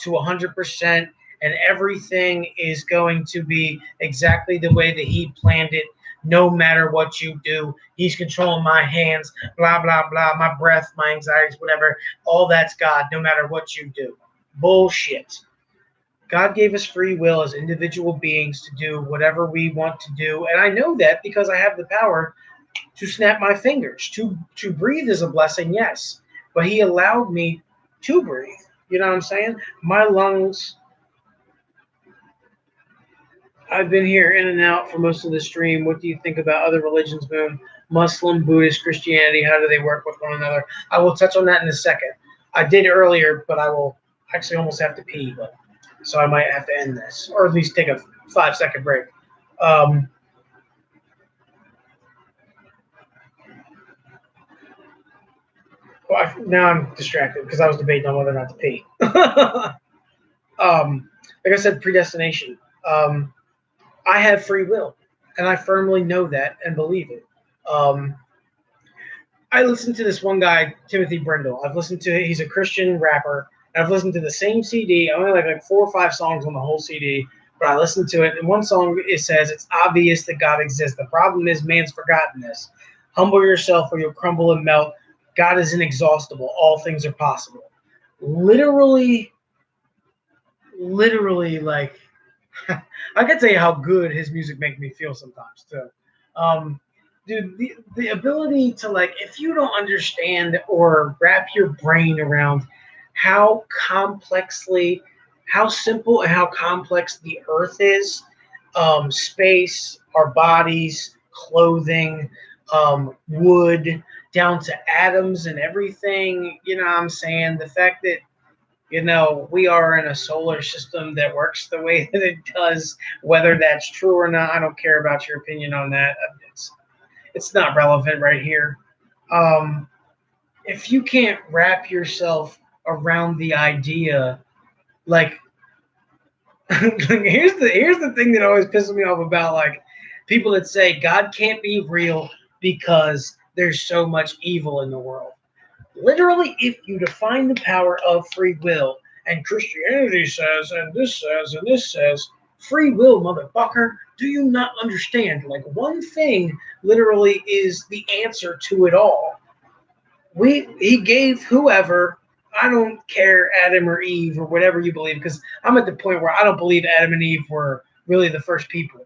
to 100%, and everything is going to be exactly the way that He planned it, no matter what you do. He's controlling my hands, blah, blah, blah, my breath, my anxieties, whatever. All that's God, no matter what you do. Bullshit. God gave us free will as individual beings to do whatever we want to do. And I know that because I have the power to snap my fingers. To breathe is a blessing, yes. But He allowed me to breathe. You know what I'm saying? My lungs I've been here in and out for most of the stream. What do you think about other religions, Boom? Muslim, Buddhist, Christianity, how do they work with one another? I will touch on that in a second. I did earlier, but I will actually almost have to pee, so I might have to end this, or at least take a 5-second break. Um, now I'm distracted because I was debating on whether or not to pee. Like I said, predestination. I have free will, and I firmly know that and believe it. Um, I listened to this one guy, Timothy Brindle. I've listened to he's a Christian rapper. And I've listened to the same CD. I only like 4 or 5 songs on the whole CD, but I listened to it. And one song it says it's obvious that God exists. The problem is man's forgotten this. Humble yourself or you'll crumble and melt. God is inexhaustible. All things are possible. Literally, like I can tell you how good his music makes me feel sometimes too. Dude, the ability to, like, if you don't understand or wrap your brain around how how simple and how complex the earth is, space, our bodies, clothing, wood, down to atoms and everything, you know what I'm saying? The fact that we are in a solar system that works the way that it does. Whether that's true or not, I don't care about your opinion on that. It's not relevant right here. Um, if you can't wrap yourself around the idea, like, here's the thing that always pisses me off about, like, people that say God can't be real because there's so much evil in the world. Literally, if you define the power of free will, and Christianity says, and this says, and this says, free will, motherfucker, do you not understand? Like, one thing literally is the answer to it all. He gave whoever, I don't care, Adam or Eve or whatever you believe, because I'm at the point where I don't believe Adam and Eve were really the first people.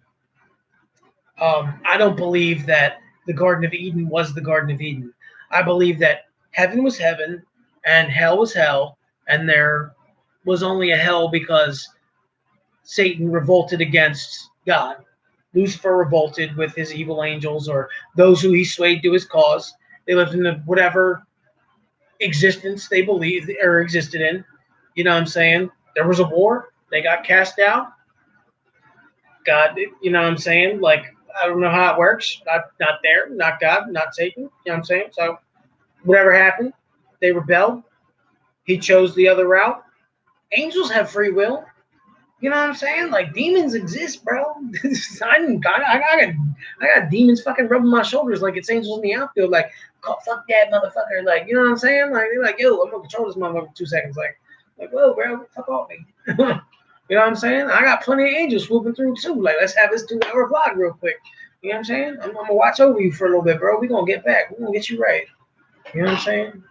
I don't believe that the Garden of Eden was the Garden of Eden. I believe that heaven was heaven and hell was hell, and there was only a hell because Satan revolted against God. Lucifer revolted with his evil angels or those who he swayed to his cause. They lived in whatever existence they believed or existed in. You know what I'm saying? There was a war. They got cast out. God, you know what I'm saying? Like, I don't know how it works. Not there, not God, not Satan. You know what I'm saying? So whatever happened, they rebelled. He chose the other route. Angels have free will. You know what I'm saying? Like, demons exist, bro. I got demons fucking rubbing my shoulders like it's angels in the outfield. Like, oh, fuck that motherfucker. Like, you know what I'm saying? Like, they're like, yo, I'm gonna control this motherfucker for 2 seconds. Like, whoa, bro, fuck off me. You know what I'm saying? I got plenty of angels swooping through too. Like, let's have this 2-hour vlog real quick. You know what I'm saying? I'm gonna watch over you for a little bit, bro. We gonna get back. We gonna get you right. You know what I'm saying?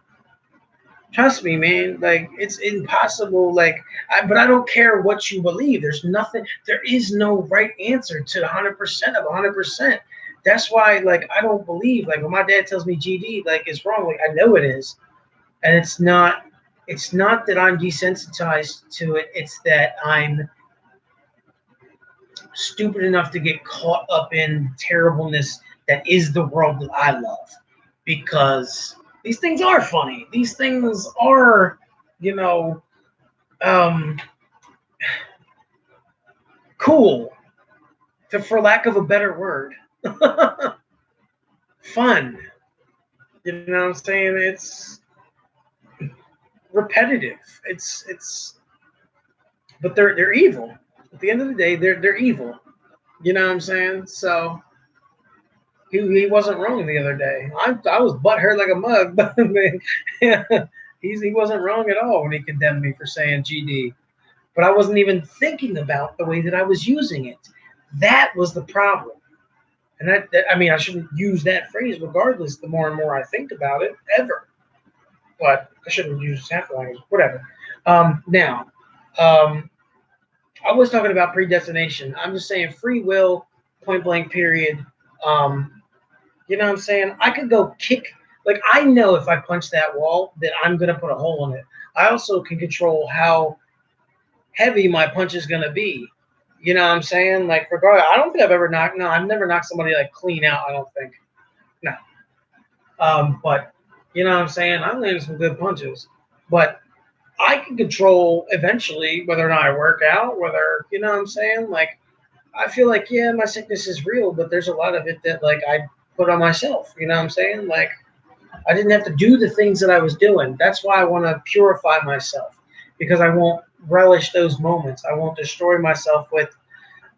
Trust me, man. Like, it's impossible. Like, but I don't care what you believe. There's nothing. There is no right answer to 100% of 100%. That's why, like, I don't believe. Like, when my dad tells me GD, like, it's wrong. Like, I know it is, and it's not. It's not that I'm desensitized to it. It's that I'm stupid enough to get caught up in terribleness that is the world that I love, because these things are funny. These things are, you know, cool, for lack of a better word. Fun. You know what I'm saying? It's repetitive. But they're evil. At the end of the day, they're evil. You know what I'm saying? So he wasn't wrong the other day. I was butthurt like a mug, but man, he wasn't wrong at all when he condemned me for saying GD. But I wasn't even thinking about the way that I was using it. That was the problem. And I mean, I shouldn't use that phrase regardless the more and more I think about it, ever. But I shouldn't use half the language, whatever. Now, I was talking about predestination. I'm just saying free will, point blank, period. You know what I'm saying? I could go kick. Like, I know if I punch that wall that I'm going to put a hole in it. I also can control how heavy my punch is going to be. You know what I'm saying? Like, regardless, I don't think I've ever knocked. No, I've never knocked somebody like clean out. I don't think. No. But you know what I'm saying? I landed some good punches. But I can control eventually whether or not I work out. Whether you know what I'm saying? Like, I feel like yeah, my sickness is real, but there's a lot of it that like I put on myself. You know what I'm saying? Like, I didn't have to do the things that I was doing. That's why I want to purify myself because I won't relish those moments. I won't destroy myself with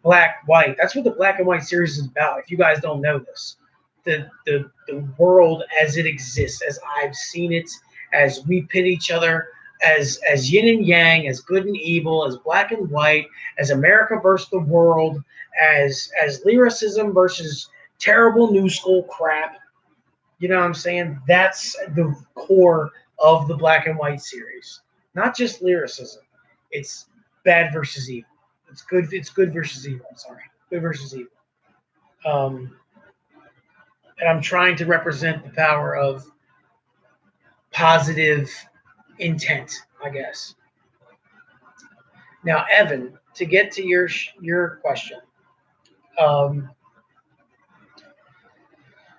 black white. That's what the black and white series is about. If you guys don't know this, the world as it exists, as I've seen it, as we pit each other, as yin and yang, as good and evil, as black and white, as America versus the world, as lyricism versus terrible new school crap. You know what I'm saying? That's the core of the black and white series. Not just lyricism. It's bad versus evil. It's good. It's good versus evil. I'm sorry, good versus evil. Um, and I'm trying to represent the power of positive intent, I guess. Now, Evan, to get to your question, um,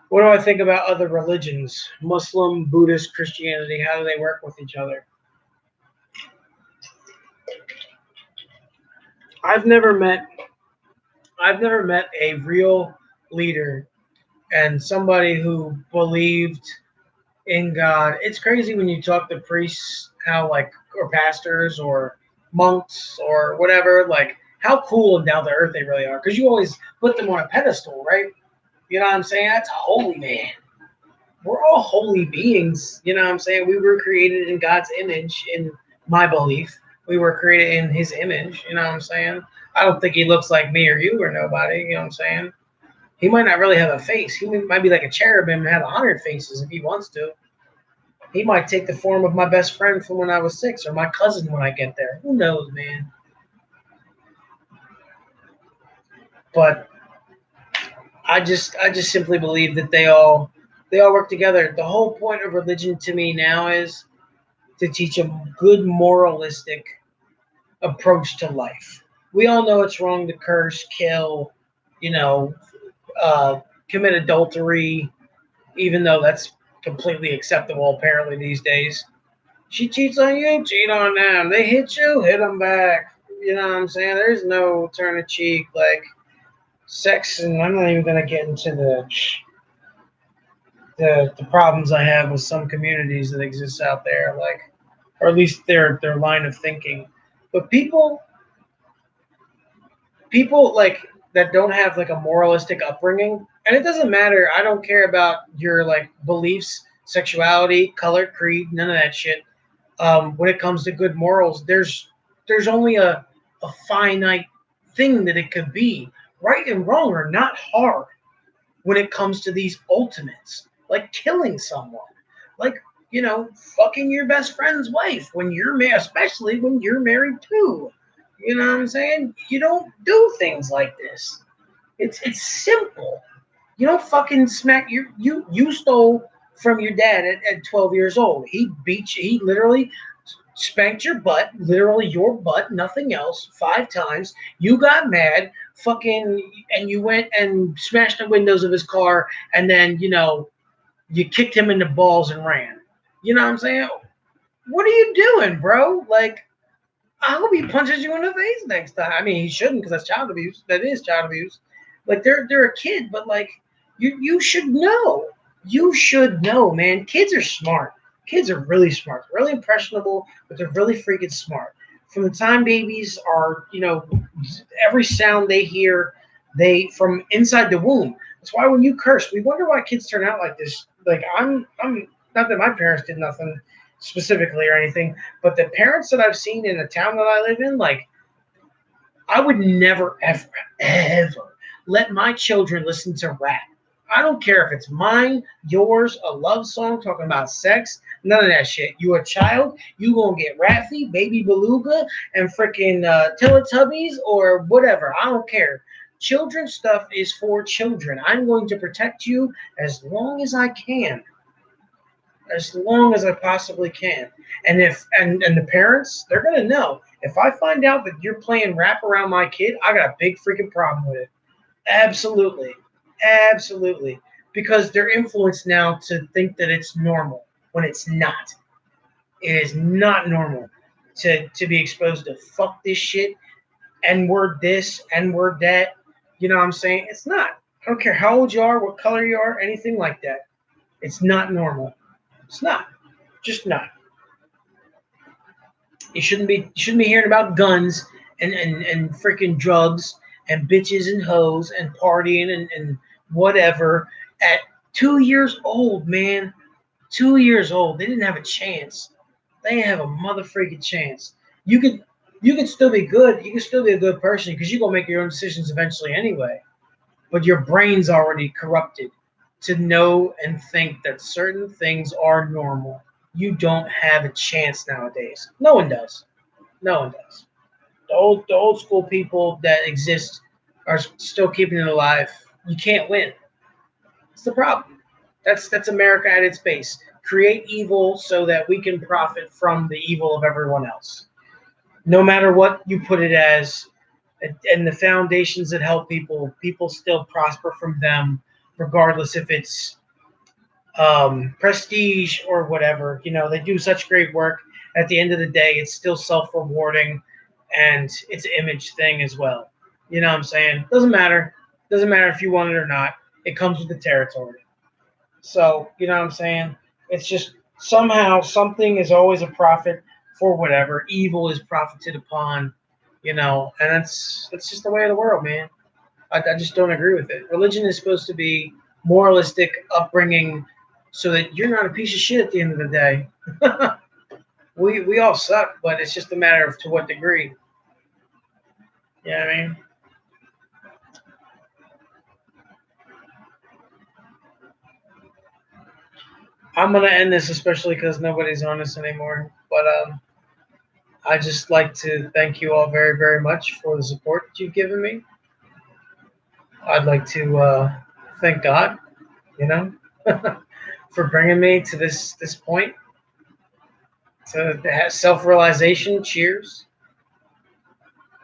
what do I think about other religions? Muslim, Buddhist, Christianity. How do they work with each other? I've never met I've never met a real leader and somebody who believed in God. It's crazy when you talk to priests, how like or pastors or monks or whatever, like how cool and down to earth they really are. Because you always put them on a pedestal, right? You know what I'm saying? That's a holy man. We're all holy beings. You know what I'm saying? We were created in God's image, in my belief. We were created in his image. You know what I'm saying? I don't think he looks like me or you or nobody. You know what I'm saying? He might not really have a face. He might be like a cherubim and have 100 faces if he wants to. He might take the form of my best friend from when I was 6 or my cousin when I get there. Who knows, man? But I just simply believe that they all work together. The whole point of religion to me now is to teach a good moralistic approach to life. We all know it's wrong to curse, kill, you know, uh, commit adultery, even though that's completely acceptable apparently these days. She cheats on you, cheat on them. They hit you, hit them back. You know what I'm saying? There's no turn a cheek like sex, and I'm not even gonna get into the problems I have with some communities that exist out there, like, or at least their line of thinking. But people like that don't have like a moralistic upbringing, and it doesn't matter. I don't care about your like beliefs, sexuality, color, creed, none of that shit. When it comes to good morals, there's only a finite thing that it could be. Right and wrong are not hard when it comes to these ultimates, like killing someone, like fucking your best friend's wife when you're married, especially when you're married too. You know what I'm saying? You don't do things like this. It's simple. You don't fucking smack you stole from your dad at 12 years old. He beat you. He literally spanked your butt, literally your butt, nothing else, 5 times. You got mad, fucking, and you went and smashed the windows of his car, and then you kicked him in the balls and ran. You know what I'm saying? What are you doing, bro? Like, I hope he punches you in the face next time. I mean, he shouldn't because that's child abuse. That is child abuse. Like they're a kid, but like you should know. You should know, man. Kids are smart. Kids are really smart, really impressionable, but they're really freaking smart. From the time babies are, every sound they hear, they from inside the womb. That's why when you curse, we wonder why kids turn out like this. Like I'm not that my parents did nothing specifically or anything, but the parents that I've seen in the town that I live in, like I would never, ever, ever let my children listen to rap. I don't care if it's mine, yours, a love song talking about sex, none of that shit. You a child, you gonna get Raffy, Baby Beluga, and freaking Teletubbies or whatever. I don't care. Children's stuff is for children. I'm going to protect you as long as I can. as long as I possibly can. And if and the parents, they're gonna know. If I find out that you're playing rap around my kid, I got a big freaking problem with it. Absolutely. Absolutely. Because they're influenced now to think that it's normal when it's not. It is not normal to be exposed to fuck this shit, N word this, N word that. You know what I'm saying? It's not. I don't care how old you are, what color you are, anything like that. It's not normal. It's not. Just not. You shouldn't be hearing about guns and freaking drugs and bitches and hoes and partying and whatever at 2 years old, man. 2 years old. They didn't have a chance. They didn't have a motherfucking chance. You could you could still be good. You could still be a good person because you're gonna make your own decisions eventually anyway. But your brain's already corrupted to know and think that certain things are normal. You don't have a chance nowadays. No one does. No one does. The old school people that exist are still keeping it alive. You can't win. It's the problem. That's America at its base. Create evil so that we can profit from the evil of everyone else. No matter what you put it as, and the foundations that help people, people still prosper from them, regardless if it's prestige or whatever. You know, they do such great work. At the end of the day, it's still self-rewarding, and it's an image thing as well. You know what I'm saying? Doesn't matter. Doesn't matter if you want it or not. It comes with the territory. So, you know what I'm saying? It's just somehow something is always a profit for whatever. Evil is profited upon, and that's just the way of the world, man. I just don't agree with it. Religion is supposed to be moralistic upbringing so that you're not a piece of shit at the end of the day. We all suck, but it's just a matter of to what degree. You know what I mean? I'm gonna end this especially because nobody's on this anymore. But I just like to thank you all very, very much for the support that you've given me. I'd like to thank God, you know, for bringing me to this point to have self-realization. Cheers.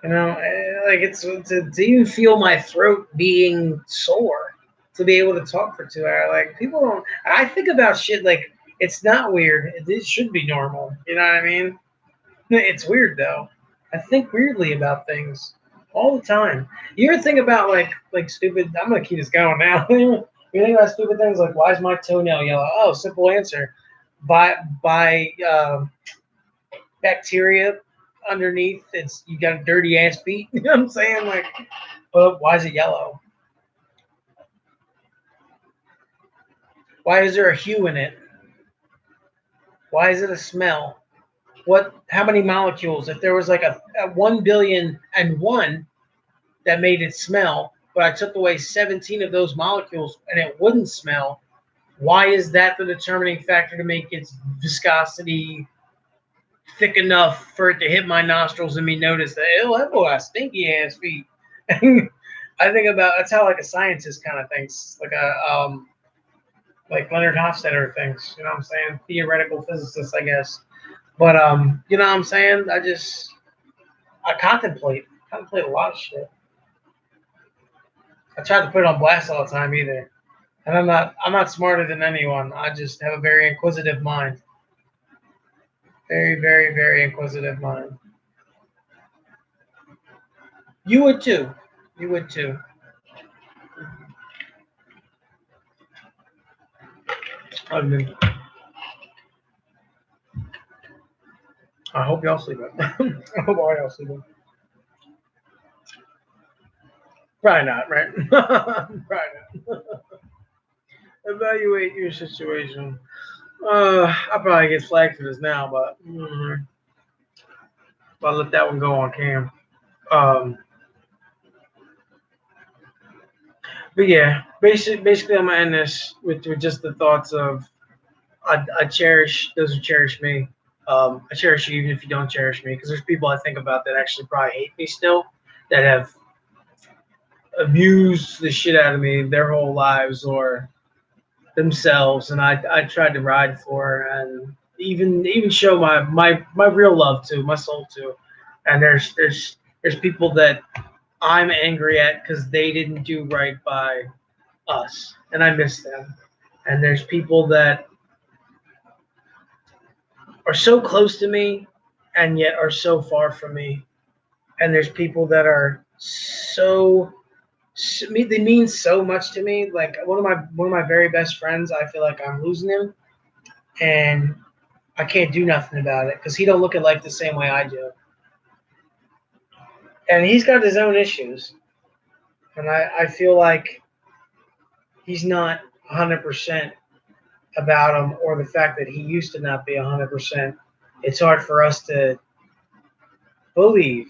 Like it's to even feel my throat being sore to be able to talk for 2 hours. Like people don't. I think about shit like it's not weird. It should be normal. You know what I mean? It's weird though. I think weirdly about things all the time. You ever think about like stupid? I'm gonna keep this going now. You think about stupid things like why is my toenail yellow? Oh, simple answer. By bacteria underneath. It's you got a dirty ass feet. You know what I'm saying? Like, but why is it yellow? Why is there a hue in it? Why is it a smell? What? How many molecules? If there was like a 1 billion and one that made it smell, but I took away 17 of those molecules and it wouldn't smell. Why is that the determining factor to make its viscosity thick enough for it to hit my nostrils and me notice that that boy has stinky ass feet? I think about that's how like a scientist kind of thinks, like Leonard Hofstadter thinks. You know what I'm saying? Theoretical physicist, I guess. But you know what I'm saying? I contemplate a lot of shit. I try to put it on blast all the time either. And I'm not smarter than anyone. I just have a very inquisitive mind. Very, very, very inquisitive mind. You would too. You would too. I mean, I hope y'all sleep it. I hope all y'all sleep it. Probably not, right? Probably not. Evaluate your situation. I'll probably get flagged for this now, but I'll let that one go on cam. But yeah, basically, I'm gonna end this with just the thoughts of I cherish those who cherish me. I cherish you even if you don't cherish me, because there's people I think about that actually probably hate me still, that have abused the shit out of me their whole lives, or themselves, and I tried to ride for, and even show my real love to, my soul to. And there's people that I'm angry at because they didn't do right by us, and I miss them. And there's people that are so close to me and yet are so far from me. And there's people that are they mean so much to me. Like one of my very best friends, I feel like I'm losing him, and I can't do nothing about it because he don't look at life the same way I do, and he's got his own issues, and I feel like he's not 100% about them, or the fact that he used to not be 100%. It's hard for us to believe.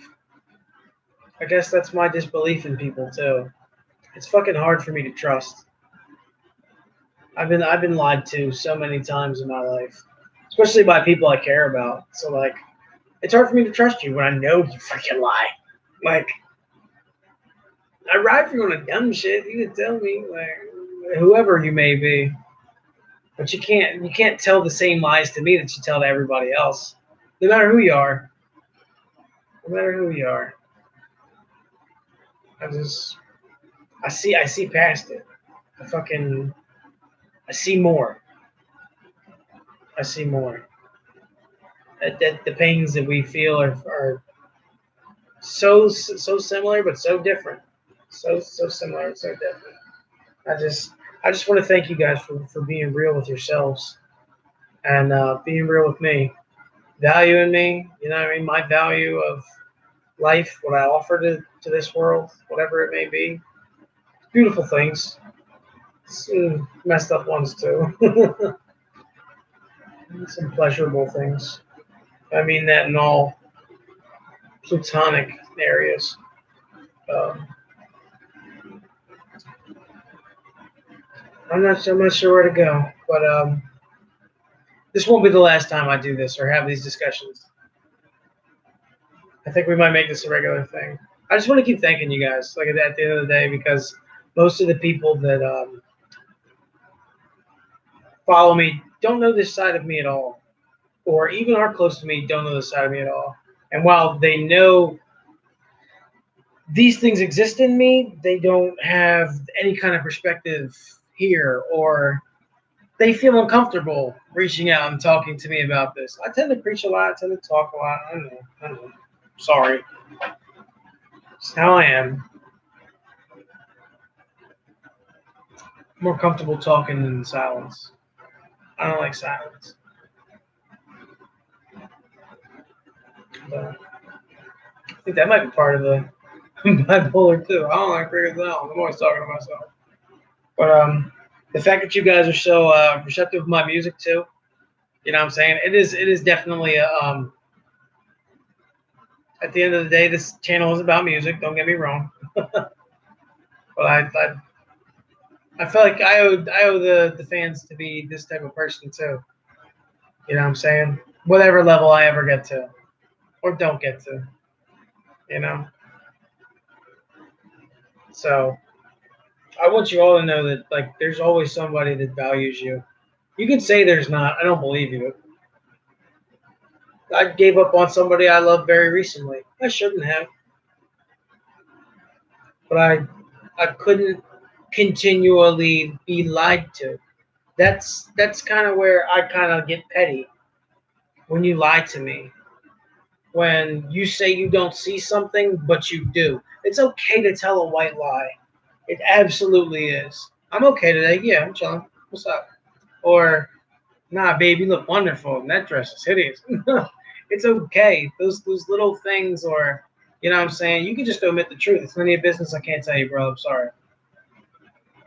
I guess that's my disbelief in people too. It's fucking hard for me to trust. I've been lied to so many times in my life, especially by people I care about. So like, it's hard for me to trust you when I know you freaking lie. Like, I ride for you on a dumb shit. You can tell me, like, whoever you may be, but you can't tell the same lies to me that you tell to everybody else, no matter who you are. No matter who you are, I just I see past it. I see more. I see more. That the pains that we feel are so similar but so different. So similar and so different. I just I just want to thank you guys for being real with yourselves and being real with me, valuing me. You know what I mean? My value of life, what I offer to this world, whatever it may be. Beautiful things, messed up ones too. Some pleasurable things. I mean that in all plutonic areas. Um, I'm not sure where to go, but this won't be the last time I do this or have these discussions. I think we might make this a regular thing. I just want to keep thanking you guys, like at the end of the day, because most of the people that follow me don't know this side of me at all, or even are close to me don't know this side of me at all. And while they know these things exist in me, they don't have any kind of perspective here, or they feel uncomfortable reaching out and talking to me about this. I tend to preach a lot. I tend to talk a lot. I don't know. I don't know. Sorry. It's how I am. More comfortable talking than silence. I don't like silence. But I think that might be part of the bipolar too. I don't like figuring it out. I'm always talking to myself. But the fact that you guys are so receptive of my music too, you know what I'm saying? It is definitely a at the end of the day, this channel is about music. Don't get me wrong. But I feel like I owe the fans to be this type of person too. You know what I'm saying? Whatever level I ever get to or don't get to, you know. So I want you all to know that like there's always somebody that values you. You can say there's not. I don't believe you. I gave up on somebody I loved very recently. I shouldn't have, but I couldn't continually be lied to. That's kind of where I kind of get petty when you lie to me. When you say you don't see something, but you do. It's okay to tell a white lie. It absolutely is. I'm okay today. Yeah, I'm chilling. What's up? Or, nah, babe, you look wonderful. And that dress is hideous. It's okay. Those little things, or you know what I'm saying? You can just omit the truth. It's none of your business. I can't tell you, bro. I'm sorry.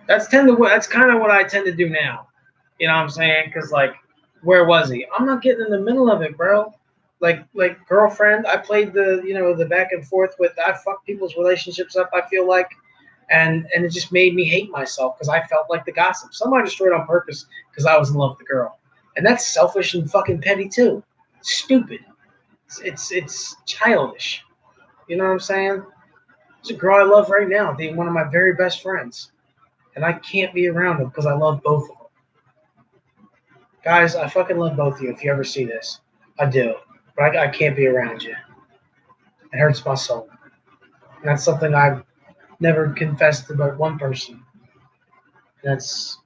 That's kind of what I tend to do now. You know what I'm saying? Because like, where was he? I'm not getting in the middle of it, bro. Like girlfriend, I played the back and forth with. I fucked people's relationships up. I feel like, and it just made me hate myself because I felt like the gossip. Somebody destroyed on purpose because I was in love with the girl, and that's selfish and fucking petty too. It's stupid. It's childish. You know what I'm saying? There's a girl I love right now, being one of my very best friends, and I can't be around them because I love both of them. Guys, I fucking love both of you. If you ever see this, I do, but I can't be around you. It hurts my soul. And that's something I've never confessed to but one person. That's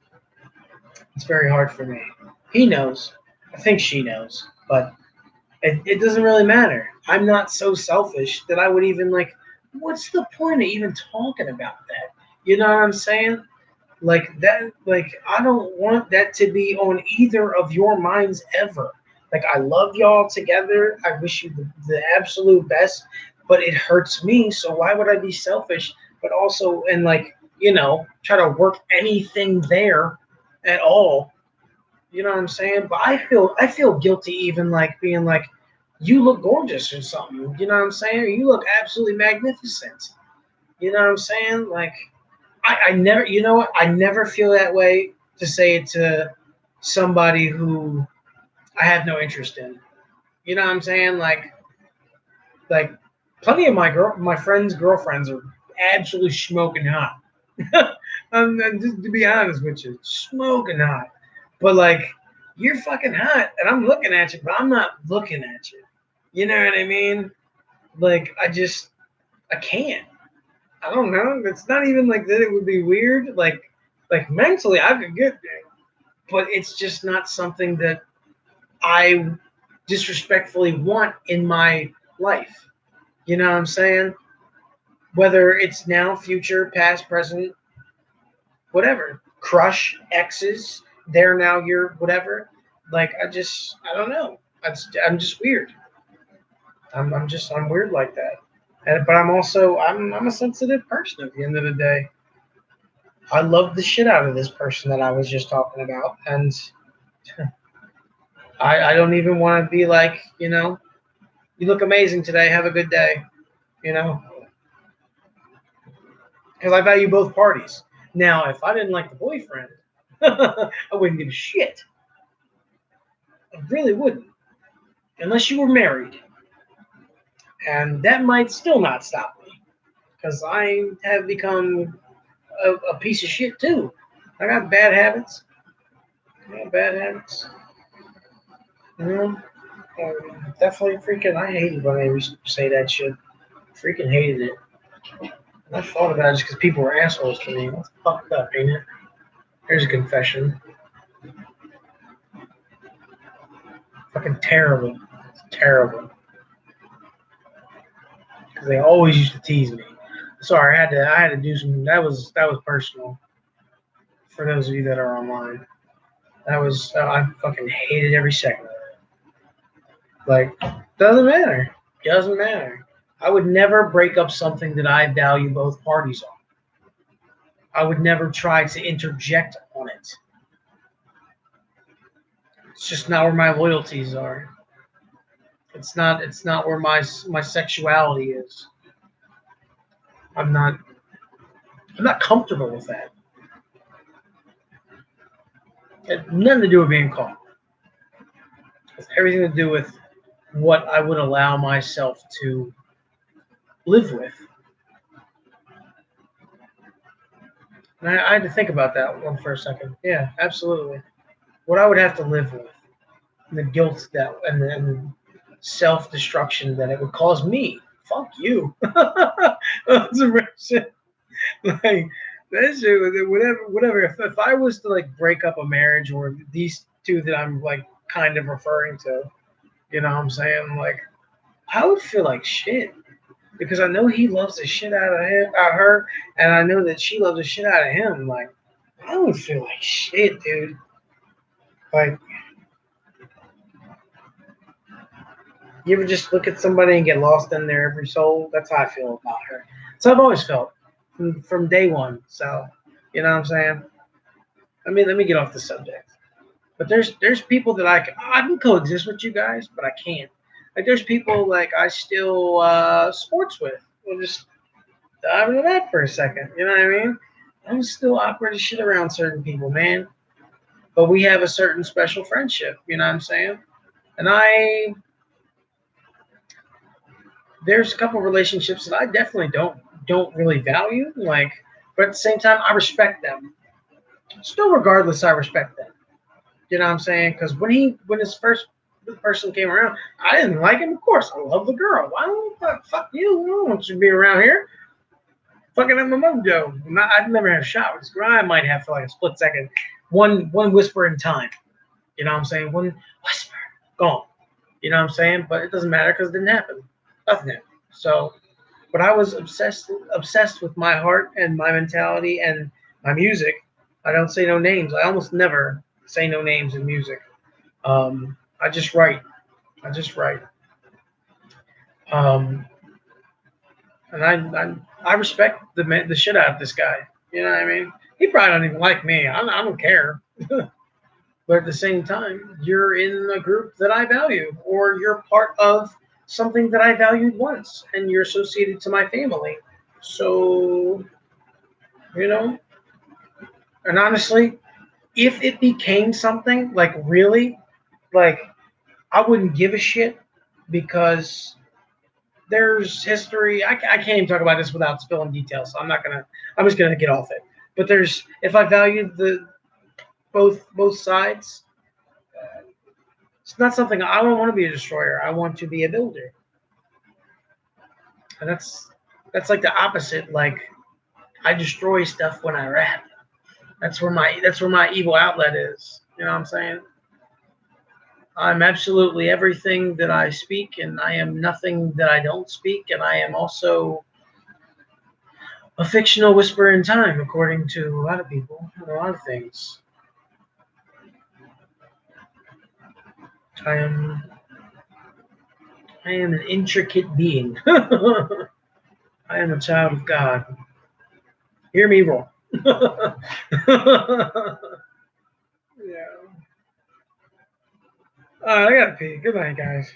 it's very hard for me. He knows. I think she knows, but it doesn't really matter. I'm not so selfish that I would even like. What's the point of even talking about that? You know what I'm saying? Like that. Like I don't want that to be on either of your minds ever. Like I love y'all together. I wish you the absolute best, but it hurts me. So why would I be selfish? But also and like try to work anything there at all. You know what I'm saying? But I feel guilty even like being like, you look gorgeous or something. You know what I'm saying? Or you look absolutely magnificent. You know what I'm saying? Like I never you know what? I never feel that way to say it to somebody who I have no interest in. You know what I'm saying? Like plenty of my friends' girlfriends are absolutely smoking hot. And just to be honest with you, smoking hot. But like, you're fucking hot, and I'm looking at you, but I'm not looking at you. You know what I mean? Like, I can't. I don't know. It's not even like that. It would be weird. Like mentally, I could get there, but it's just not something that I disrespectfully want in my life. You know what I'm saying? Whether it's now, future, past, present, whatever. Crush, exes, they're now your whatever. Like I don't know. I'm just weird. I'm weird like that. But I'm a sensitive person at the end of the day. I love the shit out of this person that I was just talking about, and I don't even want to be like you look amazing today. Have a good day. You know, because I value both parties. Now, if I didn't like the boyfriend, I wouldn't give a shit. I really wouldn't, unless you were married, and that might still not stop me because I have become a piece of shit too. I got bad habits. I got bad habits. You know, definitely freaking. I hated when they used to say that shit. Freaking hated it. And I thought about it just because people were assholes to me. That's fucked up, ain't it? Here's a confession. Fucking terrible. It's terrible. Because they always used to tease me. Sorry, I had to do some. That was personal. For those of you that are online, I fucking hated every second of it. Like, doesn't matter. Doesn't matter. I would never break up something that I value both parties on. I would never try to interject on it. It's just not where my loyalties are. It's not where my sexuality is. I'm not I'm not comfortable with that. It had nothing to do with being caught. It's everything to do with what I would allow myself to live with. And I had to think about that one for a second. Yeah, absolutely. What I would have to live with, and the guilt that, and self destruction that it would cause me. Fuck you. That's a real shit. Like that shit. Whatever. If I was to like break up a marriage or these two that I'm like kind of referring to, you know what I'm saying? Like I would feel like shit because I know he loves the shit out of her, and I know that she loves the shit out of him. Like I would feel like shit, dude. Like you ever just look at somebody and get lost in their every soul? That's how I feel about her. So I've always felt from day one. So you know what I'm saying? Let me get off the subject. But there's people that I can coexist with you guys, but I can't. Like there's people like I still sports with. We'll just dive into that for a second. You know what I mean? I'm still awkward as shit around certain people, man. But we have a certain special friendship. You know what I'm saying? And there's a couple relationships that I definitely don't really value. But at the same time, I respect them. Still, regardless, I respect them. You know what I'm saying? Because when his first person came around, I didn't like him. Of course, I love the girl. Why don't fuck you? I don't want you to be around here. Fucking up my mojo. I've never had a shot with this girl. I might have for like a split second. One whisper in time. You know what I'm saying? One whisper. Gone. You know what I'm saying? But it doesn't matter because it didn't happen. Nothing happened. So, but I was obsessed with my heart and my mentality and my music. I don't say no names. I almost never say no names in music. I just write. I just write. Um, and I respect the shit out of this guy. You know what I mean? He probably don't even like me. I don't care. But at the same time, you're in a group that I value, or you're part of something that I valued once, and you're associated to my family. So, you know, and honestly, if it became something like really, like I wouldn't give a shit because there's history. I can't even talk about this without spilling details. So I'm just gonna get off it. But if I valued the both sides, it's not something I don't want to be a destroyer. I want to be a builder, and that's like the opposite. Like I destroy stuff when I rap. That's where my evil outlet is. You know what I'm saying? I'm absolutely everything that I speak, and I am nothing that I don't speak, and I am also a fictional whisper in time, according to a lot of people and a lot of things. I am I am an intricate being. I am a child of God. Hear me roar. Yeah. I gotta pee. Good night, guys.